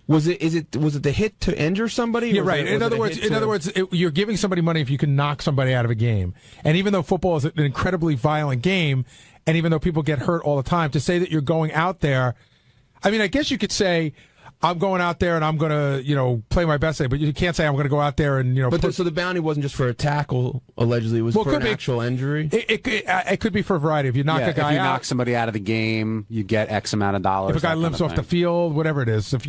Was it the hit to injure somebody? Yeah, right. In other words, you're giving somebody money if you can knock somebody out of a game. And even though football is an incredibly violent game, and even though people get hurt all the time, to say that you're going out there, I mean, I guess you could say, I'm going out there and I'm going to, play my best, but you can't say I'm going to go out there and, so the bounty wasn't just for a tackle, allegedly. It was for an actual injury? It could be for a variety. If you knock a guy out. If you knock somebody out of the game, you get X amount of dollars. If a guy limps off the field, whatever it is, if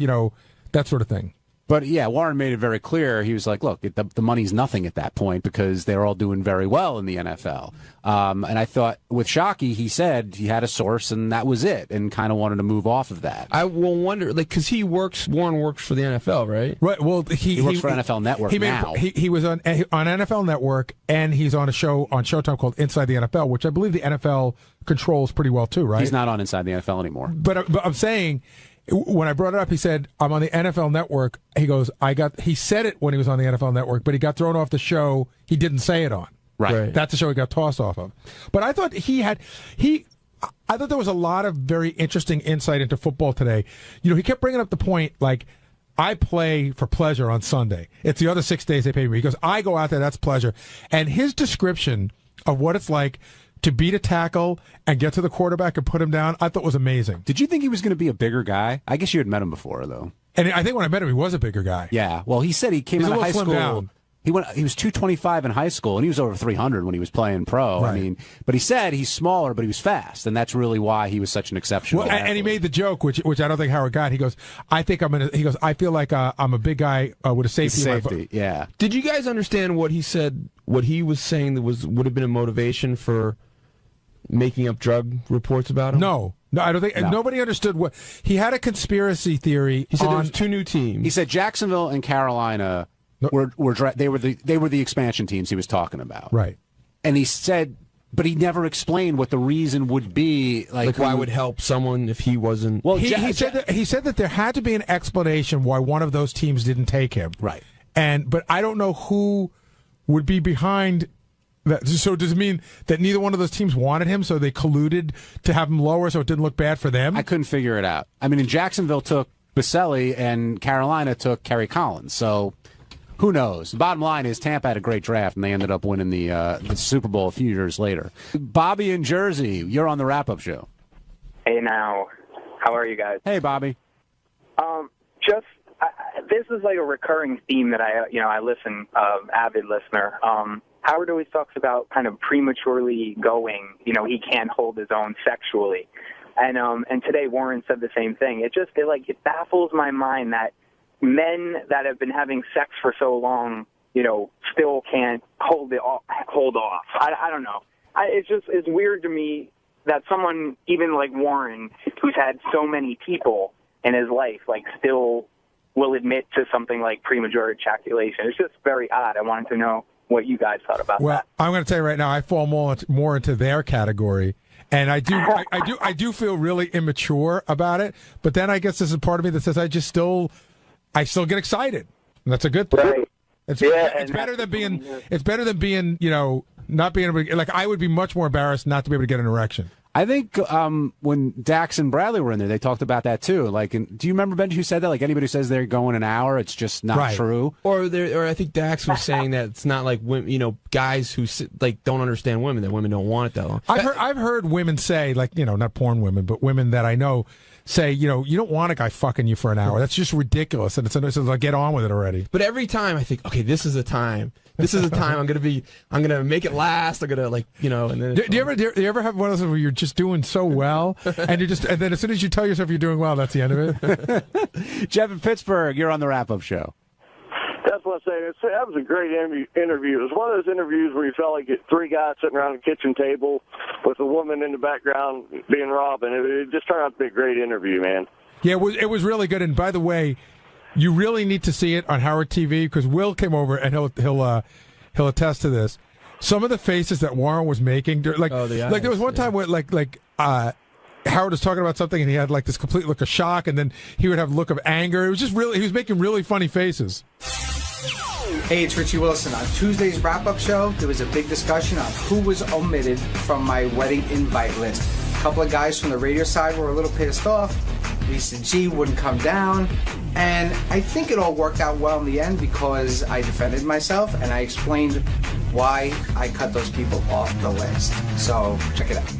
that sort of thing. But, yeah, Warren made it very clear. He was like, look, the money's nothing at that point because they're all doing very well in the NFL. And I thought with Shockey, he said he had a source and that was it and kind of wanted to move off of that. I will wonder, because Warren works for the NFL, right? Right. Well, he works for NFL Network now. He was on NFL Network, and he's on a show on Showtime called Inside the NFL, which I believe the NFL controls pretty well, too, right? He's not on Inside the NFL anymore. But I'm saying, when I brought it up, he said, I'm on the NFL Network. He goes, he said it when he was on the NFL Network, but he got thrown off the show he didn't say it on. Right. That's the show he got tossed off of. But I thought I thought there was a lot of very interesting insight into football today. He kept bringing up the point, like, I play for pleasure on Sunday. It's the other 6 days they pay me. He goes, I go out there, that's pleasure. And his description of what it's like to beat a tackle and get to the quarterback and put him down, I thought was amazing. Did you think he was going to be a bigger guy? I guess you had met him before, though. And I think when I met him, he was a bigger guy. Yeah. Well, he said he came out of high school. Down. He was 225 in high school, and he was over 300 when he was playing pro. Right. I mean, but he said he's smaller, but he was fast, and that's really why he was such an exceptional. Well, and he made the joke, which I don't think Howard got. He goes, I feel like I'm a big guy with a safety. Yeah. Did you guys understand what he said? What he was saying that would have been a motivation for making up drug reports about him? No, I don't think nobody understood what he had a conspiracy theory. He said there was 2 new teams. He said Jacksonville and Carolina were the expansion teams he was talking about. Right. And he said, but he never explained what the reason would be. Like why would help someone if he wasn't? Well, he said that there had to be an explanation why one of those teams didn't take him. Right. But I don't know who would be behind that. So does it mean that neither one of those teams wanted him, so they colluded to have him lower so it didn't look bad for them? I couldn't figure it out. I mean, in Jacksonville took Baselli and Carolina took Kerry Collins. So who knows? The bottom line is Tampa had a great draft, and they ended up winning the Super Bowl a few years later. Bobby in Jersey, you're on the wrap-up show. Hey, now. How are you guys? Hey, Bobby. This is like a recurring theme that I listen, avid listener. Howard always talks about kind of prematurely going, he can't hold his own sexually. And today Warren said the same thing. It baffles my mind that men that have been having sex for so long, still can't hold off. I don't know. It's weird to me that someone, even like Warren, who's had so many people in his life, still will admit to something like premature ejaculation. It's just very odd. I wanted to know what you guys thought about that. Well, I'm going to tell you right now, I fall more into their category, and I do feel really immature about it. But then I guess there's a part of me that says I still get excited, and that's a good thing. Right. It's better than being not being able to, I would be much more embarrassed not to be able to get an erection. I think when Dax and Bradley were in there, they talked about that too. Do you remember Benji who said that? Anybody who says they're going an hour, it's just not true. Or I think Dax was saying that it's not like women, guys who don't understand women, that women don't want it that long. I've heard women say, not porn women, but women that I know say, you don't want a guy fucking you for an hour. That's just ridiculous. And it's like, get on with it already. But every time I think, okay, this is the time. This is the time I'm gonna make it last. I'm gonna and then. Do you ever have one of those where you're just doing so well, and then as soon as you tell yourself you're doing well, that's the end of it? Jeff in Pittsburgh, you're on the wrap-up show. That's what I'm saying. That was a great interview. It was one of those interviews where you felt like 3 guys sitting around a kitchen table with a woman in the background being robbed, and it just turned out to be a great interview, man. Yeah, it was really good. And by the way, you really need to see it on Howard TV because Will came over and he'll attest to this. Some of the faces that Warren was making, there was one time where Howard was talking about something and he had this complete look of shock, and then he would have a look of anger. It was just he was making really funny faces. Hey, it's Richie Wilson. On Tuesday's wrap-up show, there was a big discussion on who was omitted from my wedding invite list. A couple of guys from the radio side were a little pissed off. Lisa G wouldn't come down, and I think it all worked out well in the end because I defended myself and I explained why I cut those people off the list. So check it out.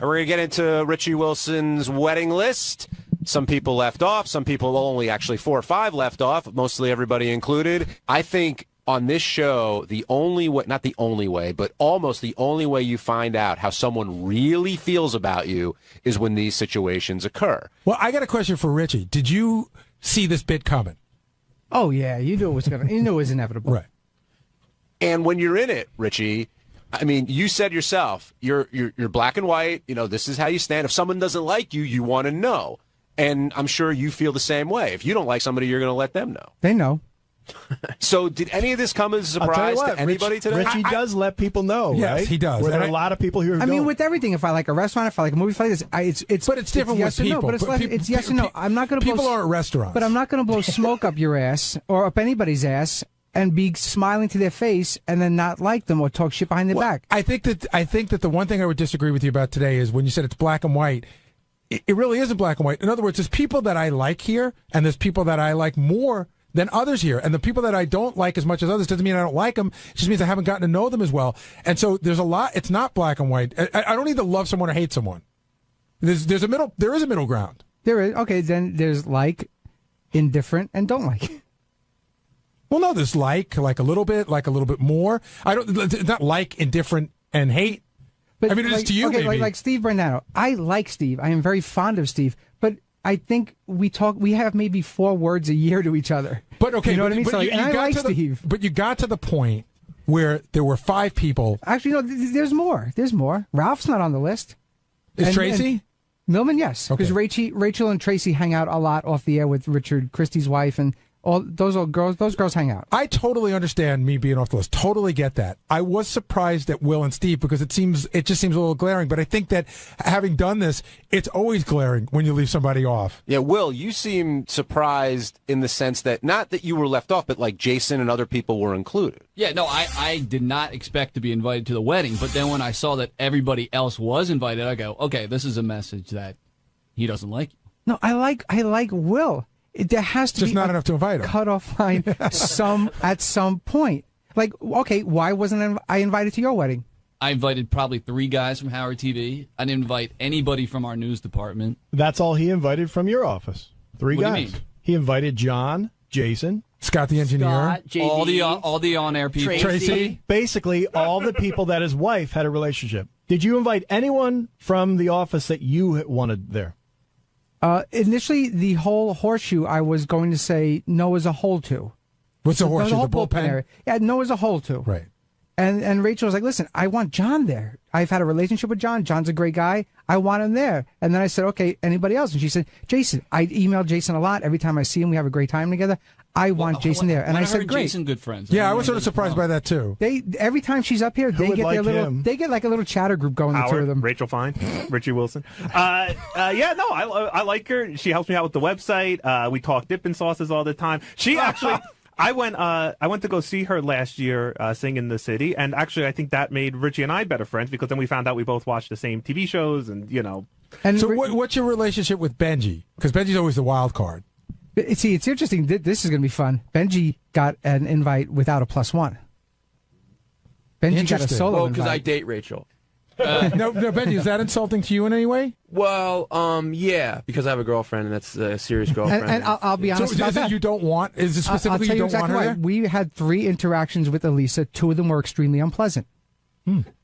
We're going to get into Richie Wilson's wedding list. Some people left off. Some people only actually 4 or 5 left off, mostly everybody included. I think on this show, the only way, not the only way, but almost the only way you find out how someone really feels about you is when these situations occur. Well, I got a question for Richie. Did you see this bit coming? Oh, yeah. You knew it was inevitable. Right. And when you're in it, Richie, I mean, you said yourself, you're black and white. This is how you stand. If someone doesn't like you, you want to know. And I'm sure you feel the same way. If you don't like somebody, you're going to let them know. They know. So did any of this come as a surprise to anybody today? Richie does let people know, yes, right? He does. Where there are a lot of people who are mean, with everything, if I like a restaurant, if I like a movie, if I like this, it's but it's different yes with or people. No, but it's yes or no. I'm not going to people aren't restaurants. But I'm not going to blow smoke up your ass or up anybody's ass and be smiling to their face and then not like them or talk shit behind their back. I think that the one thing I would disagree with you about today is when you said it's black and white. It really isn't black and white. In other words, there's people that I like here, and there's people that I like more than others here. And the people that I don't like as much as others doesn't mean I don't like them. It just means I haven't gotten to know them as well. And so there's a lot. It's not black and white. I don't either love someone or hate someone. There is a middle ground. There is. Okay, then there's like, indifferent, and don't like. Well, no, there's like a little bit more. It's not like, indifferent, and hate. But I mean, it is to you, okay, maybe. like Steve Brandano. I like Steve. I am very fond of Steve. But I think we have maybe 4 words a year to each other. But okay, you know what I mean? But So, you and I got like to Steve. But you got to the point where there were 5 people. Actually, no, there's more. There's more. Ralph's not on the list. Is Tracy? Millman, yes. Because Rachel and Tracy hang out a lot off the air with Richard Christie's wife, and all those girls hang out. I totally understand me being off the list. Totally get that. I was surprised at Will and Steve because it just seems a little glaring. But I think that having done this, it's always glaring when you leave somebody off. Yeah, Will, you seem surprised in the sense that not that you were left off, but like Jason and other people were included. Yeah, no, I did not expect to be invited to the wedding. But then when I saw that everybody else was invited, I go, okay, this is a message that he doesn't like you. No, I like Will. There has to just be not enough to invite him. Cutoff line at some point. Like, okay, why wasn't I invited to your wedding? I invited probably 3 guys from Howard TV. I didn't invite anybody from our news department. That's all he invited from your office. 3 What guys. do you mean? He invited John, Jason, Scott the engineer, all the on-air people, Tracy. Basically, all the people that his wife had a relationship. Did you invite anyone from the office that you wanted there? Initially, the whole horseshoe, I was going to say no as a whole to. What's the horseshoe? The whole The bullpen? area. Yeah, no as a whole to. Right. And Rachel was like, listen, I want John there. I've had a relationship with John. John's a great guy. I want him there. And then I said, okay, anybody else? And she said, Jason. I email Jason a lot. Every time I see him, we have a great time together. I want Jason there. And I said, great. Jason, good friends. Yeah, I was sort of surprised by that too. Every time she's up here, they get they get like a little chatter group going, the 2 of them. Rachel Fine, Richie Wilson. Yeah, no, I like her. She helps me out with the website. We talk dipping sauces all the time. She actually, I went to go see her last year sing in the city, and actually I think that made Richie and I better friends because then we found out we both watched the same TV shows, and you know. And so, what's your relationship with Benji? Because Benji's always the wild card. See, it's interesting. This is going to be fun. Benji got an invite without a +1. Benji got a solo invite. because I date Rachel. No, Benji, is that insulting to you in any way? Well, yeah, because I have a girlfriend, and that's a serious girlfriend. And I'll be honest about that. You don't want? Is it specifically I'll tell you don't exactly want her why. there? We had 3 interactions with Elisa. 2 of them were extremely unpleasant.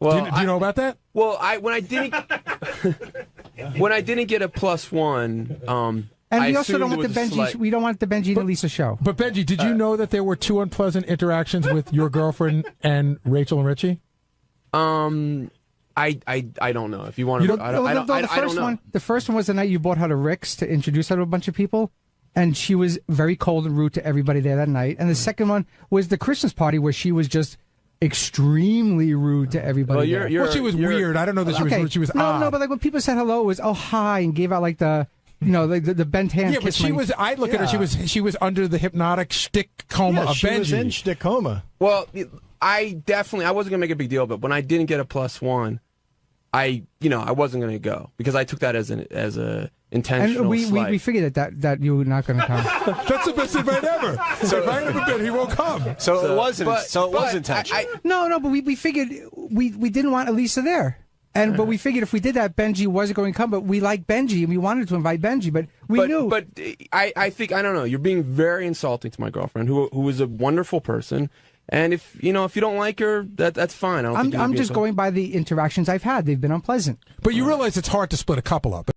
Well, do you know about that? Well, when I didn't get a +1, and we I also don't assumed want the it was Benji. slight- We don't want the Benji and Elisa show. But Benji, did you know that there were 2 unpleasant interactions with your girlfriend and Rachel and Richie? I don't know. If you want to, I don't know. The first one was the night you brought her to Rick's to introduce her to a bunch of people, and she was very cold and rude to everybody there that night. And the second one was the Christmas party where she was just extremely rude to everybody. Well, she was weird. I don't know that she was rude. She was odd. No, but like when people said hello, it was hi and gave out like the. You know, like the bent hand. Yeah, but she was. I look at her. She was under the hypnotic shtick coma of she Benji. was in shtick coma. Well, I wasn't gonna make a big deal, but when I didn't get a +1, I wasn't gonna go because I took that as a intentional and we slight. we figured that you were not going to come. That's the best invite ever. So if I haven't been, he won't come. So it was intentional. No, but we figured we didn't want Elisa there. But we figured if we did that, Benji wasn't going to come. But we like Benji, and we wanted to invite Benji, but we knew. But I think I don't know. You're being very insulting to my girlfriend, who is a wonderful person. And if you don't like her, that's fine. I'm just going by the interactions I've had. They've been unpleasant. But you realize it's hard to split a couple up.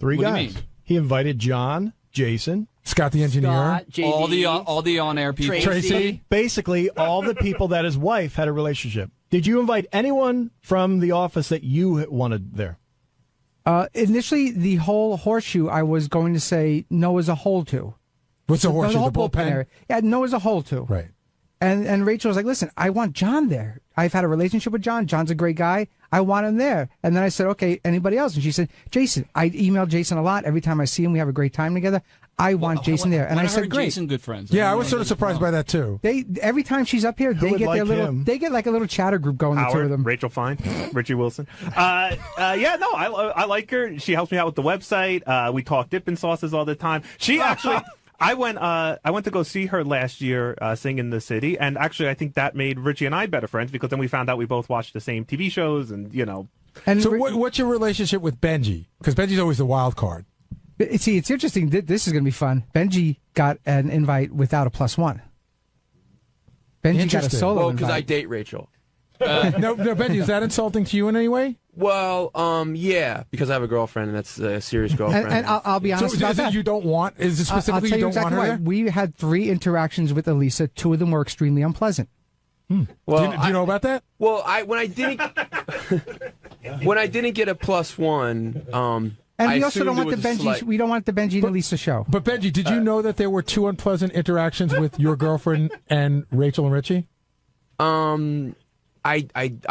3 What do you guys. mean? He invited John, Jason, Scott the engineer, all the on-air people, Tracy. Basically, all the people that his wife had a relationship. Did you invite anyone from the office that you wanted there? Initially, the whole horseshoe, I was going to say no as a whole to. What's the horseshoe? The whole The bullpen? area. Yeah, no as a whole to. Right. And Rachel was like, listen, I want John there. I've had a relationship with John. John's a great guy. I want him there. And then I said, okay, anybody else? And she said, Jason. I email Jason a lot. Every time I see him, we have a great time together. I want Jason there. And I said, great. Jason good friends. Yeah, I was sort of surprised by that too. Every time she's up here, they would get like their little, him? they get like a little chatter group going, the two of them. Rachel Fine, Richie Wilson. Yeah, no, I like her. She helps me out with the website. We talk dipping sauces all the time. She actually, I went to go see her last year sing in the city, and actually I think that made Richie and I better friends because then we found out we both watched the same TV shows, and you know. And so what's your relationship with Benji? Because Benji's always the wild card. See, it's interesting. This is going to be fun. Benji got an invite without a +1. Benji got a solo invite. because I date Rachel. No, Benji, is that insulting to you in any way? Well, yeah, because I have a girlfriend, and that's a serious girlfriend. And I'll be honest about that. You don't want? Is it specifically I'll tell you don't exactly want her why. there? We had 3 interactions with Elisa. 2 of them were extremely unpleasant. Well, do you know about that? Well, when I didn't get a +1, And I we also don't assumed want it the was a Benji. slight- We don't want the Benji and Elisa show. But Benji, did you know that there were 2 unpleasant interactions with your girlfriend and Rachel and Richie? I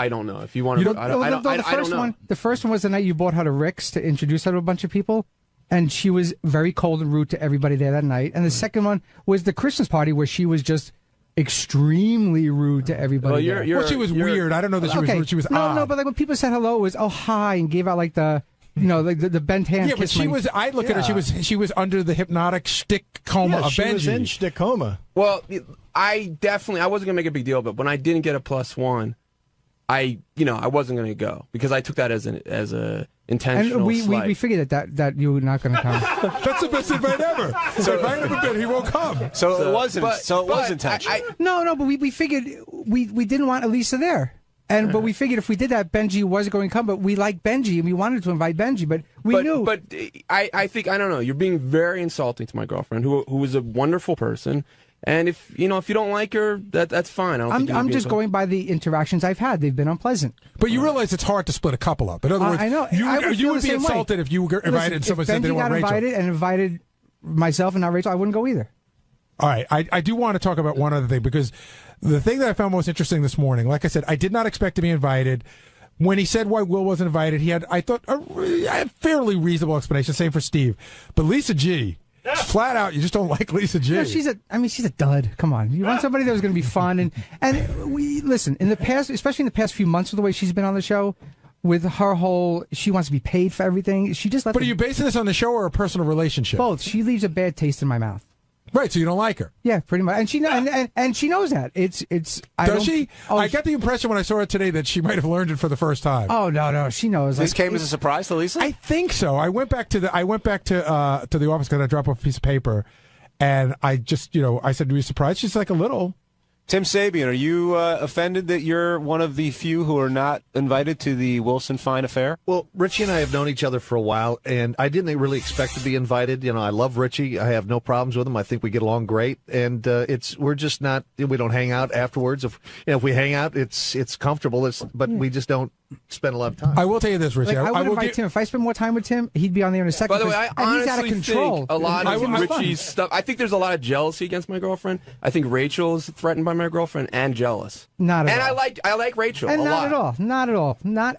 don't know. If you want to, I don't know. The first one was the night you brought her to Rick's to introduce her to a bunch of people, and she was very cold and rude to everybody there that night. And the second one was the Christmas party where she was just extremely rude to everybody. Well, she was weird. I don't know that she was rude. She was odd. No, but like when people said hello, it was hi and gave out like the. Like the bent hand. Yeah, but she was. I look at her. She was under the hypnotic shtick coma of she Benji. was in shtick coma. Well, I wasn't gonna make a big deal, but when I didn't get a +1, I wasn't gonna go because I took that as a intentional and slight. we figured that you were not going to come. That's the best invite ever. So invite him a bit, he won't come. So it wasn't. It was intentional. No, but we figured we didn't want Elisa there. But we figured if we did that, Benji was going to come. But we like Benji, and we wanted to invite Benji, but we knew. But I think I don't know. You're being very insulting to my girlfriend, who is a wonderful person. And if you don't like her, that's fine. I'm just going by the interactions I've had. They've been unpleasant. But you realize it's hard to split a couple up. In other words, I know. You would be insulted if you were invited and someone said they didn't want Rachel. If Benji got invited and invited myself and not Rachel, I wouldn't go either. All right, I do want to talk about one other thing because the thing that I found most interesting this morning, like I said, I did not expect to be invited. When he said why Will wasn't invited, he had, I thought, a fairly reasonable explanation. Same for Steve. But Lisa G, flat out, you just don't like Lisa G. No, she's a dud. Come on, you want somebody that was going to be fun and we listen in the past, especially in the past few months, with the way she's been on the show. With her whole, she wants to be paid for everything. She just. But are you basing this on the show or a personal relationship? Both. She leaves a bad taste in my mouth. Right, so you don't like her. Yeah, pretty much, and she and she knows that. It's. Does she? I got the impression when I saw her today that she might have learned it for the first time. Oh no, she knows. This came as a surprise to Lisa. I think so. I went back to the office because I dropped off a piece of paper, and I just I said, "Were you surprised?" She's like, "A little." Tim Sabian, are you offended that you're one of the few who are not invited to the Wilson Fine affair? Well, Richie and I have known each other for a while, and I didn't really expect to be invited. I love Richie. I have no problems with him. I think we get along great, and we're just not. We don't hang out afterwards. If we hang out, it's comfortable. But we just don't spend a lot of time. I will tell you this, Richie. I would invite Tim. If I spend more time with Tim, he'd be on there in a second. By the way, I honestly he's out of control. think a lot of Richie's stuff. I think there's a lot of jealousy against my girlfriend. I think Rachel's threatened by my girlfriend and jealous. Not at all. And I like Rachel and a lot. Not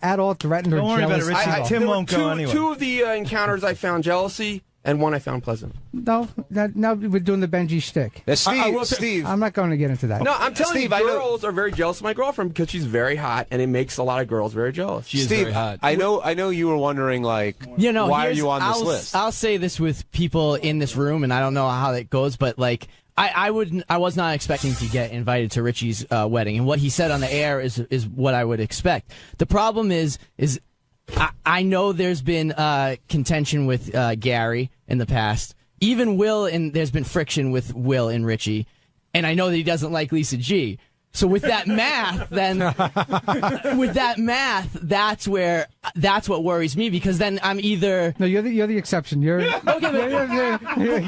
at all threatened or jealous. Don't worry about it, Richie. Tim won't go anyway. Two of the encounters I found jealousy, and one I found pleasant. No, now we're doing the Benji shtick. Steve, I'm not going to get into that. No, I'm telling you, girls are very jealous of my girlfriend because she's very hot, and it makes a lot of girls very jealous. She is very hot. I know you were wondering, why are you on this list? I'll say this with people in this room, and I don't know how that goes, but I was not expecting to get invited to Richie's wedding, and what he said on the air is what I would expect. The problem is I know there's been contention with Gary in the past. Even Will, and there's been friction with Will and Richie, and I know that he doesn't like Lisa G. So with that math, that's what worries me, because then I'm either you're the exception. You're okay,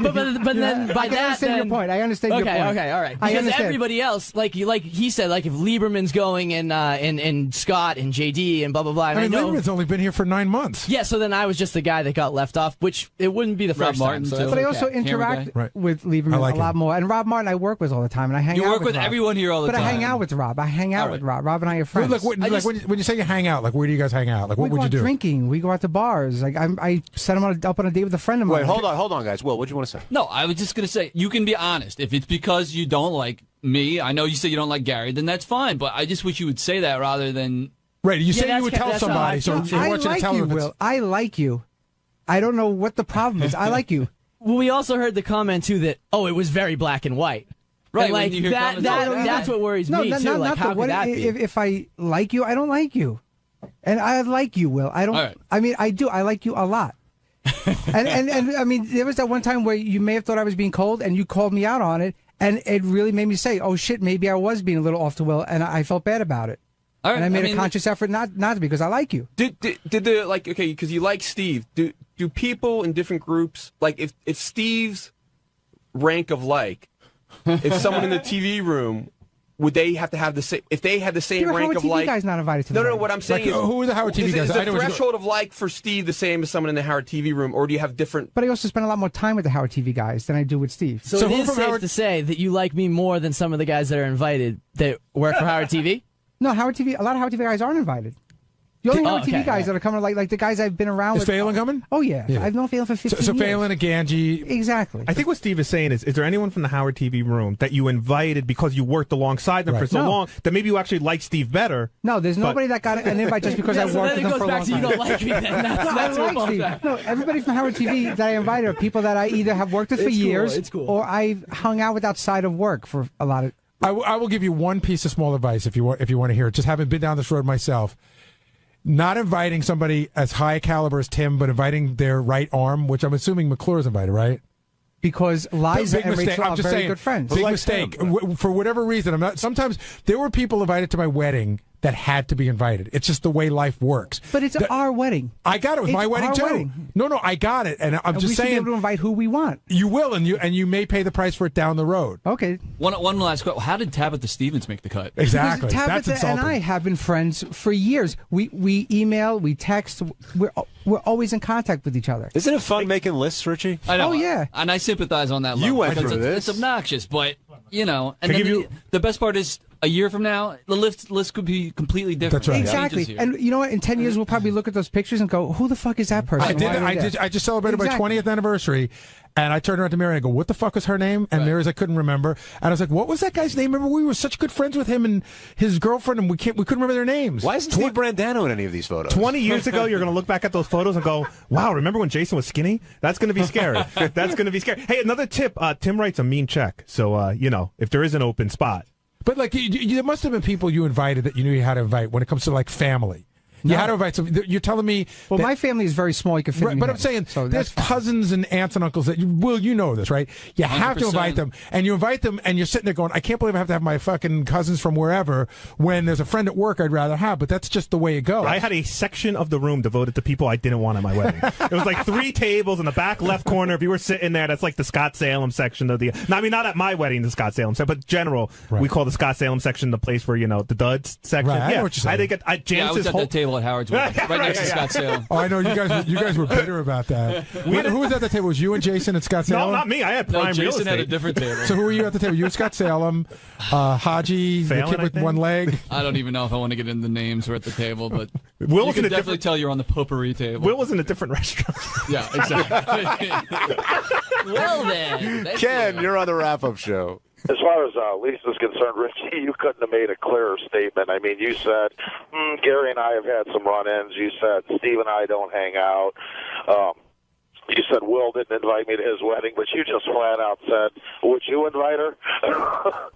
but then by that, understand your point. I understand your point. Okay, all right. Because everybody else, like he said, if Lieberman's going and Scott and JD and blah blah blah. And I mean, Lieberman's only been here for 9 months. Yeah, so then I was just the guy that got left off, which it wouldn't be the first time. So but I also interact with Lieberman a lot more. And Rob Martin I work with all the time, and I hang out with everyone here all the time. But I hang hang out with Rob. I hang out with Rob. Rob and I are friends. Look, when you say you hang out, like where do you guys hang out? Like what we would you do? Drinking. We go out to bars. Like I set him up on a date with a friend of mine. Wait, hold on, guys. Will, what do you want to say? No, I was just going to say, you can be honest. If it's because you don't like me, I know you say you don't like Gary, then that's fine. But I just wish you would say that rather than... Right, you say you would tell somebody, so I like you, Will. I like you. I don't know what the problem is. I like you. Well, we also heard the comment, too, that, it was very black and white. Right, and, like, that's what worries me, too. Like, how could that be? If I like you, I don't like you. And I like you, Will. I don't. Right. I mean, I do. I like you a lot. and I mean, there was that one time where you may have thought I was being cold, and you called me out on it, and it really made me say, "Oh shit, maybe I was being a little off to Will," and I felt bad about it. All right, and I made a conscious effort not to, because I like you. Did the okay, because you like Steve? Do people in different groups, like if Steve's rank of like, if someone in the TV room, would they have to have the same? If they had the same rank Howard of TV like, guys not invited to the no. wedding. What I'm saying is, who are the Howard TV guys? Is the threshold of like for Steve the same as someone in the Howard TV room, or do you have different? But I also spend a lot more time with the Howard TV guys than I do with Steve. So it is safe to say that you like me more than some of the guys that are invited that work for Howard TV? No, Howard TV. A lot of Howard TV guys aren't invited. The only Howard TV guys that are coming, like the guys I've been around with. Is Phelan coming? Oh, yeah. I've known Phelan for 15 years. So Phelan and Ganji. Exactly. I think what Steve is saying is there anyone from the Howard TV room that you invited because you worked alongside them for so long that maybe you actually like Steve better? No, there's nobody that got an invite just because I worked with them for a long time. You don't like me then. That's I like Steve. No, everybody from Howard TV that I invited are people that I either have worked with for years or I've hung out with outside of work for a lot of... I will give you one piece of small advice if you want to hear it. Just having been down this road myself. Not inviting somebody as high a caliber as Tim, but inviting their right arm, which I'm assuming McClure's invited, right? Because Liza and Rachel are very good friends. Big mistake. For whatever reason, I'm not. Sometimes there were people invited to my wedding that had to be invited. It's just the way life works. But it's our wedding. I got it. It was my wedding too. No, I got it, and I'm just saying. We should be able to invite who we want. You will, and you may pay the price for it down the road. Okay. One last question. How did Tabitha Stevens make the cut? Exactly. Tabitha That's and I have been friends for years. We email, we text. We're always in contact with each other. Isn't it fun making lists, Richie? I know. Oh yeah. And I sympathize on that level. You went through this. It's obnoxious, but and then the best part is a year from now, the list could be completely different. That's right. Exactly. And you know what? In 10 years, we'll probably look at those pictures and go, "Who the fuck is that person?" I just celebrated my 20th anniversary, and I turned around to Mary and I go, "What the fuck was her name?" And Mary's I couldn't remember, and I was like, "What was that guy's name?" Remember, we were such good friends with him and his girlfriend, and we couldn't remember their names. Why isn't Steve Brandano in any of these photos? 20 years ago, you're going to look back at those photos and go, "Wow, remember when Jason was skinny?" That's going to be scary. That's going to be scary. Hey, another tip: Tim writes a mean check, so if there is an open spot. But like, there must have been people you invited that you knew you had to invite when it comes to like family. You had to invite some. You're telling me. Well, my family is very small. You can fit. But I'm saying there's cousins and aunts and uncles that you know this, right? You have 100%. To invite them, and you invite them, and you're sitting there going, "I can't believe I have to have my fucking cousins from wherever." When there's a friend at work, I'd rather have. But that's just the way it goes. I had a section of the room devoted to people I didn't want at my wedding. It was like 3 tables in the back left corner. If you were sitting there, that's like the Scott Salem section of the. I mean, not at my wedding, the Scott Salem section, but general. Right. We call the Scott Salem section the place where the duds section. Right, I know what you're saying. I think I was at that table at Howard's wedding. Right next to Scott Salem. Oh, I know you guys were bitter about that. Who was at the table? Was you and Jason at Scott Salem? No, not me. I had prime real estate. Jason had a different table. So who were you at the table? You and Scott Salem, Haji, Phelan, the kid with one leg. I don't even know if I want to get into the names. We're at the table, but Will you can definitely tell you're on the potpourri table. Will was in a different restaurant. Yeah, exactly. Well then, Ken, you're on the wrap-up show. As far as Lisa's concerned, Richie, you couldn't have made a clearer statement. I mean, you said, Gary and I have had some run-ins. You said, Steve and I don't hang out. You said Will didn't invite me to his wedding, but you just flat out said, would you invite her?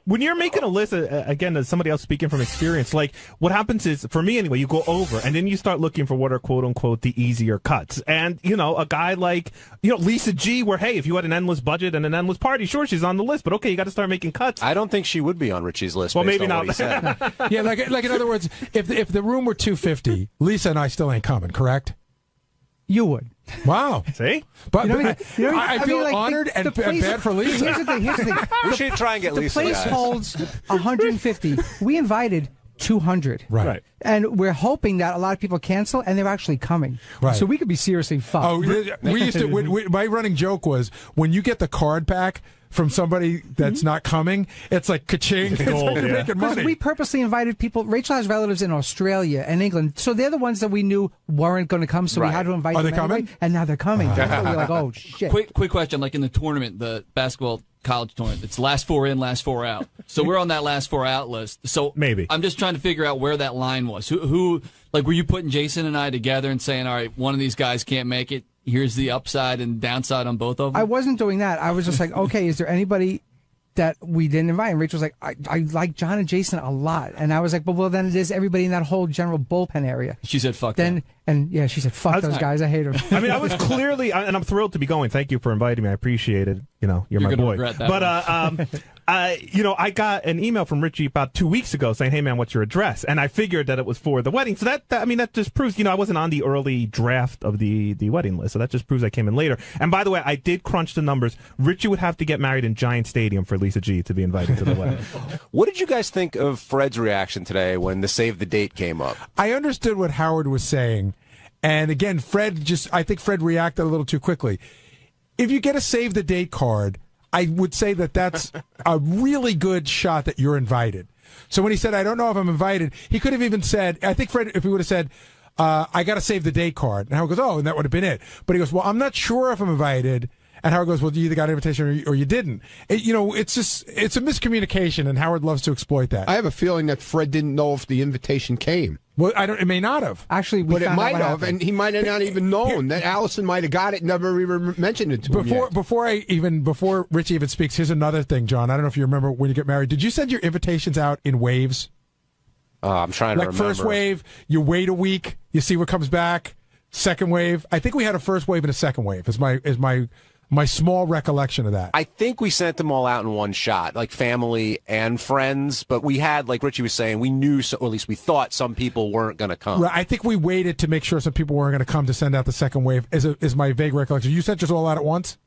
When you're making a list, again, as somebody else speaking from experience, like what happens is, for me anyway, you go over and then you start looking for what are quote unquote the easier cuts. And, a guy like, Lisa G, where, hey, if you had an endless budget and an endless party, sure, she's on the list, but okay, you got to start making cuts. I don't think she would be on Richie's list. Well, maybe not. Yeah, like in other words, if the room were 250, Lisa and I still ain't coming, correct? You would. Wow. See? But I feel honored and bad for Lisa. Here's the thing. We should try and get Lisa. The place holds 150. We invited 200. Right. And we're hoping that a lot of people cancel, and they're actually coming. Right. So we could be seriously fucked. Oh, we used to. My running joke was when you get the card pack. from somebody that's not coming, it's like ka-ching. It's gold, like you're yeah. making money. We purposely invited people. Rachel has relatives in Australia and England, so they're the ones that we knew weren't going to come, so we had to invite Are them they coming? anyway, and now they're coming. So we're like, oh, shit. Quick question, like in the tournament, the basketball college tournament, it's last 4 in, last 4 out. So we're on that last 4 out list. So maybe I'm just trying to figure out where that line was. Who like, were you putting Jason and I together and saying, all right, one of these guys can't make it, here's the upside and downside on both of them? I wasn't doing that. I was just like, okay, is there anybody that we didn't invite? And Rachel was like, I like John and Jason a lot. And I was like, well, then it is everybody in that whole general bullpen area. She said, fuck them. And yeah, she said, fuck those guys. I hate them. I mean, I was clearly, and I'm thrilled to be going. Thank you for inviting me. I appreciate it. You know, you're my gonna boy. regret that But, you know, I got an email from Richie about 2 weeks ago saying, hey, man, what's your address? And I figured that it was for the wedding. So that just proves, you know, I wasn't on the early draft of the wedding list. So that just proves I came in later. And by the way, I did crunch the numbers. Richie would have to get married in Giant Stadium for Lisa G to be invited to the wedding. What did you guys think of Fred's reaction today when the save the date came up? I understood what Howard was saying. And again, I think Fred reacted a little too quickly. If you get a save the date card, I would say that that's a really good shot that you're invited. So when he said, I don't know if I'm invited, he could have even said, I think Fred, if he would have said, I got to save the date card. And Howard goes, oh, and that would have been it. But he goes, well, I'm not sure if I'm invited. And Howard goes, well, you either got an invitation or you didn't. You know, it's a miscommunication, and Howard loves to exploit that. I have a feeling that Fred didn't know if the invitation came. Well, it may not have. Actually, but it might have, and he might have not even known that Allison might have got it, never even mentioned it to him yet. Before Richie even speaks, here's another thing, John. I don't know if you remember when you get married. Did you send your invitations out in waves? I'm trying to remember. Like first wave, you wait a week, you see what comes back. Second wave, I think we had a first wave and a second wave. Is my small recollection of that. I think we sent them all out in one shot, like family and friends. But we had, like Richie was saying, we knew, or at least we thought some people weren't going to come. Right, I think we waited to make sure some people weren't going to come to send out the second wave, is my vague recollection. You sent yours all out at once?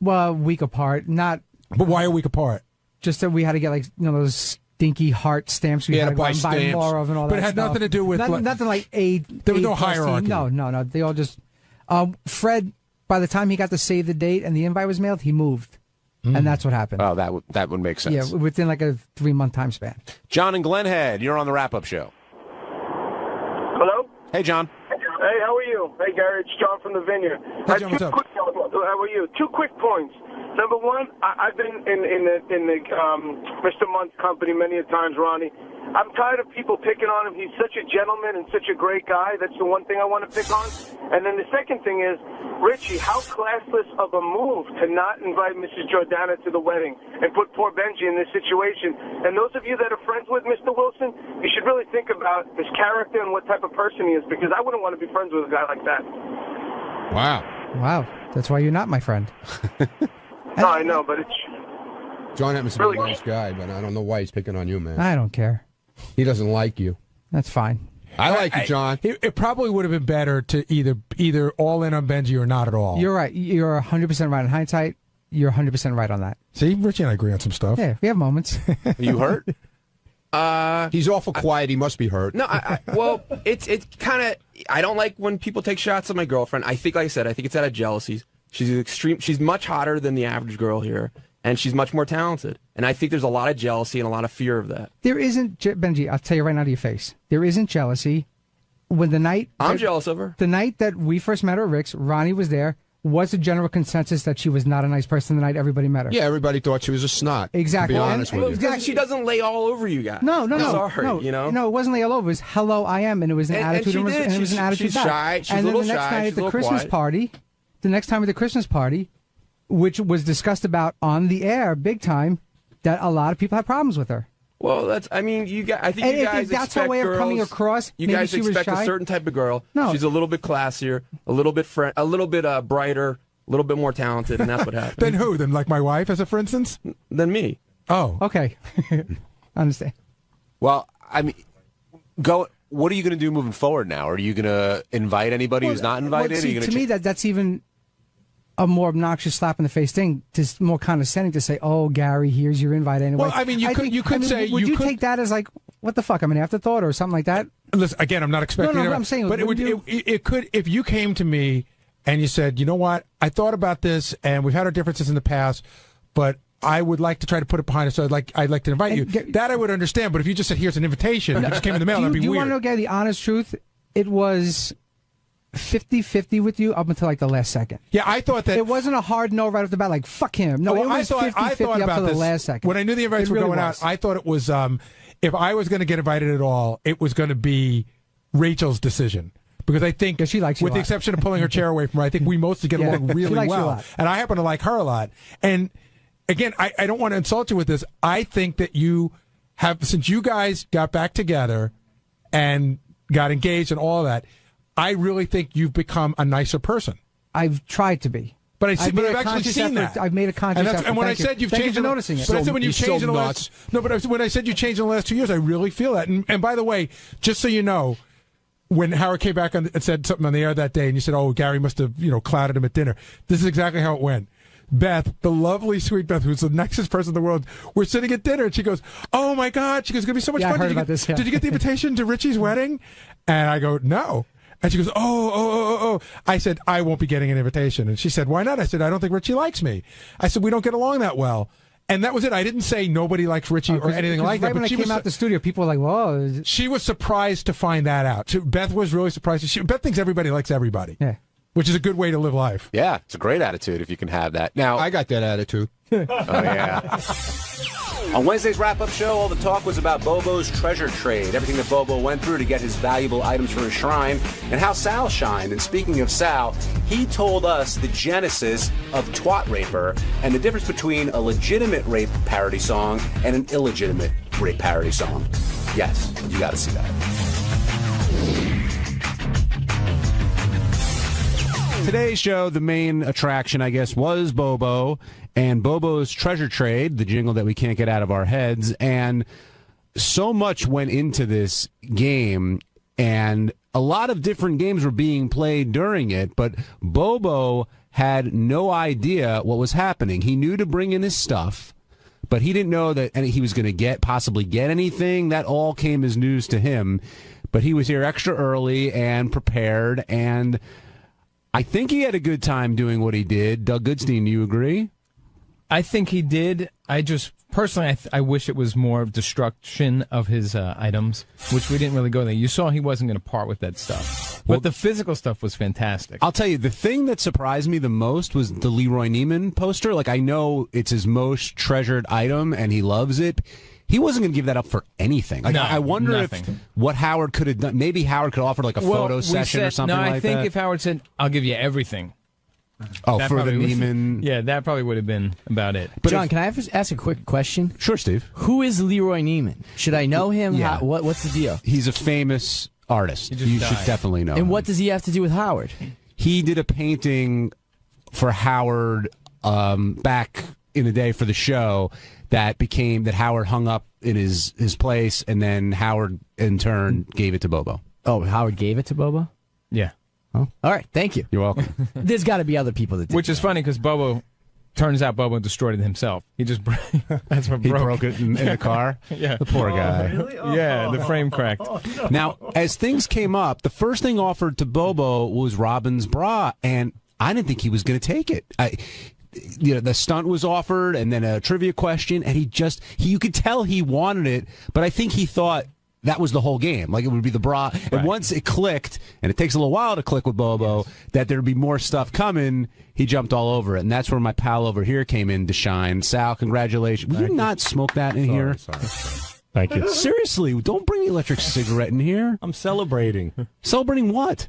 Well, a week apart. Not. But why a week apart? Just that we had to get, like, you know, those stinky heart stamps we had to go and buy more of and all that. But it had stuff. nothing to do with... Nothing like there was no hierarchy. No. They all just... Fred... By the time he got to save the date and the invite was mailed, he moved. And that's what happened. Oh, that would make sense. Yeah, within like a 3-month time span. John and Glenhead, you're on the wrap-up show. Hello? Hey, John. Hey, how are you? Hey, Gary, it's John from the Vineyard. Hey, John, what's up? How are you? 2 quick points. Number one, I've been in the Mr. Mund's company many a times, Ronnie. I'm tired of people picking on him. He's such a gentleman and such a great guy. That's the one thing I want to pick on. And then the second thing is, Richie, how classless of a move to not invite Mrs. Jordana to the wedding and put poor Benji in this situation. And those of you that are friends with Mr. Wilson, you should really think about his character and what type of person he is, because I wouldn't want to be friends with a guy like that. Wow. That's why you're not my friend. No, I know, but it's... John happens to be a nice guy, but I don't know why he's picking on you, man. I don't care. He doesn't like you. That's fine. I like you, John. It probably would have been better to either all in on Benji or not at all. You're right. You're 100% right. In hindsight, you're 100% right on that. See, Richie and I agree on some stuff. Yeah, we have moments. Are you hurt? He's awful quiet. He must be hurt. No, well, it's kind of... I don't like when people take shots at my girlfriend. I think, like I said, I think it's out of jealousy. She's much hotter than the average girl here, and she's much more talented. And I think there's a lot of jealousy and a lot of fear of that. There isn't, Benji, I'll tell you right now to your face, there isn't jealousy. When the night... I'm jealous of her. The night that we first met her at Rick's, Ronnie was there. Was a general consensus that she was not a nice person the night everybody met her? Yeah, everybody thought she was a snot. Exactly. To be honest with you. Because she doesn't lay all over you guys. No. Sorry, you know? No, it wasn't lay all over. It was hello, I am, and it was an attitude. And it was an attitude. She's shy. She's and a little then the next shy. night She's at the a little Christmas quiet. party, the next time at the Christmas party, which was discussed about on the air big time, that a lot of people had problems with her. Well, I think you guys if that's her expect way of girls, coming across, you maybe guys she was expect shy. a certain type of girl. No. She's a little bit classier, a little bit brighter, a little bit more talented, and that's what happened. Then who? Then like my wife, as a for instance? Than me. Oh. Okay. I understand. Well, I mean, what are you going to do moving forward now? Are you going to invite anybody who's not invited? Well, Are you to gonna me, that's even a more obnoxious slap in the face thing. Just more condescending to say, "Oh, Gary, here's your invite anyway." Well, I mean, you could say, would you take that as like, what the fuck? I'm an afterthought or something like that. Listen, again, I'm not expecting. No, I'm saying, but it could if you came to me and you said, you know what, I thought about this, and we've had our differences in the past, but I would like to try to put it behind us. So I'd like to invite you. That I would understand. But if you just said, here's an invitation, it just came in the mail, that'd be you weird. want to know, Gary, the honest truth? It was 50-50 with you up until like the last second. Yeah, I thought that it wasn't a hard no right off the bat, like fuck him. No, it was 50-50 up to the last second. When I knew the invites were going out, I thought it was if I was going to get invited at all, it was going to be Rachel's decision. Because I think, she likes you with the exception of pulling her chair away from her, I think we mostly get along really well. And I happen to like her a lot. And again, I don't want to insult you with this. I think that you have, since you guys got back together and got engaged and all that, I really think you've become a nicer person. I've tried to be. But I've actually seen that. I've made a conscious effort. And when I said you've changed, noticing it. But I said when you've changed in the last, when I said you changed in the last 2 years, I really feel that. And by the way, just so you know, when Howard came back and said something on the air that day, and you said, "Oh, Gary must have clouded him at dinner," this is exactly how it went. Beth, the lovely, sweet Beth, who's the nicest person in the world, we're sitting at dinner, and she goes, "Oh my God!" She goes, "It's gonna be so much fun." I heard about this. Did you get the invitation to Richie's wedding? And I go, "No." And she goes, oh. I said, "I won't be getting an invitation." And she said, "Why not?" I said, "I don't think Richie likes me." I said, "We don't get along that well." And that was it. I didn't say nobody likes Richie or anything like that. Right when I came out the studio, people were like, "Whoa." She was surprised to find that out. Beth was really surprised. Beth thinks everybody likes everybody. Yeah. Which is a good way to live life. Yeah, it's a great attitude if you can have that. Now, I got that attitude. Oh, yeah. On Wednesday's wrap-up show, all the talk was about Bobo's treasure trade, everything that Bobo went through to get his valuable items for his shrine, and how Sal shined. And speaking of Sal, he told us the genesis of Twat Raper and the difference between a legitimate rape parody song and an illegitimate rape parody song. Yes, you got to see that. Today's show, the main attraction, I guess, was Bobo and Bobo's treasure trade, the jingle that we can't get out of our heads. And so much went into this game, and a lot of different games were being played during it, but Bobo had no idea what was happening. He knew to bring in his stuff, but he didn't know that he was going to possibly get anything. That all came as news to him. But he was here extra early and prepared, and I think he had a good time doing what he did. Doug Goodstein, do you agree? I think he did. I just, personally, I wish it was more destruction of his items, which we didn't really go there. You saw he wasn't going to part with that stuff. But the physical stuff was fantastic. I'll tell you, the thing that surprised me the most was the Leroy Neiman poster. Like, I know it's his most treasured item, and he loves it. He wasn't going to give that up for anything. Like, no, I wonder nothing. if what Howard could have done. Maybe Howard could offer like a photo session or something like that. No, I think if Howard said, "I'll give you everything." Oh, for the Neiman. Yeah, that probably would have been about it. But John, can I ask a quick question? Sure, Steve. Who is Leroy Neiman? Should I know him? Yeah. What's the deal? He's a famous artist. You should definitely know. And what does he have to do with Howard? He did a painting for Howard back in the day for the show that Howard hung up in his place, and then Howard in turn gave it to Bobo. Oh, Howard gave it to Bobo? Yeah. Oh, all right. Thank you. You're welcome. There's got to be other people that did. Which is funny because turns out Bobo destroyed it himself. He just that's what he broke it in the car. Yeah, the poor guy. Really? Yeah, the frame cracked. Now, as things came up, the first thing offered to Bobo was Robin's bra, and I didn't think he was going to take it. The stunt was offered, and then a trivia question, and you could tell he wanted it, but I think he thought that was the whole game. Like, it would be the bra. Right. And once it clicked, and it takes a little while to click with Bobo, that there'd be more stuff coming, he jumped all over it. And that's where my pal over here came in to shine. Sal, congratulations. Will you not smoke that in here? Sorry. Thank you. Seriously, don't bring the electric cigarette in here. I'm celebrating. Celebrating what?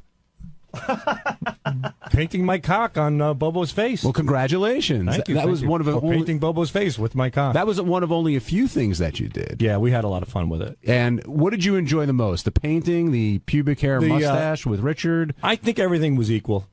Painting my cock on Bobo's face. Well, congratulations. Thank you. That was one of the painting Bobo's face with my cock. That was one of only a few things that you did. Yeah, we had a lot of fun with it. And what did you enjoy the most? The painting, the pubic hair mustache with Richard? I think everything was equal.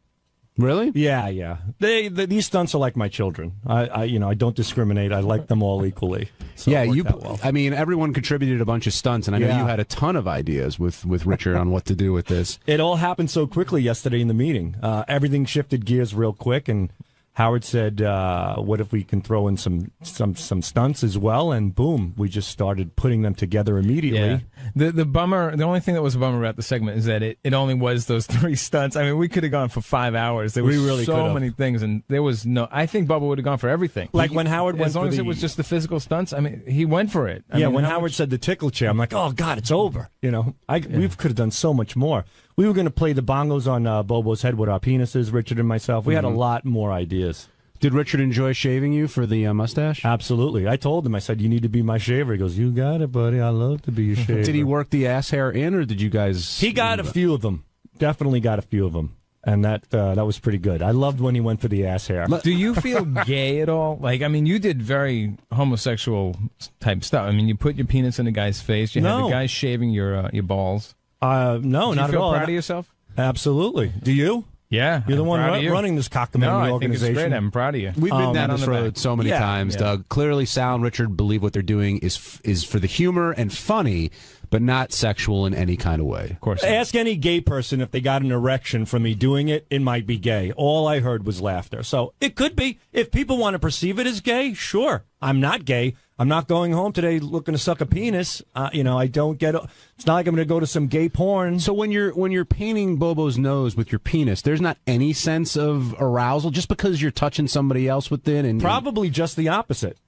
Really? Yeah. These stunts are like my children. I don't discriminate. I like them all equally. So yeah, well. I mean, everyone contributed a bunch of stunts, and I know you had a ton of ideas with Richard on what to do with this. It all happened so quickly yesterday in the meeting. Everything shifted gears real quick, and Howard said, "What if we can throw in some stunts as well?" And boom, we just started putting them together immediately. Yeah. The bummer, the only thing that was a bummer about the segment is that it only was those 3 stunts. I mean, we could have gone for 5 hours. There was really so could've. many things, and there was no. I think Bubba would have gone for everything. Like when Howard went as long for as the- it was just the physical stunts. I mean, he went for it. I Yeah, mean, when how Howard much- said the tickle chair, I'm like, oh, God, it's over. You know, we could have done so much more. We were going to play the bongos on Bobo's head with our penises, Richard and myself. We had a lot more ideas. Did Richard enjoy shaving you for the mustache? Absolutely. I told him, I said, you need to be my shaver. He goes, you got it, buddy. I love to be your shaver. Did he work the ass hair in, or did you guys? He got a few of them. Definitely got a few of them. And that was pretty good. I loved when he went for the ass hair. Do you feel gay at all? Like, I mean, you did very homosexual type stuff. I mean, you put your penis in a guy's face. You had the guy shaving your balls. No, Do you not at feel all. proud of yourself? Absolutely. Do you? Yeah, You're the I'm one proud of you. running this cockamamie No, I think organization. it's great. I'm proud of you. We've been down on this the road back. so many times, Doug. Clearly, Sal and Richard believe what they're doing is for the humor and funny, but not sexual in any kind of way. Of course. Ask any gay person if they got an erection from me doing it. It might be gay. All I heard was laughter. So it could be. If people want to perceive it as gay, sure. I'm not gay. I'm not going home today looking to suck a penis. I don't get. It's not like I'm going to go to some gay porn. So when you're painting Bobo's nose with your penis, there's not any sense of arousal just because you're touching somebody else with it, and Probably just the opposite.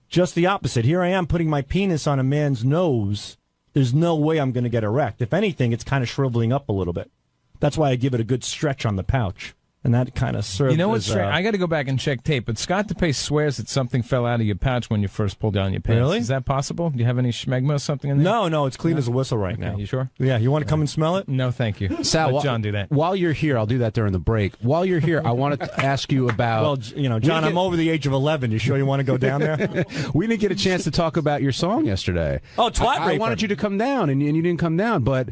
Just the opposite. Here I am putting my penis on a man's nose. There's no way I'm going to get erect. If anything, it's kind of shriveling up a little bit. That's why I give it a good stretch on the pouch. And that kind of serves You know what's as, strange? I got to go back and check tape, but Scott DePace swears that something fell out of your pouch when you first pulled down your pants. Really? Is that possible? Do you have any schmegma or something in there? No, it's clean as a whistle right now. You sure? Yeah, you want to come and smell it? No, thank you. Sal, Let John do that. While you're here, I'll do that during the break. While you're here, I wanted to ask you about. Well, John, I'm over the age of 11. You sure you want to go down there? We didn't get a chance to talk about your song yesterday. Oh, Twat I Raper. wanted you to come down, and you didn't come down. But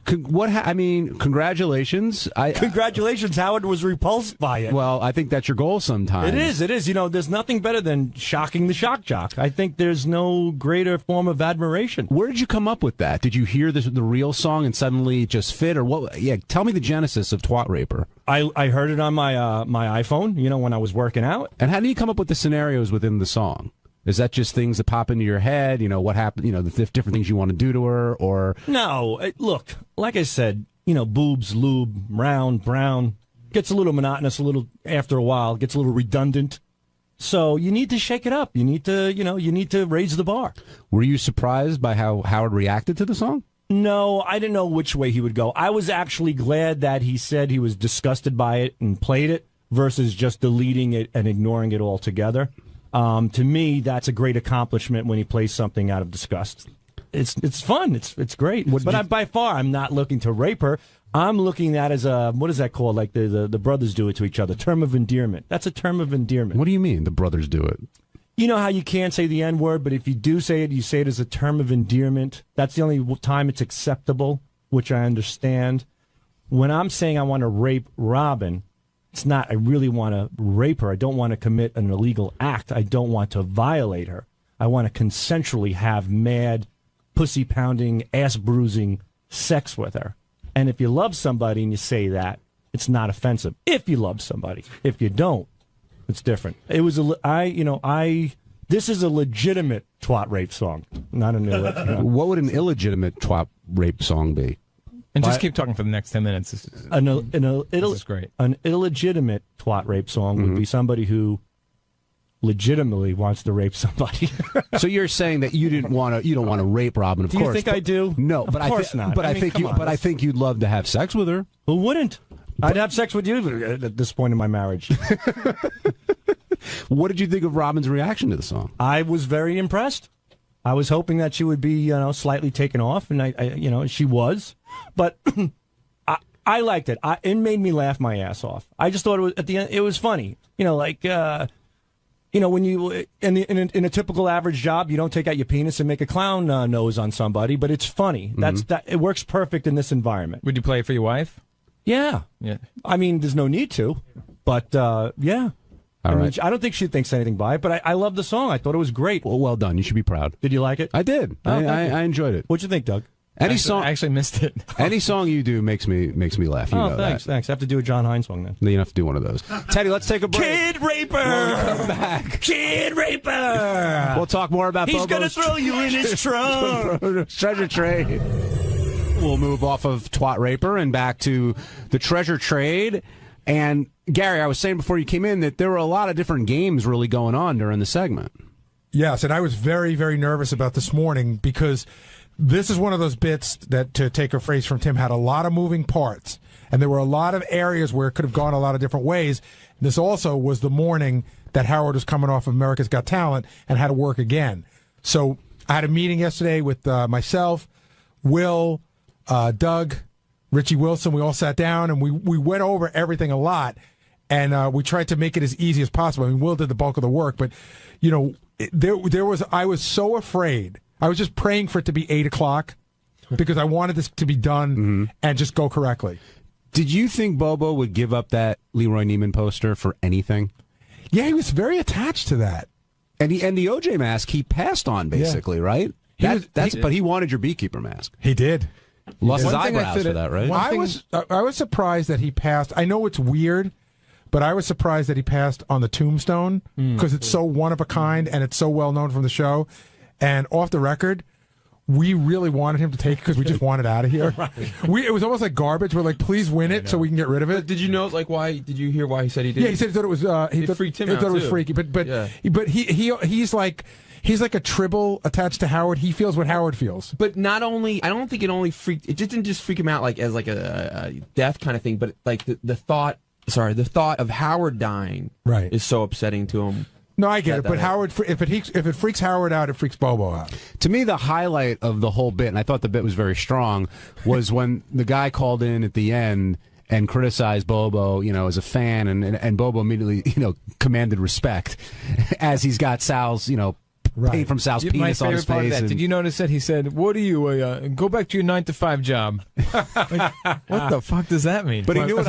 congratulations. Congratulations. Howard was repulsed by it. Well, I think that's your goal sometimes. It is. There's nothing better than shocking the shock jock. I think there's no greater form of admiration. Where did you come up with that? Did you hear the real song and suddenly it just fit, or what? Yeah, tell me the genesis of Twat Raper. I heard it on my my iPhone, when I was working out. And how do you come up with the scenarios within the song? Is that just things that pop into your head? What happened? The different things you want to do to her, or No, look, like I said, boobs, lube, round, brown. Gets a little monotonous, after a while, gets a little redundant. So you need to shake it up. You need to raise the bar. Were you surprised by how Howard reacted to the song? No, I didn't know which way he would go. I was actually glad that he said he was disgusted by it and played it versus just deleting it and ignoring it altogether. To me, that's a great accomplishment when he plays something out of disgust. It's fun. It's great. But by far, I'm not looking to rape her. I'm looking at it as a, what is that called? Like the brothers do it to each other. Term of endearment. That's a term of endearment. What do you mean the brothers do it? You know how you can't say the N-word, but if you do say it, you say it as a term of endearment. That's the only time it's acceptable, which I understand. When I'm saying I want to rape Robin, it's not I really want to rape her. I don't want to commit an illegal act. I don't want to violate her. I want to consensually have mad, pussy-pounding, ass-bruising sex with her. And if you love somebody and you say that, it's not offensive. If you love somebody. If you don't, it's different. It was this is a legitimate twat rape song, not an illegitimate. What would an illegitimate twat rape song be? And just keep talking for the next 10 minutes. This is great. An illegitimate twat rape song would be somebody who legitimately wants to rape somebody. So you're saying that you don't want to rape Robin, of do course. you think I do? No, of course not. But I think you'd love to have sex with her. Who wouldn't? I'd have sex with you at this point in my marriage. What did you think of Robin's reaction to the song? I was very impressed. I was hoping that she would be, slightly taken off, and I she was, but I liked it. It made me laugh my ass off. I just thought it was at the end. It was funny, when you in a typical average job, you don't take out your penis and make a clown nose on somebody, but it's funny. It works perfect in this environment. Would you play it for your wife? Yeah. I mean, there's no need to, but yeah. All right. I don't think she thinks anything by it, but I love the song. I thought it was great. Well done. You should be proud. Did you like it? I did. Oh, I enjoyed it. What'd you think, Doug? Any song, I actually missed it. Any song you do makes me laugh. You know thanks. that. I have to do a John Hines song then. You have to do one of those. Teddy, let's take a break. Kid Raper! Come back. Kid Raper! We'll talk more about He's gonna Bobo's throw you in his trunk! treasure trade. We'll move off of Twat Raper and back to the treasure trade. And Gary, I was saying before you came in that there were a lot of different games really going on during the segment. Yes, and I was very, very nervous about this morning because this is one of those bits that, to take a phrase from Tim, had a lot of moving parts. And there were a lot of areas where it could have gone a lot of different ways. This also was the morning that Howard was coming off of America's Got Talent and had to work again. So I had a meeting yesterday with myself, Will, Doug, Richie Wilson. We all sat down and we went over everything a lot. And we tried to make it as easy as possible. I mean, Will did the bulk of the work. But, you know, I was so afraid. I was just praying for it to be 8 o'clock because I wanted this to be done and just go correctly. Did you think Bobo would give up that Leroy Neiman poster for anything? Yeah, he was very attached to that. And the OJ mask he passed on, basically, right? But he wanted your beekeeper mask. He did. Lost his eyebrows for that, right? I was surprised that he passed. I know it's weird, but I was surprised that he passed on the tombstone because it's so one of a kind and it's so well known from the show. And off the record, we really wanted him to take it because we just wanted out of here. It was almost like garbage. We're like, please win it so we can get rid of it. But did you know, like, why? Did you hear why he said he did? Yeah, he said he thought it was. He freaked him he out thought it was too. freaky. But he's like a tribble attached to Howard. He feels what Howard feels. But not only, I don't think it only freaked. It just didn't just freak him out like as like a death kind of thing, but like the thought. Sorry, the thought of Howard dying is so upsetting to him. No, I get it, but Howard, if it freaks Howard out, it freaks Bobo out. To me, the highlight of the whole bit, and I thought the bit was very strong, was when the guy called in at the end and criticized Bobo, as a fan, and Bobo immediately, commanded respect as he's got Sal's, paint from Sal's penis on his face. Did you notice that he said, "What are you? Go back to your 9-to-5 job." Like, what the fuck does that mean? But he knew as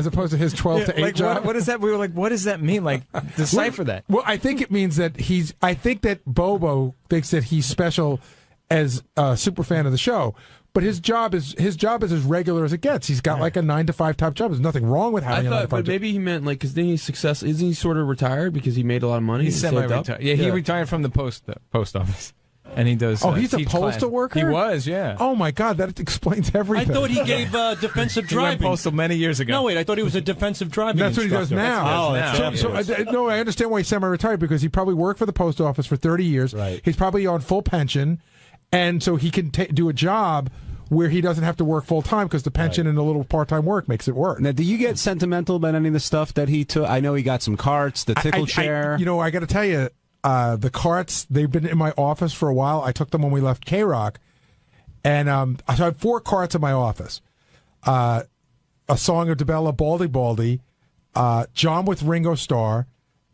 opposed to his 12 to 8 job. What is that? We were like, what does that mean? Like, decipher that. Well, I think it means that I think that Bobo thinks that he's special as a super fan of the show. But his job is as regular as it gets. He's got like a 9-to-5 type job. There's nothing wrong with having a 9-to-5 but job. maybe he meant like because then he's successful. Isn't he sort of retired because he made a lot of money? He's semi-retired. Yeah, he retired from the post office, and he does. Oh, he's a postal worker. He was, yeah. Oh my God, that explains everything. I thought he gave defensive He driving. went postal many years ago. No, wait, I thought he was a defensive driving That's what he does instructor. now. No, I understand why he's semi-retired because he probably worked for the post office for 30 years. Right. He's probably on full pension, and so he can do a job where he doesn't have to work full time because the pension and a little part time work makes it work. Now, do you get sentimental about any of the stuff that he took? I know he got some carts, the tickle chair. I got to tell you, the carts, they've been in my office for a while. I took them when we left K-Rock, and so I have 4 carts in my office. A song of DeBella, Baldy Baldy, John with Ringo Starr,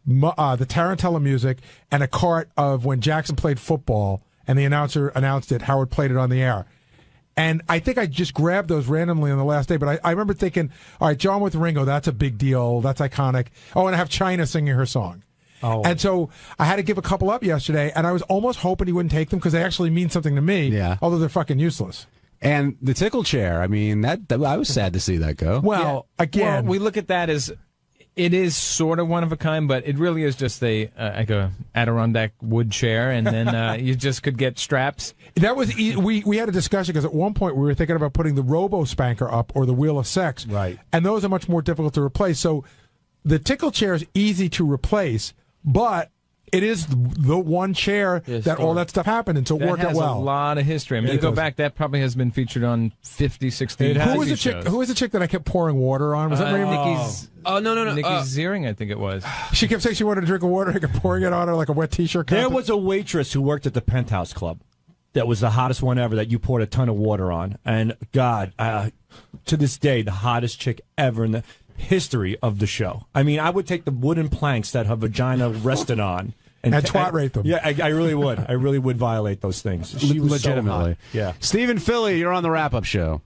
the Tarantella music, and a cart of when Jackson played football, and the announcer announced it, Howard played it on the air. And I think I just grabbed those randomly on the last day, but I remember thinking, all right, John with Ringo, that's a big deal. That's iconic. Oh, and I have China singing her song. Oh. And so I had to give a couple up yesterday, and I was almost hoping he wouldn't take them because they actually mean something to me, although they're fucking useless. And the tickle chair, I mean, that I was sad to see that go. Well, again, we look at that as it is sort of one of a kind, but it really is just like a Adirondack wood chair, and then you just could get straps. That was we had a discussion because at one point we were thinking about putting the Robo Spanker up or the Wheel of Sex, right? And those are much more difficult to replace. So the tickle chair is easy to replace, but it is the one chair that all that stuff happened, and so it worked out well. That has a lot of history. I mean, you go back, that probably has been featured on 50, 60 Who was the chick that I kept pouring water on? Was that Mary Nikki's? Oh, no. Nikki Ziering, I think it was. She kept saying she wanted to drink water. I kept pouring it on her like a wet T-shirt. There was a waitress who worked at the Penthouse Club that was the hottest one ever that you poured a ton of water on. And, God, to this day, the hottest chick ever in the history of the show. I mean, I would take the wooden planks that her vagina rested on. And twat rate them. Yeah, I really would. I really would violate those things. She was legitimately. So hot. Yeah. Stephen Philly, you're on the wrap-up show.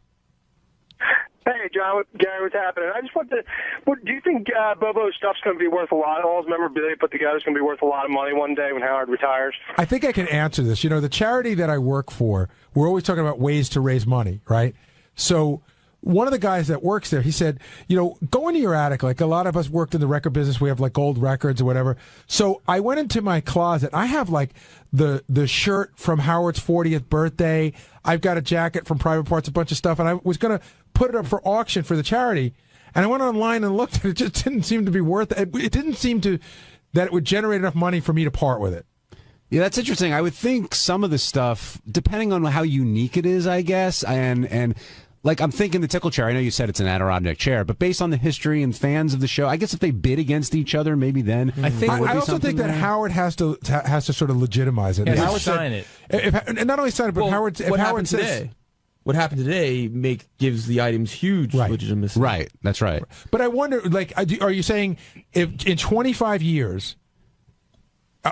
Hey, John, Gary, what's happening? I just want to. Do you think Bobo's stuff's going to be worth a lot? All his memorabilia put together is going to be worth a lot of money one day when Howard retires? I think I can answer this. You know, the charity that I work for, we're always talking about ways to raise money, right? So one of the guys that works there, he said, you know, go into your attic. Like a lot of us worked in the record business. We have like old records or whatever. So I went into my closet. I have like the shirt from Howard's 40th birthday. I've got a jacket from Private Parts, a bunch of stuff. And I was going to put it up for auction for the charity. And I went online and looked, and it just didn't seem to be worth it. It didn't seem to that it would generate enough money for me to part with it. Yeah, that's interesting. I would think some of the stuff, depending on how unique it is, I guess, and like I'm thinking the tickle chair. I know you said it's an Adirondack chair, but based on the history and fans of the show, I guess if they bid against each other, maybe then I also think that Howard has to sort of legitimize it. Yeah, Howard sign it. And not only sign it, but Howard. If what Howard happened says, today? What happened today gives the items huge legitimacy. Right, that's right. But I wonder, like, are you saying if in 25 years,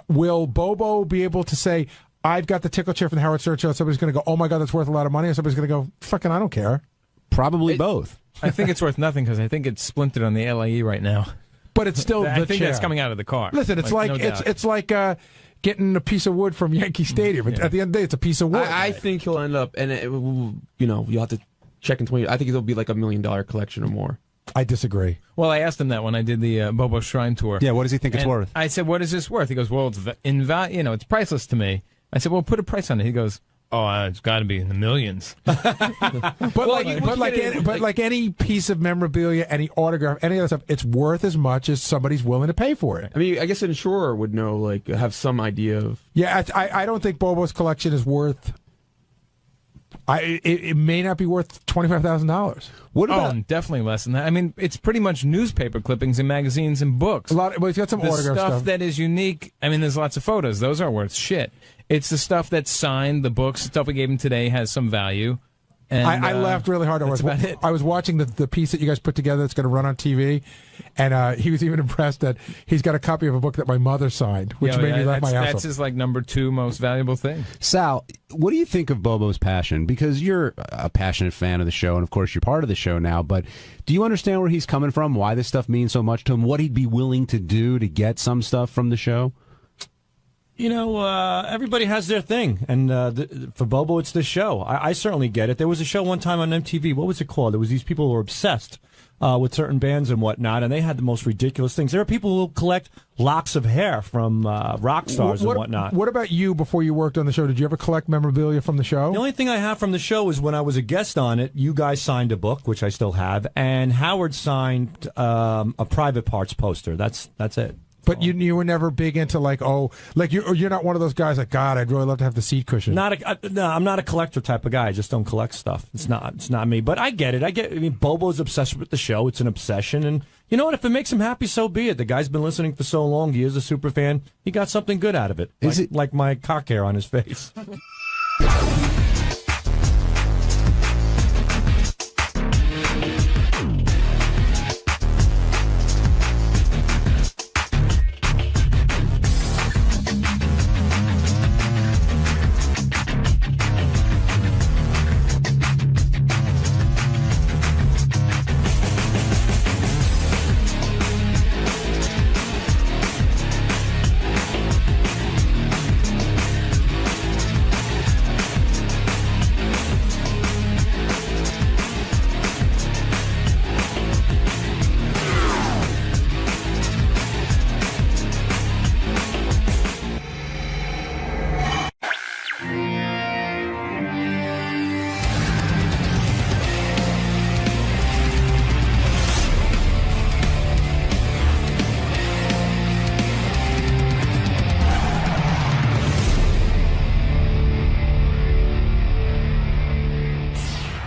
will Bobo be able to say, I've got the tickle chair from the Howard Stern show, somebody's going to go, oh my God, that's worth a lot of money, or somebody's going to go, fucking, I don't care? Probably both. I think it's worth nothing because I think it's splintered on the LAE right now. But it's still I the think chair. that's coming out of the car. Listen, it's like no doubt. it's like getting a piece of wood from Yankee Stadium. At the end of the day, it's a piece of wood. I think he'll end up, and you'll have to check in 20. I think it'll be like $1 million collection or more. I disagree. Well, I asked him that when I did the Bobo Shrine tour. Yeah, what does he think it's And worth? I said, "What is this worth?" He goes, "Well, it's priceless to me." I said, "Well, put a price on it." He goes, "Oh, it's got to be in the millions." But like any piece of memorabilia, any autograph, any other stuff, it's worth as much as somebody's willing to pay for it. I mean, I guess an insurer would know, like, have some idea of. Yeah, I don't think Bobo's collection is worth. It may not be worth $25,000. What about definitely less than that? I mean, it's pretty much newspaper clippings and magazines and books. Well, he's got some the autograph stuff that is unique. I mean, there's lots of photos; those aren't worth shit. It's the stuff that's signed. The books, the stuff we gave him today, has some value. And, I laughed really hard. I was watching the piece that you guys put together that's going to run on TV, and he was even impressed that he's got a copy of a book that my mother signed, which made me laugh my ass off. That's his like number 2 most valuable thing. Sal, what do you think of Bobo's passion? Because you're a passionate fan of the show, and of course you're part of the show now, but do you understand where he's coming from, why this stuff means so much to him, what he'd be willing to do to get some stuff from the show? You know, everybody has their thing, and for Bobo, it's the show. I certainly get it. There was a show one time on MTV. What was it called? There was these people who were obsessed with certain bands and whatnot, and they had the most ridiculous things. There are people who collect locks of hair from rock stars and whatnot. What about you before you worked on the show? Did you ever collect memorabilia from the show? The only thing I have from the show is when I was a guest on it, you guys signed a book, which I still have, and Howard signed a Private Parts poster. That's it. But you were never big into you're not one of those guys like, God, I'd really love to have the seat cushion. No, I'm not a collector type of guy. I just don't collect stuff. It's not me. But I get it. I mean, Bobo's obsessed with the show. It's an obsession, and you know what? If it makes him happy, so be it. The guy's been listening for so long. He is a super fan. He got something good out of it. Like my cock hair on his face.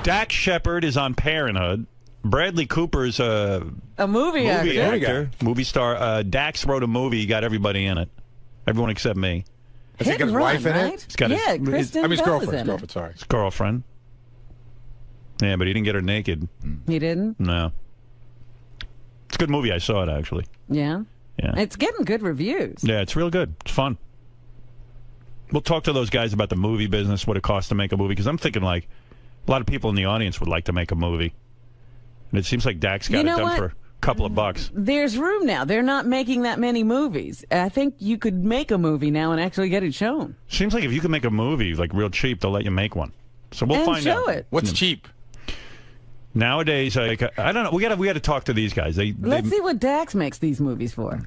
Dax Shepard is on Parenthood. Bradley Cooper's a movie actor. Movie star. Dax wrote a movie. He got everybody in it. Everyone except me. Has he got his wife in right? it? He's got his girlfriend. Sorry. His girlfriend. Yeah, but he didn't get her naked. He didn't? No. It's a good movie. I saw it, actually. Yeah? Yeah. It's getting good reviews. Yeah, it's real good. It's fun. We'll talk to those guys about the movie business, what it costs to make a movie, because I'm thinking, like, a lot of people in the audience would like to make a movie. And it seems like Dax got You know it done what? for a couple of bucks. There's room now. They're not making that many movies. I think you could make a movie now and actually get it shown. Seems like if you can make a movie like real cheap, they'll let you make one. So we'll And find show out. it. What's cheap? Nowadays, I don't know. We got to talk to these guys. Let's see what Dax makes these movies for.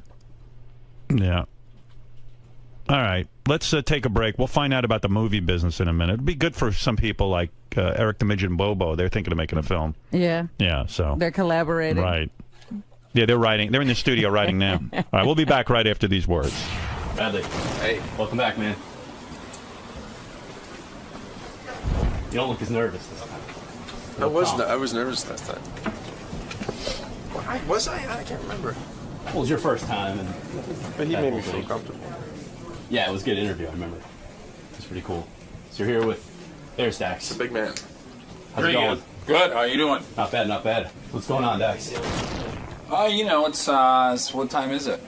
Yeah. All right. Let's take a break. We'll find out about the movie business in a minute. It'd be good for some people like Eric the Midget and Bobo. They're thinking of making a film. Yeah. Yeah. So They're collaborating. right. Yeah, they're writing. They're in the studio writing now. All right. We'll be back right after these words. Bradley. Hey, welcome back, man. You don't look as nervous this time. I was nervous last time. Was I? I can't remember. Well, it was your first time, and But he that made me whole feel thing. comfortable. Yeah, it was a good interview. I remember. It's pretty cool. So you're here with there's Dax. Big man. How's it going? Good. How you doing? Not bad, not bad. What's going on, Dax? You know, it's what time is it?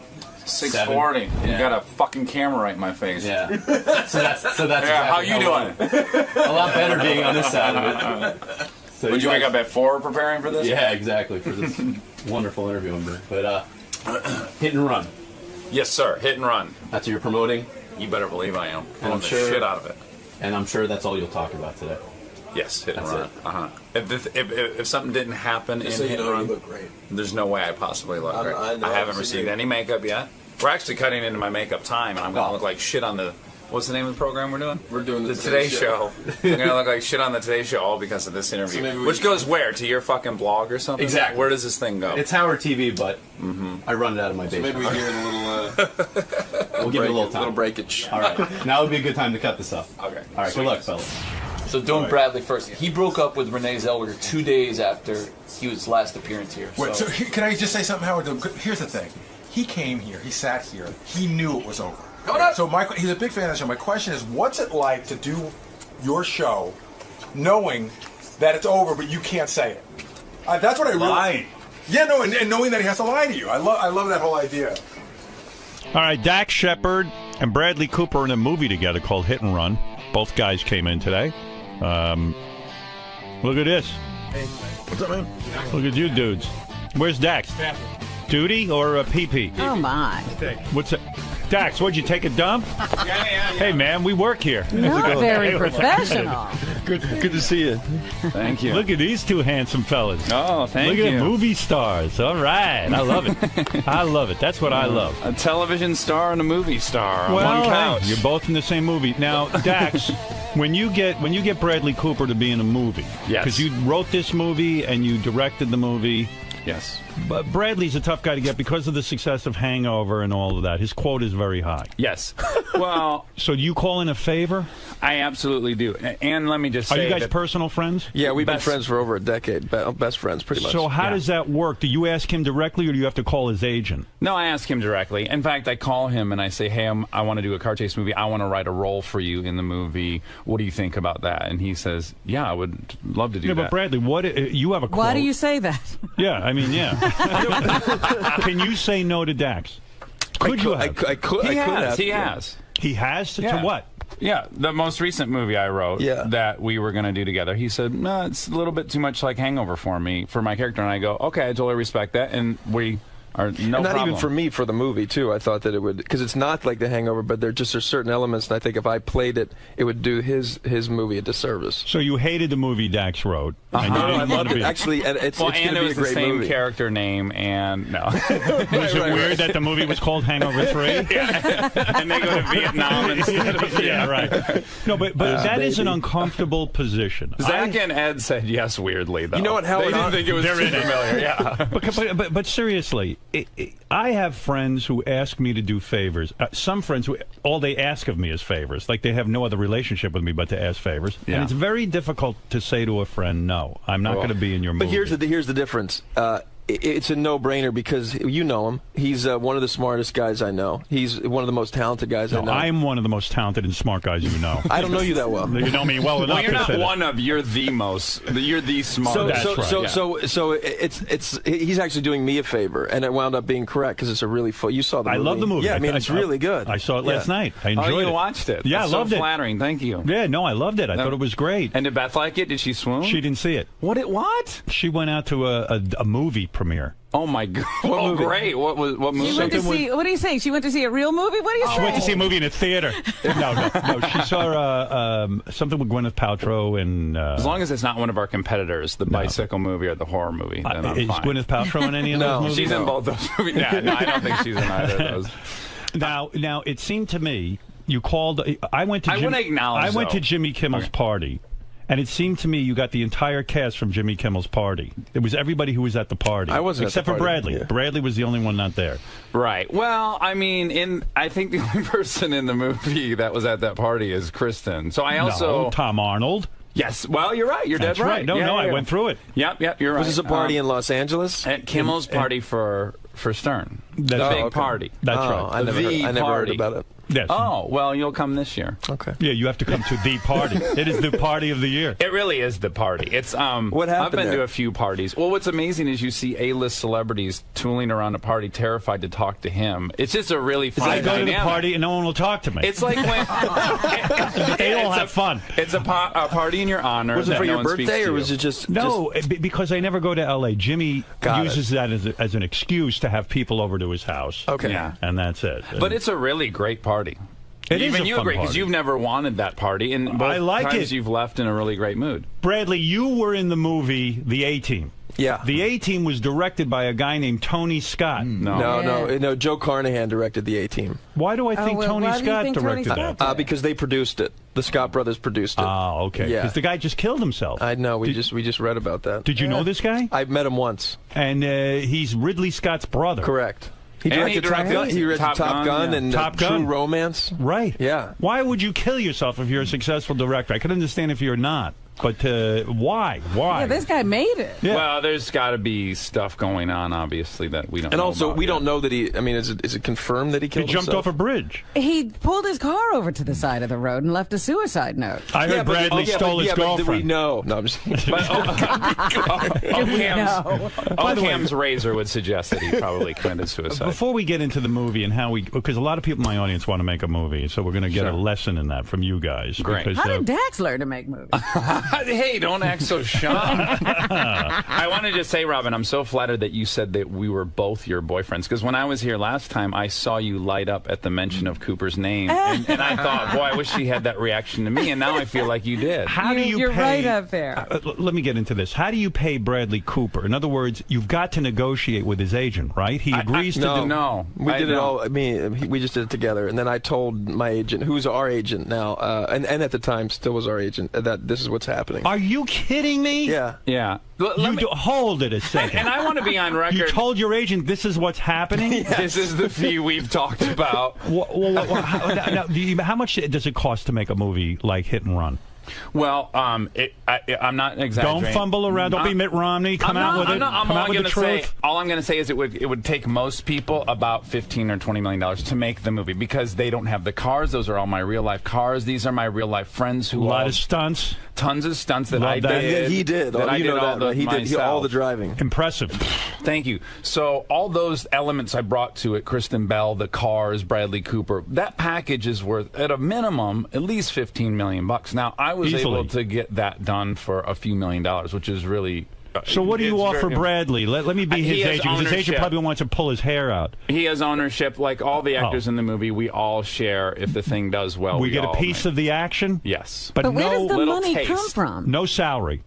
6:40. Yeah. You got a fucking camera right in my face. Yeah. So that's yeah. exactly How you doing? A lot better being on this side of it. So Would you wake up at 4 preparing for this? Yeah, exactly, for this wonderful interview. But hit and run. Yes, sir. Hit and run. That's what you're promoting. You better believe I am. And Pulling I'm the sure shit out of it. And I'm sure that's all you'll talk about today. Yes, hit and That's run. If something didn't happen in Just so you hit know, and you run, look great. there's no way I possibly look great. I know, I haven't it's received great. any makeup yet. We're actually cutting into my makeup time, and I'm going to look like shit on the. What's the name of the program we're doing? We're doing the Today Show. I'm going to look like shit on the Today Show all because of this interview. So maybe we Which should- goes where? To your fucking blog or something? Exactly. Where does this thing go? It's Howard TV, but I run it out of my So basement. maybe we give it a little. We'll give it a little time. Little breakage. All right. Now would be a good time to cut this up. Okay. All right. Good luck, fellas. So doing Bradley first. He broke up with Renee Zellweger 2 days after his last appearance here. Wait, so can I just say something, Howard? Here's the thing. He came here. He sat here. He knew it was over. So he's a big fan of the show. My question is, what's it like to do your show knowing that it's over, but you can't say it? That's what I really... Lie. Yeah, no, and knowing that he has to lie to you. I love that whole idea. All right, Dax Shepard and Bradley Cooper are in a movie together called Hit and Run. Both guys came in today. Look at this. Hey, what's up, man? Look at you dudes. Where's Dax? Duty or pee-pee? Oh, my. What's it? Dax, what'd you take a dump? Yeah. Hey, man, we work here. Not very Hey, professional. Good to see you. Thank you. Look at these two handsome fellas. Oh, thank Look you. at movie stars. All right. I love it. I love it. That's what I love. A television star and a movie star on Well, one couch. you're both in the same movie. Now, Dax, when you get Bradley Cooper to be in a movie, Yes. because you wrote this movie and you directed the movie. Yes. But Bradley's a tough guy to get because of the success of Hangover and all of that. His quote is very high. Yes. Well, so do you call in a favor? I absolutely do. And let me just Are say you guys that personal friends? Yeah, we've been Best- friends for over a decade. Best friends, pretty much. So how does that work? Do you ask him directly, or do you have to call his agent? No, I ask him directly. In fact, I call him and I say, hey, I want to do a car chase movie. I want to write a role for you in the movie. What do you think about that? And he says, yeah, I would love to do Yeah, that. but Bradley, what you have a quote. Why do you say that? Yeah, I mean, yeah. Can you say no to Dax? Could you have? I could He have. has. He has? To Yeah. what? Yeah, the most recent movie I wrote that we were going to do together, he said, no, it's a little bit too much like Hangover for me, for my character. And I go, okay, I totally respect that. And we are no and not problem. even for me, for the movie too. I thought that it would, because it's not like The Hangover, but there just are certain elements, and I think if I played it, it would do his movie a disservice. So you hated the movie Dax wrote, and you I didn't want loved to it. be. Actually, and it's going to it be was a great the same movie. character name, and no. Was it weird that the movie was called Hangover 3? And they go to Vietnam instead of Yeah, right. No, but that is an uncomfortable position. Zach and Ed said yes weirdly, though. You know what, Howard? They didn't think it was They're too in it. familiar. Yeah. But seriously, I have friends who ask me to do favors. Some friends who all they ask of me is favors. Like they have no other relationship with me but to ask favors. Yeah. And it's very difficult to say to a friend, no, I'm not going to be in your movie. But here's the difference. it's a no-brainer because you know him. He's one of the smartest guys I know. He's one of the most talented guys I know. I'm one of the most talented and smart guys you know. I don't know you that well. You know me well enough. Well, you're not one of. You're the most. You're the smartest. So he's actually doing me a favor, and it wound up being correct because it's a really you saw the movie. I love the movie. Yeah, I mean it's really good. I saw it last night. I enjoyed it. Oh, you watched it? Yeah, That's I loved so it. Flattering. Thank you. Yeah, no, I loved it. I thought it was great. And did Beth like it? Did she swoon? She didn't see it. What? She went out to a movie premiere. Oh my God! Oh, great! What movie? She went to see. What are you saying? She went to see a real movie? What are you saying? She went to see a movie in a theater. No. She saw something with Gwyneth Paltrow and. As long as it's not one of our competitors, the bicycle movie or the horror movie, then I'm is fine. Gwyneth Paltrow in any of those movies? She's in both those movies. No, I don't think she's in either of those. Now it seemed to me you called. I went to Jimmy Kimmel's party. And it seemed to me you got the entire cast from Jimmy Kimmel's party. It was everybody who was at the party. I wasn't except at the for party. Bradley. Yeah. Bradley was the only one not there. Right. Well, I mean, I think the only person in the movie that was at that party is Kristen. So I also Tom Arnold. Yes. Well, you're right. You're That's dead right. No, I went through it. Yep. You're right. Was this a party in Los Angeles? At Kimmel's party for Stern. That's the big right. party. That's right. I never heard about it. Yes. Oh, well, you'll come this year. Okay. Yeah, you have to come to the party. It is the party of the year. It really is the party. It's What happened I've been there? to a few parties. Well, what's amazing is you see A-list celebrities tooling around a party, terrified to talk to him. It's just a really fun I go to the dynamic. party and no one will talk to me. It's like when they all have fun. It's a party in your honor. Was it that for no your one speaks birthday, to or you. was it just No, because I never go to L.A. Jimmy uses that as an excuse to have people over to his house. Okay. Yeah. And that's it. But it's a really great party. It is Even a you fun agree because party. you've never wanted that party, and both I like times it. you've left in a really great mood. Bradley, you were in the movie The A-Team. Yeah. The A-Team was directed by a guy named Tony Scott. No. Joe Carnahan directed the A-Team. Why do I think Tony Scott directed that? Because they produced it. The Scott brothers produced it. Oh, okay. Yeah. Because the guy just killed himself. I know. We just read about that. Did you know this guy? I've met him once. And he's Ridley Scott's brother. Correct. He directed Top Gun and Top Gun. True Romance. Right. Yeah. Why would you kill yourself if you're a successful director? I could understand if you're not. But why? Yeah, this guy made it. Yeah. Well, there's got to be stuff going on, obviously, that we don't know. And also, about we yet. don't know that he. I mean, is it confirmed that he killed himself? He jumped off a bridge. He pulled his car over to the side of the road and left a suicide note. I heard Bradley stole his girlfriend. But we know. No, I'm just. Occam's razor would suggest that he probably committed suicide. Before we get into the movie and how because a lot of people in my audience want to make a movie, so we're going to get a lesson in that from you guys. Great. Because, How did Dax learn to make movies? Hey, don't act so shocked. I want to just say, Robin, I'm so flattered that you said that we were both your boyfriends, because when I was here last time, I saw you light up at the mention of Cooper's name, and I thought, boy, I wish she had that reaction to me, and now I feel like you did. How do you You're pay, right up there. Let me get into this. How do you pay Bradley Cooper? In other words, you've got to negotiate with his agent, right? He agrees to do. No, we did it all. I mean, we just did it together, and then I told my agent, who's our agent now, and at the time still was our agent, that this is what's happening. Are you kidding me? Yeah. Yeah. Hold it a second. And I want to be on record. You told your agent this is what's happening? Yes. This is the fee we've talked about. How much does it cost to make a movie like Hit and Run? Well, I'm not exaggerating. Don't fumble around. Don't be Mitt Romney. Come out with it. Come out with the truth. All I'm going to say is it would take most people about $15 or $20 million to make the movie, because they don't have the cars. Those are all my real life cars. These are my real life friends who a lot of stunts. Tons of stunts that I that. did. He did. That I did all He did all the driving. Impressive. Thank you. So all those elements I brought to it, Kristen Bell, the cars, Bradley Cooper, that package is worth, at a minimum, at least $15 million. Now, I was able to get that done for a few $1 million, which is really... So what do you offer Bradley? Let me be his agent, because his agent probably wants to pull his hair out. He has ownership. Like all the actors in the movie, we all share if the thing does well. We get a piece of the action? Yes. But where does the little money taste. come from? No salary.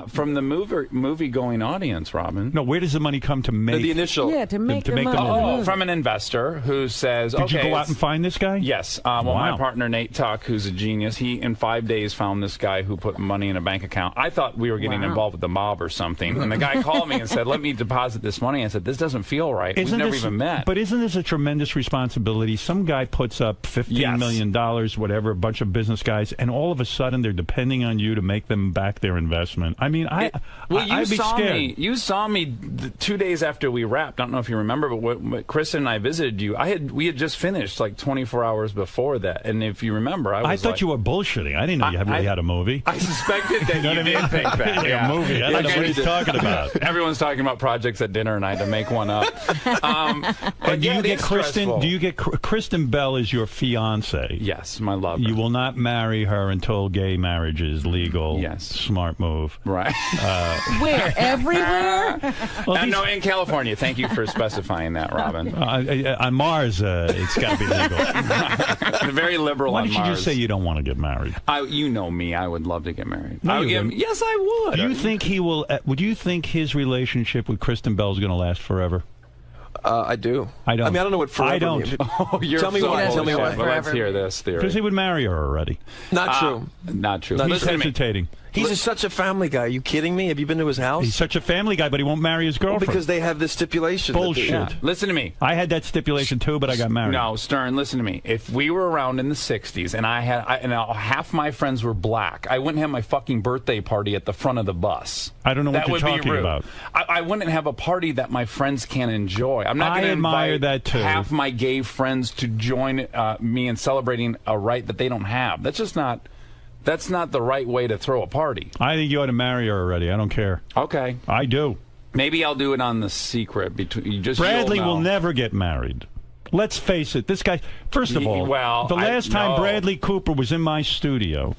From the movie-going audience, Robin. No, where does the money come to make? The initial. Yeah, to make the movie. movie. From an investor who says, Did you go out and find this guy? Yes. Well, my partner, Nate Tuck, who's a genius, he, in 5 days, found this guy who put money in a bank account. I thought we were getting involved with the mob or something. And the guy called me and said, let me deposit this money. I said, this doesn't feel right. We've never even met. But isn't this a tremendous responsibility? Some guy puts up $15 million, whatever, a bunch of business guys, and all of a sudden they're depending on you to make them back their investment. man. I mean, I'd be scared. You saw me 2 days after we wrapped. I don't know if you remember, but when Kristen and I visited you, we had just finished like 24 hours before that. And if you remember, I thought you were bullshitting. I didn't know you really had a movie. I suspected that you did think that. Yeah, a movie. I don't know what he's talking about. Everyone's talking about projects at dinner, and I had to make one up. And do you get Kristen? Do you get Kristen Bell is your fiance? Yes, my lover. You will not marry her until gay marriage is legal. Yes, smart move. Right. Where? Everywhere? No, in California. Thank you for specifying that, Robin. On Mars, it's got to be legal. Very liberal on Mars. Why did you just say you don't want to get married? You know me. I would love to get married. No, yes, I would. Do you think he will? Would you think his relationship with Kristen Bell is going to last forever? I do. I don't. I mean, I don't know what forever I don't. means. Oh, Tell me why. Tell me why. Well, let's hear this theory. Because he would marry her already. Not true. Not true. He's hesitating. He's such a family guy. Are you kidding me? Have you been to his house? He's such a family guy, but he won't marry his girlfriend. Well, because they have this stipulation. Bullshit. Listen to me. I had that stipulation too, but I got married. No, Stern, listen to me. If we were around in the 60s and half my friends were black, I wouldn't have my fucking birthday party at the front of the bus. I don't know what you're talking about. I wouldn't have a party that my friends can't enjoy. I'm not going to invite that too. half my gay friends to join me in celebrating a right that they don't have. That's just not... That's not the right way to throw a party. I think you ought to marry her already. I don't care. Okay. I do. Maybe I'll do it on the secret. Bradley will never get married. Let's face it. This guy, first of all, the last time Bradley Cooper was in my studio,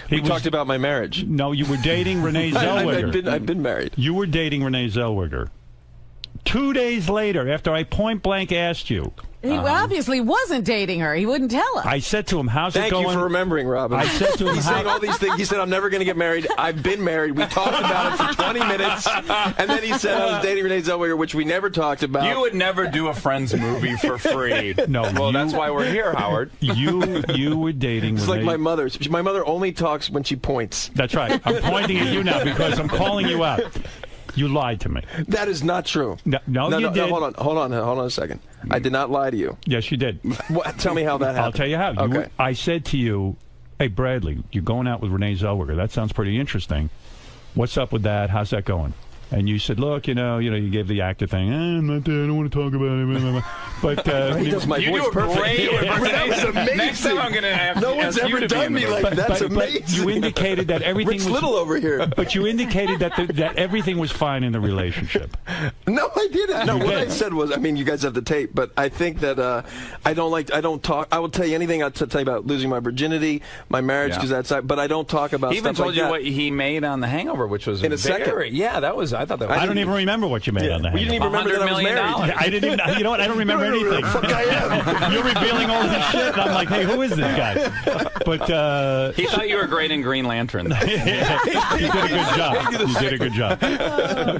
we talked about my marriage. No, you were dating Renee Zellweger. I've been married. You were dating Renee Zellweger. 2 days later, after I point blank asked you, he obviously wasn't dating her. He wouldn't tell us. I said to him, how's it going? Thank you for remembering, Robin. I said to him, he's saying all these things. He said, I'm never going to get married. I've been married. We talked about it for 20 minutes. And then he said I was dating Renee Zellweger, which we never talked about. You would never do a Friends movie for free. No. Well, that's why we're here, Howard. You were dating It's Renee. like my mother. My mother only talks when she points. That's right. I'm pointing at you now because I'm calling you out. You lied to me. That is not true. No, you did. No, hold on a second. I did not lie to you. Yes, you did. Tell me how that happened. I'll tell you how. Okay. I said to you, hey, Bradley, you're going out with Renee Zellweger. That sounds pretty interesting. What's up with that? How's that going? And you said, look, you gave the actor thing. I'm not there. I don't want to talk about it. But he does my voice perfectly. That was amazing. Next time I'm going to have no one's ever done me like that. That's amazing. But you indicated that everything Rich was Little over here. But you indicated that everything was fine in the relationship. No, I didn't. No, what I said was, you guys have the tape, but I think that I don't talk. I will tell you anything. I'll tell you about losing my virginity, my marriage, because but I don't talk about. He even told you what he made on The Hangover, which was in a second. Yeah, that was. I thought that was. I don't even remember what you made on The Hangover. You didn't even remember that I was married. I didn't even. You know what? I don't remember anything. Fuck I am. You're revealing all this shit, and I'm like, hey, who is this guy? But he thought you were great in Green Lantern. You did a good job. You did a good job.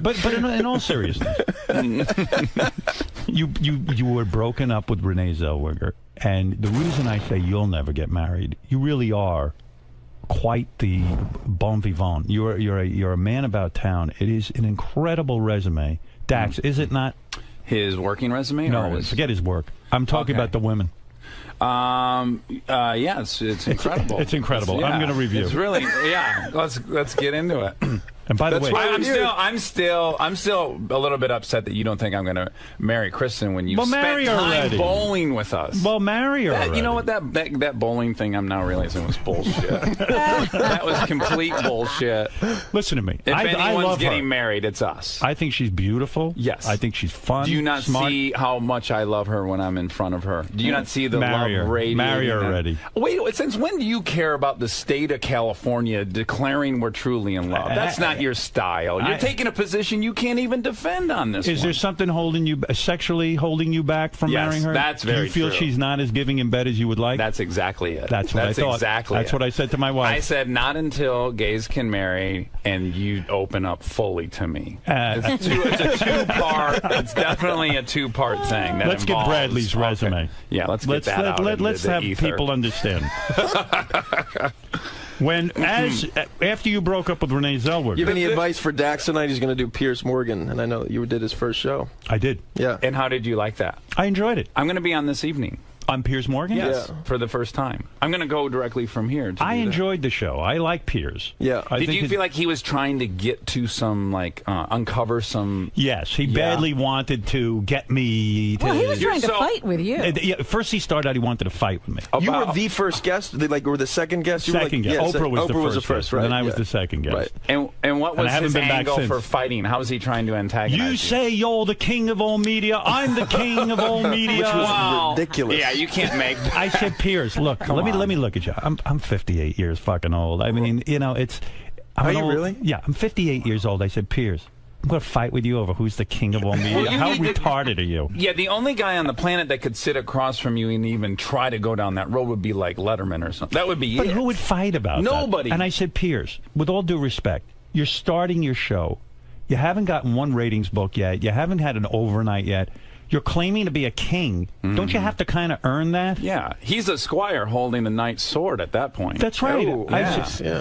But in all seriousness, you were broken up with Renee Zellweger, and the reason I say you'll never get married, you really are quite the bon vivant. You're a man about town. It is an incredible resume. Dax, is it not? His working resume? No, forget his work. I'm talking about the women. Yeah, it's incredible. It's incredible. Yeah, I'm going to review. It's really, yeah. Let's get into it. And by the way, I'm still a little bit upset that you don't think I'm going to marry Kristen when you spent time bowling with us. Well, marry her already. You know what? That bowling thing I'm now realizing was bullshit. That was complete bullshit. Listen to me. If anyone's love getting her. married, it's us. I think she's beautiful. Yes. I think she's fun. Do you not smart. see how much I love her when I'm in front of her? Do you not see the marry love her. radiating? Marry her already. Wait, since when do you care about the state of California declaring we're truly in love? That's not your style. You're taking a position you can't even defend on this. Is there something sexually holding you back from marrying her? That's very true. Do you feel she's not as giving in bed as you would like? That's exactly it. That's what I thought. Exactly That's it. what I said to my wife. I said not until gays can marry and you open up fully to me. It's a two-part. It's definitely a two-part thing. Let's get Bradley's resume. Yeah, let's get that out. Let's have people understand. After you broke up with Renee Zellweger, You have any advice for Dax tonight? He's going to do Pierce Morgan, and I know you did his first show. I did. Yeah. And how did you like that? I enjoyed it. I'm going to be on this evening. On Piers Morgan? Yes, for the first time. I'm going to go directly from here. I enjoyed the show. I like Piers. Yeah. Did you feel like he was trying to get to some, uncover some... Yes, he badly wanted to get me to... Well, he was trying to fight with you. First he started out, he wanted to fight with me. You were the first guest? Or the second guest? You Second guest. Oprah was the first, right? And I was the second guest. Right. And what was his angle for fighting? How was he trying to antagonize you? You say you're the king of all media. I'm the king of all media. Which was ridiculous. Yeah, you can't make... I said, Piers, look, let me look at you. I'm 58 years fucking old. I mean, it's... Are you really? Yeah, I'm 58 years old. I said, Piers, I'm going to fight with you over who's the king of all media. How retarded are you? Yeah, the only guy on the planet that could sit across from you and even try to go down that road would be like Letterman or something. That would be But who would fight about Nobody. that? And I said, Piers, with all due respect, you're starting your show. You haven't gotten one ratings book yet. You haven't had an overnight yet. You're claiming to be a king. Don't you have to kind of earn that? Yeah, he's a squire holding a knight's sword at that point. That's right. Oh,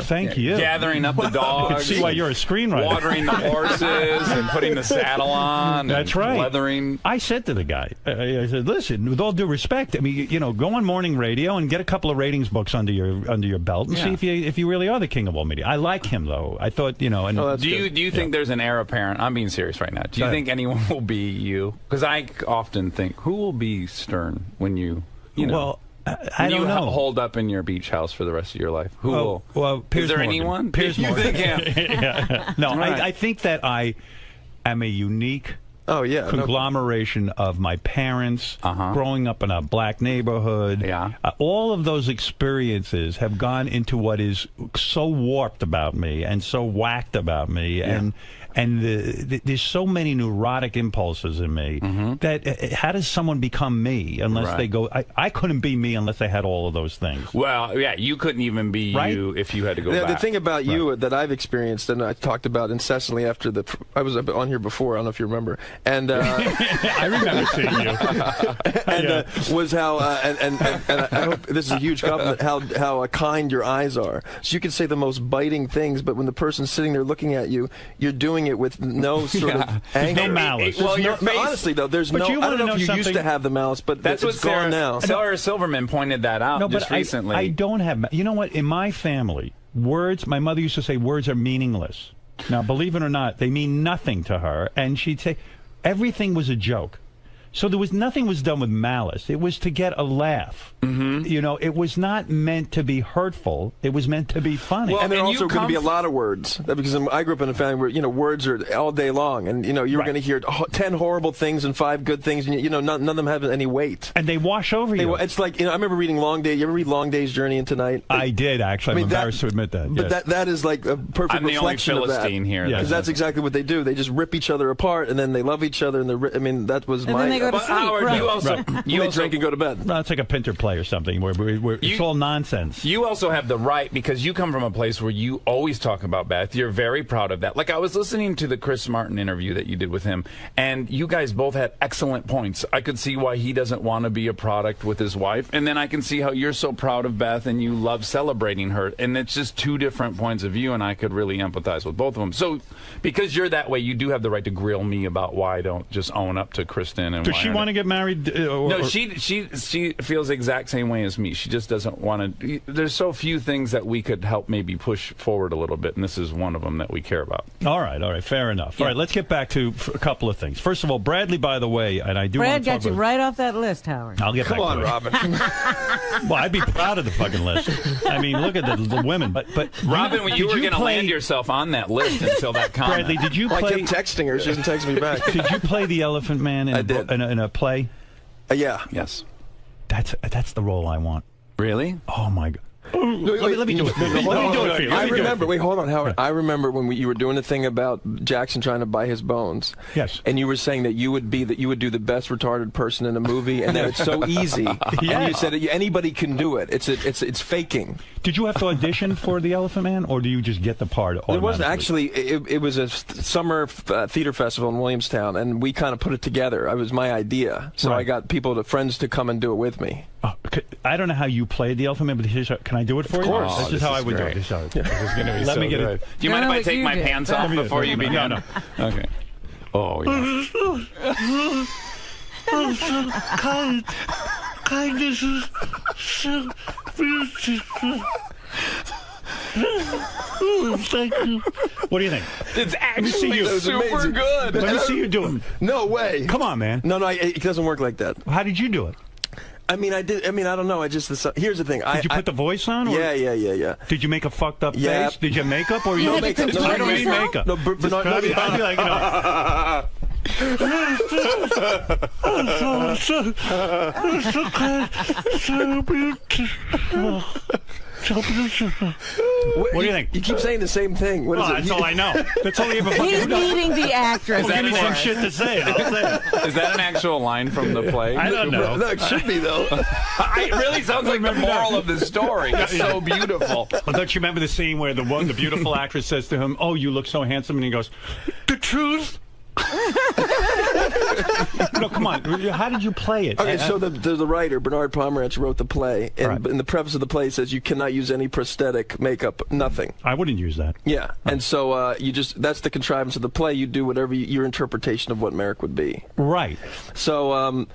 Thank you. Gathering up the dogs. I can see why you're a screenwriter. Watering the horses and putting the saddle on. That's and right. Leathering. I said to the guy, I said, listen, with all due respect, I mean, go on morning radio and get a couple of ratings books under your belt and see if you really are the king of all media. I like him though. I thought, And do you think there's an heir apparent? I'm being serious right now. Do you think anyone will be you? Because I often think, who will be Stern when you know? Well, I don't know. Hold up in your beach house for the rest of your life. Who will? Well, Piers Is there Morgan. anyone? Piers you Morgan. think him? Yeah. No, Right. I think that I am a unique conglomeration of my parents, growing up in a black neighborhood. Yeah. All of those experiences have gone into what is so warped about me and so whacked about me. Yeah. And there's so many neurotic impulses in me that how does someone become me unless they go... I couldn't be me unless I had all of those things. Well, yeah, you couldn't even be you if you had to go back. The thing about you that I've experienced and I talked about incessantly after I was on here before, I don't know if you remember, and I remember seeing you. And was how and I hope this is a huge compliment, how kind your eyes are. So you can say the most biting things, but when the person's sitting there looking at you, you're doing it with no sort of anger. No malice. Well, honestly, though, there's no... I don't know if you used to have the malice, but that's it's gone now. Sarah Silverman pointed that out just recently. I don't have... You know what? In my family, words... My mother used to say words are meaningless. Now, believe it or not, they mean nothing to her. And she'd say everything was a joke. So nothing was done with malice. It was to get a laugh. It was not meant to be hurtful. It was meant to be funny. Well, and there are also going to be a lot of words. Because I grew up in a family where, words are all day long. And, you were going to hear 10 horrible things and 5 good things. And, none of them have any weight. And they wash over you. It's like, I remember reading Long Day. You ever read Long Day's Journey into Night? I did, actually. I'm embarrassed to admit that. But that is like a perfect reflection of that. I'm the only Philistine here. Because that's exactly what they do. They just rip each other apart, and then they love each other. And that was and my... Then they go to sleep. Howard, right. You also drink and go to bed. No, it's like a Pinter play or something where it's all nonsense. You also have the right, because you come from a place where you always talk about Beth. You're very proud of that. Like, I was listening to the Chris Martin interview that you did with him, and you guys both had excellent points. I could see why he doesn't want to be a product with his wife, and then I can see how you're so proud of Beth and you love celebrating her, and it's just two different points of view, and I could really empathize with both of them. So, because you're that way, you do have the right to grill me about why I don't just own up to Kristen. And does she want to get married? No, she feels the exact same way as me. She just doesn't want to. There's so few things that we could help maybe push forward a little bit, and this is one of them that we care about. All right, fair enough. Yeah. All right, let's get back to a couple of things. First of all, Bradley, by the way, and I do want to talk got you right off that list, Howard. I'll get back to it. Come on, Robin. Well, I'd be proud of the fucking list. I mean, look at the women. But Robin, when you were going to land yourself on that list until that comment. Bradley, did you play? I kept texting her. She doesn't text me back. Did you play the Elephant Man in a play? Yeah. Yes. That's the role I want. Really? Oh my God. Let me do it. Let me do it for you. I remember. Wait, hold on, Howard. Yeah. I remember when you were doing the thing about Jackson trying to buy his bones. Yes. And you were saying that you would do the best retarded person in a movie, and that it's so easy. Yeah. And you said anybody can do it. It's faking. Did you have to audition for the Elephant Man, or do you just get the part? It wasn't actually. It was a summer theater festival in Williamstown, and we kind of put it together. It was my idea, so I got friends to come and do it with me. Oh, I don't know how you played the Elephant Man, but can I do it for you? Of course. This is how I would do it. This is going to be Let me get it. Do you mind if I take my pants off before you begin? No. Okay. Oh, yeah. kindness is so beautiful. Thank you. What do you think? It's Let me see actually you. super good. Let me see you do it. No way. Come on, man. No, it doesn't work like that. How did you do it? I mean, I did. I mean, I don't know. Here's the thing. Did you put the voice on? Or? Yeah. Did you make a fucked up Yeah. face? Did you have makeup or No you makeup. No, I don't mean makeup. No, but not. I'd be like, you know. So beautiful. What do you think? You keep saying the same thing. What is it? That's all I know. That's all you ever fucking He's know. meeting the actress. Well, give me some shit to say. I'll say it. Is that an actual line from the play? I don't know. No, it should be though. It really sounds like the moral of the story. It's so beautiful. Well, don't you remember the scene where the beautiful actress says to him, "Oh, you look so handsome," and he goes, "The truth." No, come on. How did you play it? Okay, so the writer, Bernard Pomerantz, wrote the play, and in the preface of the play it says you cannot use any prosthetic makeup, nothing. I wouldn't use that. Yeah, and so that's the contrivance of the play. You do whatever your interpretation of what Merrick would be. Right. So,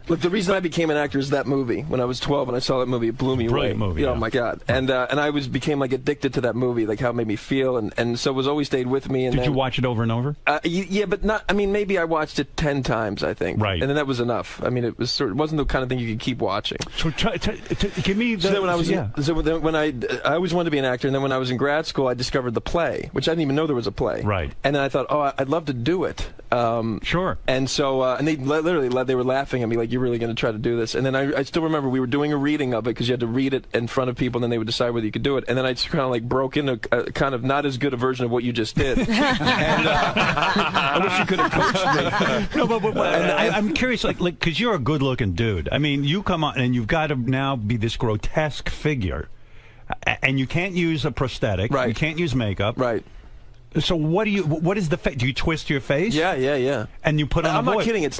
look, the reason I became an actor is that movie. When I was 12 and I saw that movie, it blew me away. Brilliant movie. Oh my God! And I became like addicted to that movie, like how it made me feel, and so it was always stayed with me. And Did you watch it over and over? Yeah, but not. I mean, maybe I watched it 10 times, I think. Right. And then that was enough. I mean, it wasn't the kind of thing you could keep watching. So give me the. So then when I always wanted to be an actor, and then when I was in grad school, I discovered the play, which I didn't even know there was a play. Right. And then I thought, oh, I'd love to do it. Sure. And so, and they they were laughing at me like, "You're really going to try to do this?" And then I still remember we were doing a reading of it because you had to read it in front of people, and then they would decide whether you could do it. And then I just kind of like broke into a kind of not as good a version of what you just did. And I wish you could have coached me. No, but I'm curious, like, because you're a good-looking dude. I mean, you come on and you've got to now be this grotesque figure, and you can't use a prosthetic. Right. You can't use makeup. Right. So what is the face? Do you twist your face? Yeah. And you put on I'm a voice? not kidding. It's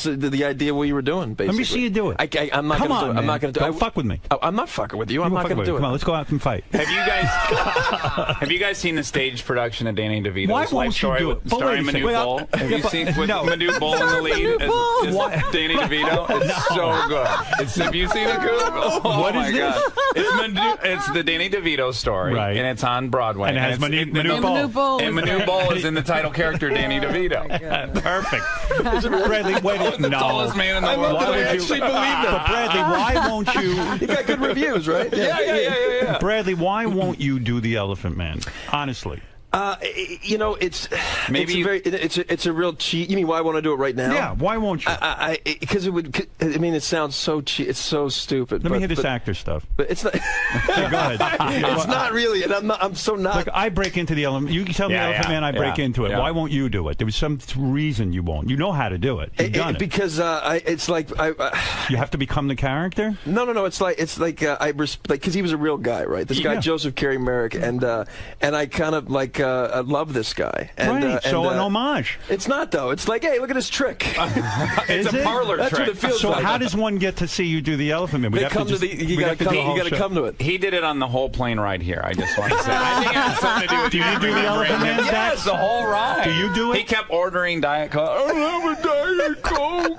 the idea of what you were doing, basically. Let me see you do it. I'm not going to do it. I'm not going to do it. Don't fuck with me. I'm not fucking with you. I'm not going to do it. Come on, let's go out and fight. Have you guys seen the stage production of Danny DeVito's Why Life won't Story you do it? starring Manute Bol? Have you seen with Manute Bol in the lead as Danny DeVito? It's so good. Have you seen it, Coop? Oh What is my this? God. It's the Danny DeVito story, Right. and it's on Broadway. And it has Manute Bol. And Manute Bol is in the title character, Danny DeVito. Perfect. Bradley, wait. The tallest man in the world. I actually believe that. But Bradley, why won't you? You got good reviews, right? Yeah. Bradley, why won't you do the Elephant Man? Honestly. It's Maybe it's a real cheat. You mean why I want to do it right now? Yeah, why won't you? Because it would. I mean, it sounds so cheap. It's so stupid. Let me hear this actor stuff. But it's not. Yeah, go ahead. It's not really, and I'm so not. Look, I break into the Elephant. You tell me Elephant Man, I break into it. Yeah. Why won't you do it? There was some reason you won't. You know how to do it. You've done it. Because it's like you have to become the character. No. It's like because he was a real guy, right? This guy Joseph Carey Merrick, and I kind of like I love this guy. And, right. So an homage. It's not though. It's like, hey, look at this trick. It's a parlor That's trick. what it feels So like. how does one get to see you do the Elephant Man? You got to come to it. He did it on the whole plane ride here. I just want to say. I think it has something to do with Do you do the Elephant Man? Yes, the whole ride. Do you do it? He kept ordering Diet Coke. I love a Diet Coke.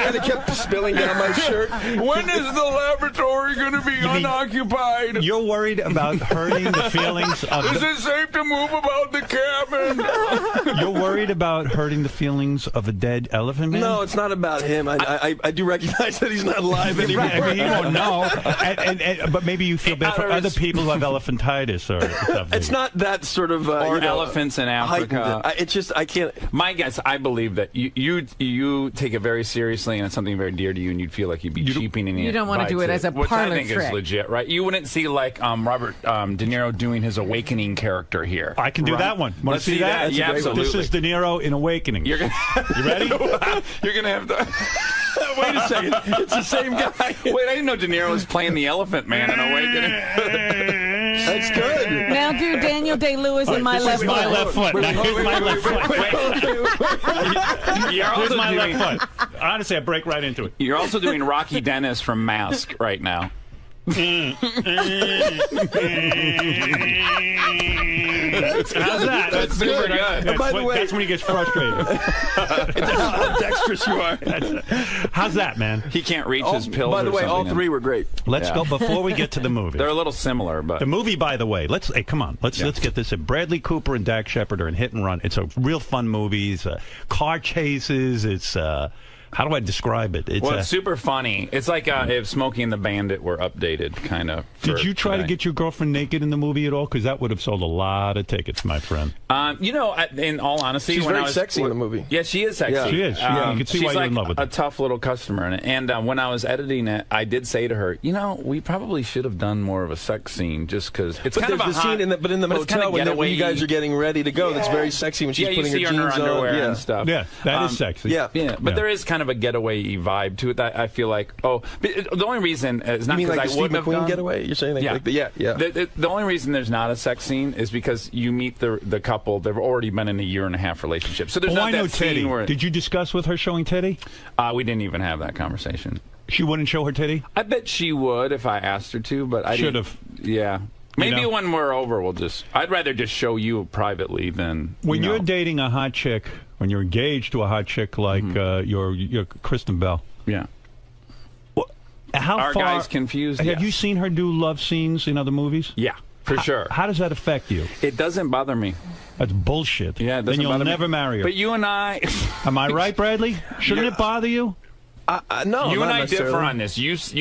And it kept spilling down my shirt. When is the laboratory going to be unoccupied? You're worried about hurting the feelings of Is it safe to move about the cabin? You're worried about hurting the feelings of a dead Elephant Man? No, it's not about him. I do recognize that he's not alive anymore. Right. I mean, he won't know. But maybe you feel bad for other people who have elephantitis or something. It's not that sort of or elephants in Africa. It's just I can't. My guess, I believe that you take it very seriously, and it's something very dear to you, and you'd feel like you'd be cheapening it. You don't want to do it as a which parlor I think trick. is legit, right? You wouldn't see like Robert De Niro doing his Awakening character here. I can do that one. Want Let's to see that? Yeah, absolutely. This is De Niro in Awakening. You ready? You're gonna have to. Wait a second. It's the same guy. Wait, I didn't know De Niro was playing the Elephant Man in Awakening. That's good. Now do Daniel Day-Lewis in My Left Foot. My left foot. Now here's my left foot. Here's my left foot. Honestly, I break right into it. You're also doing Rocky Dennis from Mask right now. How's that? That's super good. By the way, that's when he gets frustrated. It's how dexterous you are. How's that, man? He can't reach his pills. By the way, all three were great. Let's go before we get to the movie. They're a little similar, but the movie, by the way. Hey, come on. Let's get this. Bradley Cooper and Dak Shepard are in Hit and Run. It's a real fun movie. It's car chases. It's how do I describe it? It's super funny. It's like if Smokey and the Bandit were updated, kind of. Did you try to get your girlfriend naked in the movie at all? Because that would have sold a lot of tickets, my friend. You know, in all honesty, she's very sexy in the movie. Yeah, she is sexy. Yeah. She is. You can see why you're in love with her. She's like a tough little customer in it. And when I was editing it, I did say to her, you know, we probably should have done more of a sex scene, just because it's kind of a scene in the motel when you guys are getting ready to go. That's very sexy when she's putting her jeans on. Underwear and stuff. Yeah, that is sexy. Yeah, but there is kind of a getaway vibe to it that I feel like. Oh, the only reason is not because I wouldn't have done. Getaway? You're saying The only reason there's not a sex scene is because you meet the couple. They've already been in a 1.5-year relationship. So there's not that Teddy. scene where. Did you discuss with her showing Teddy? We didn't even have that conversation. She wouldn't show her titty? I bet she would if I asked her to, but I should have. Yeah. Maybe when we're over, I'd rather just show you privately than. When you're dating a hot chick, when you're engaged to a hot chick like your Kristen Bell. Yeah. How Our far, guy's confused. Have you seen her do love scenes in other movies? Yeah, for sure. How does that affect you? It doesn't bother me. That's bullshit. Yeah, it doesn't then you'll bother never me. marry her. But you and I. Am I right, Bradley? Shouldn't it bother you? No, you and I differ on this. You said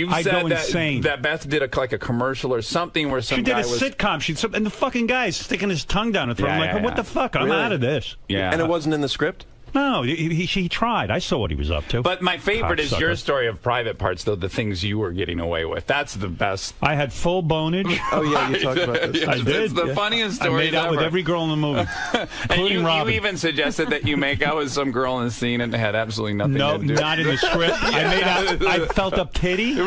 that Beth did a commercial or something where some guy was. She did a sitcom. And the fucking guy's sticking his tongue down her throat. I'm like, what the fuck? I'm out of this. Yeah. And it wasn't in the script? No, he tried. I saw what he was up to. But my favorite is your story of private parts, though, the things you were getting away with. That's the best. I had full bonage. Oh, yeah, you talked about this. I did. It's the funniest story I made out with every girl in the movie, including Robin. You even suggested that you make out with some girl in the scene and it had absolutely nothing to do. No, not in the script. I made out. I felt up titty.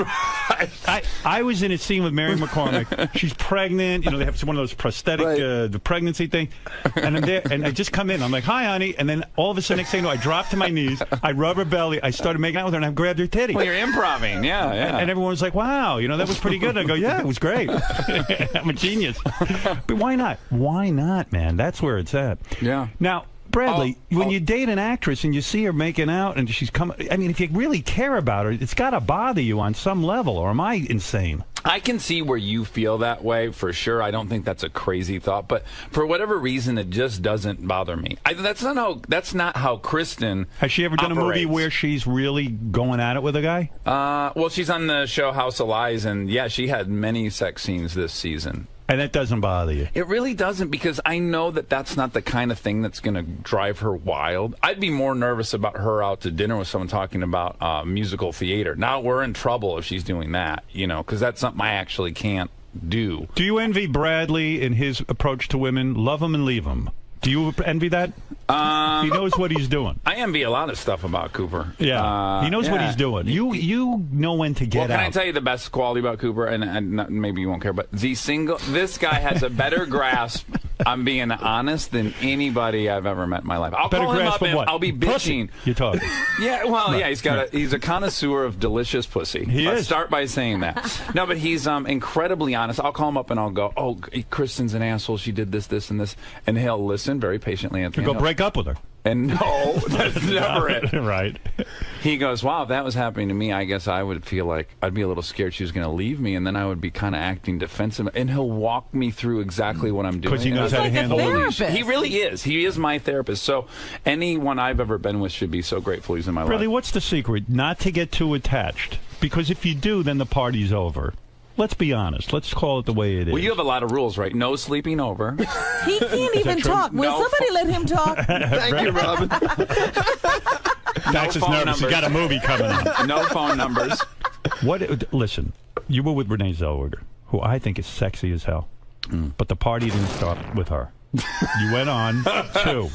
I was in a scene with Mary McCormick. She's pregnant. You know, they have one of those prosthetic, the pregnancy thing. And I'm there, and I just come in. I'm like, hi, honey. And then all of a sudden, next thing you know, I dropped to my knees. I rubbed her belly. I started making out with her, and I grabbed her titty. Well, you're improving, yeah. And everyone was like, wow, that was pretty good. And I go, yeah, it was great. I'm a genius. But why not? Why not, man? That's where it's at. Yeah. Now, Bradley, when you date an actress and you see her making out and she's coming, I mean, if you really care about her, it's got to bother you on some level, or am I insane? I can see where you feel that way for sure. I don't think that's a crazy thought, but for whatever reason, it just doesn't bother me. That's not how Kristen. Has she ever done operates. a movie where she's really going at it with a guy? Well, she's on the show House of Lies, and yeah, she had many sex scenes this season. And that doesn't bother you? It really doesn't, because I know that that's not the kind of thing that's going to drive her wild. I'd be more nervous about her out to dinner with someone talking about musical theater. Now we're in trouble if she's doing that, because that's something I actually can't do. Do you envy Bradley in his approach to women? Love him and leave him. Do you envy that? He knows what he's doing. I envy a lot of stuff about Cooper. Yeah, he knows what he's doing. You know when to get out. Well, can I tell you the best quality about Cooper? And maybe you won't care, but this guy has a better grasp on being honest than anybody I've ever met in my life. I'll better call him up and what? I'll be bitching. You're talking. Yeah, well, yeah, he's a connoisseur of delicious pussy. Let's start by saying that. No, but he's incredibly honest. I'll call him up and I'll go, oh, Kristen's an asshole. She did this, this, and this. And he'll listen very patiently. You go break up with her. And no, that's never it. Right. He goes, wow, if that was happening to me, I guess I would feel like I'd be a little scared she was going to leave me, and then I would be kind of acting defensive. And he'll walk me through exactly what I'm doing. Because he knows how to handle it. He really is. He is my therapist. So anyone I've ever been with should be so grateful he's in my life. Really, what's the secret? Not to get too attached. Because if you do, then the party's over. Let's be honest. Let's call it the way it is. Well, you have a lot of rules, right? No sleeping over. He can't even talk. Will somebody let him talk? Thank you, Robin. Dax is nervous. He's got a movie coming up. No phone numbers. Listen, you were with Renee Zellweger, who I think is sexy as hell. But the party didn't start with her. You went on to...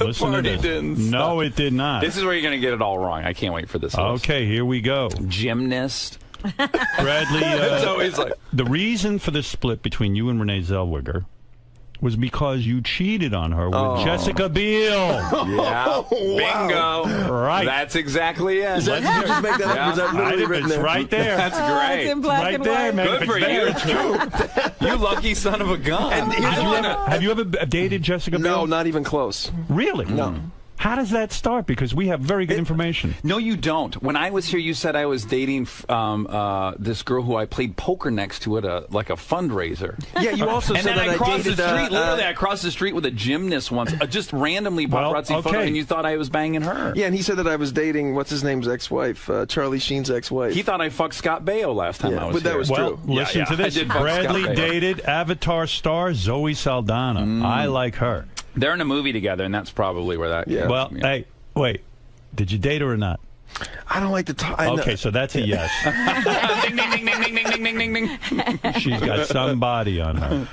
Listen to this. No, it did not. This is where you're going to get it all wrong. I can't wait for this. Okay, here we go. Gymnast. Bradley, it's always like... the reason for the split between you and Renee Zellweger was because you cheated on her with Jessica Biel. Yeah. Bingo. Right. That's exactly it. Is that, did you just make that up? Is that literally written It's there? right there. That's great. It's in black right and there, white. man. Good for you. You lucky son of a gun. Have you ever dated Jessica Biel? No, not even close. Really? No. How does that start? Because we have very good information. No, you don't. When I was here, you said I was dating this girl who I played poker next to at a fundraiser. Yeah, you also and said then that I crossed dated, the street. Literally, I crossed the street with a gymnast once, just randomly paparazzi photo, and you thought I was banging her. Yeah, and he said that I was dating what's his name's ex-wife, Charlie Sheen's ex-wife. He thought I fucked Scott Baio last time I was but that here. was Well, true. listen to this. Bradley dated Avatar star Zoe Saldana. I like her. They're in a movie together, and that's probably where that. Yeah. Well, hey, wait. Did you date her or not? I don't like to talk. Okay, so that's a yes. Ding, ding, ding, ding, ding, ding, ding, ding, ding. She's got some body on her.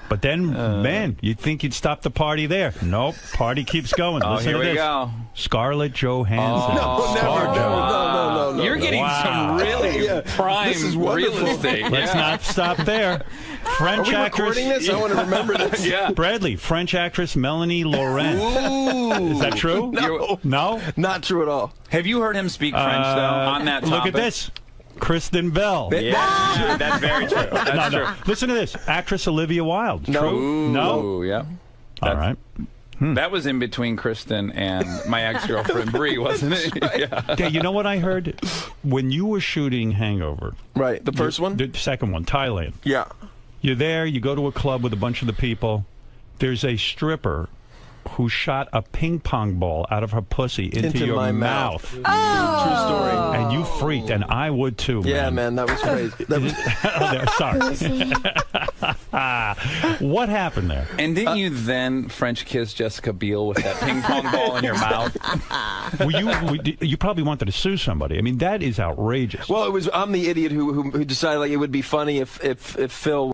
But then, man, you'd think you'd stop the party there. Nope, party keeps going. Oh, Listen here to we this. go. Scarlett Johansson. No. You're getting some really prime This is real wonderful. estate. Let's not stop there. French Are we actress. recording this? I want to remember this. Yeah. Bradley, French actress Melanie Laurent. Is that true? No? Not true at all. Have you heard him speak French, though, on that topic? Look at this. Kristen Bell. Yeah, that's very true. That's true. Listen to this. Actress Olivia Wilde. No. True? No? Ooh, yeah. All right. That was in between Kristen and my ex-girlfriend Bree, wasn't it? Yeah. Okay, you know what I heard? When you were shooting Hangover. Right, the first one? The second one, Thailand. Yeah. You're there, you go to a club with a bunch of the people. There's a stripper who shot a ping pong ball out of her pussy into your my mouth. True story. And you freaked, and I would too. Yeah, man, that was crazy. That was... Sorry. What happened there? And didn't you then French kiss Jessica Biel with that ping pong ball in your mouth? You probably wanted to sue somebody. I mean, that is outrageous. Well, I'm the idiot who decided like it would be funny if Phil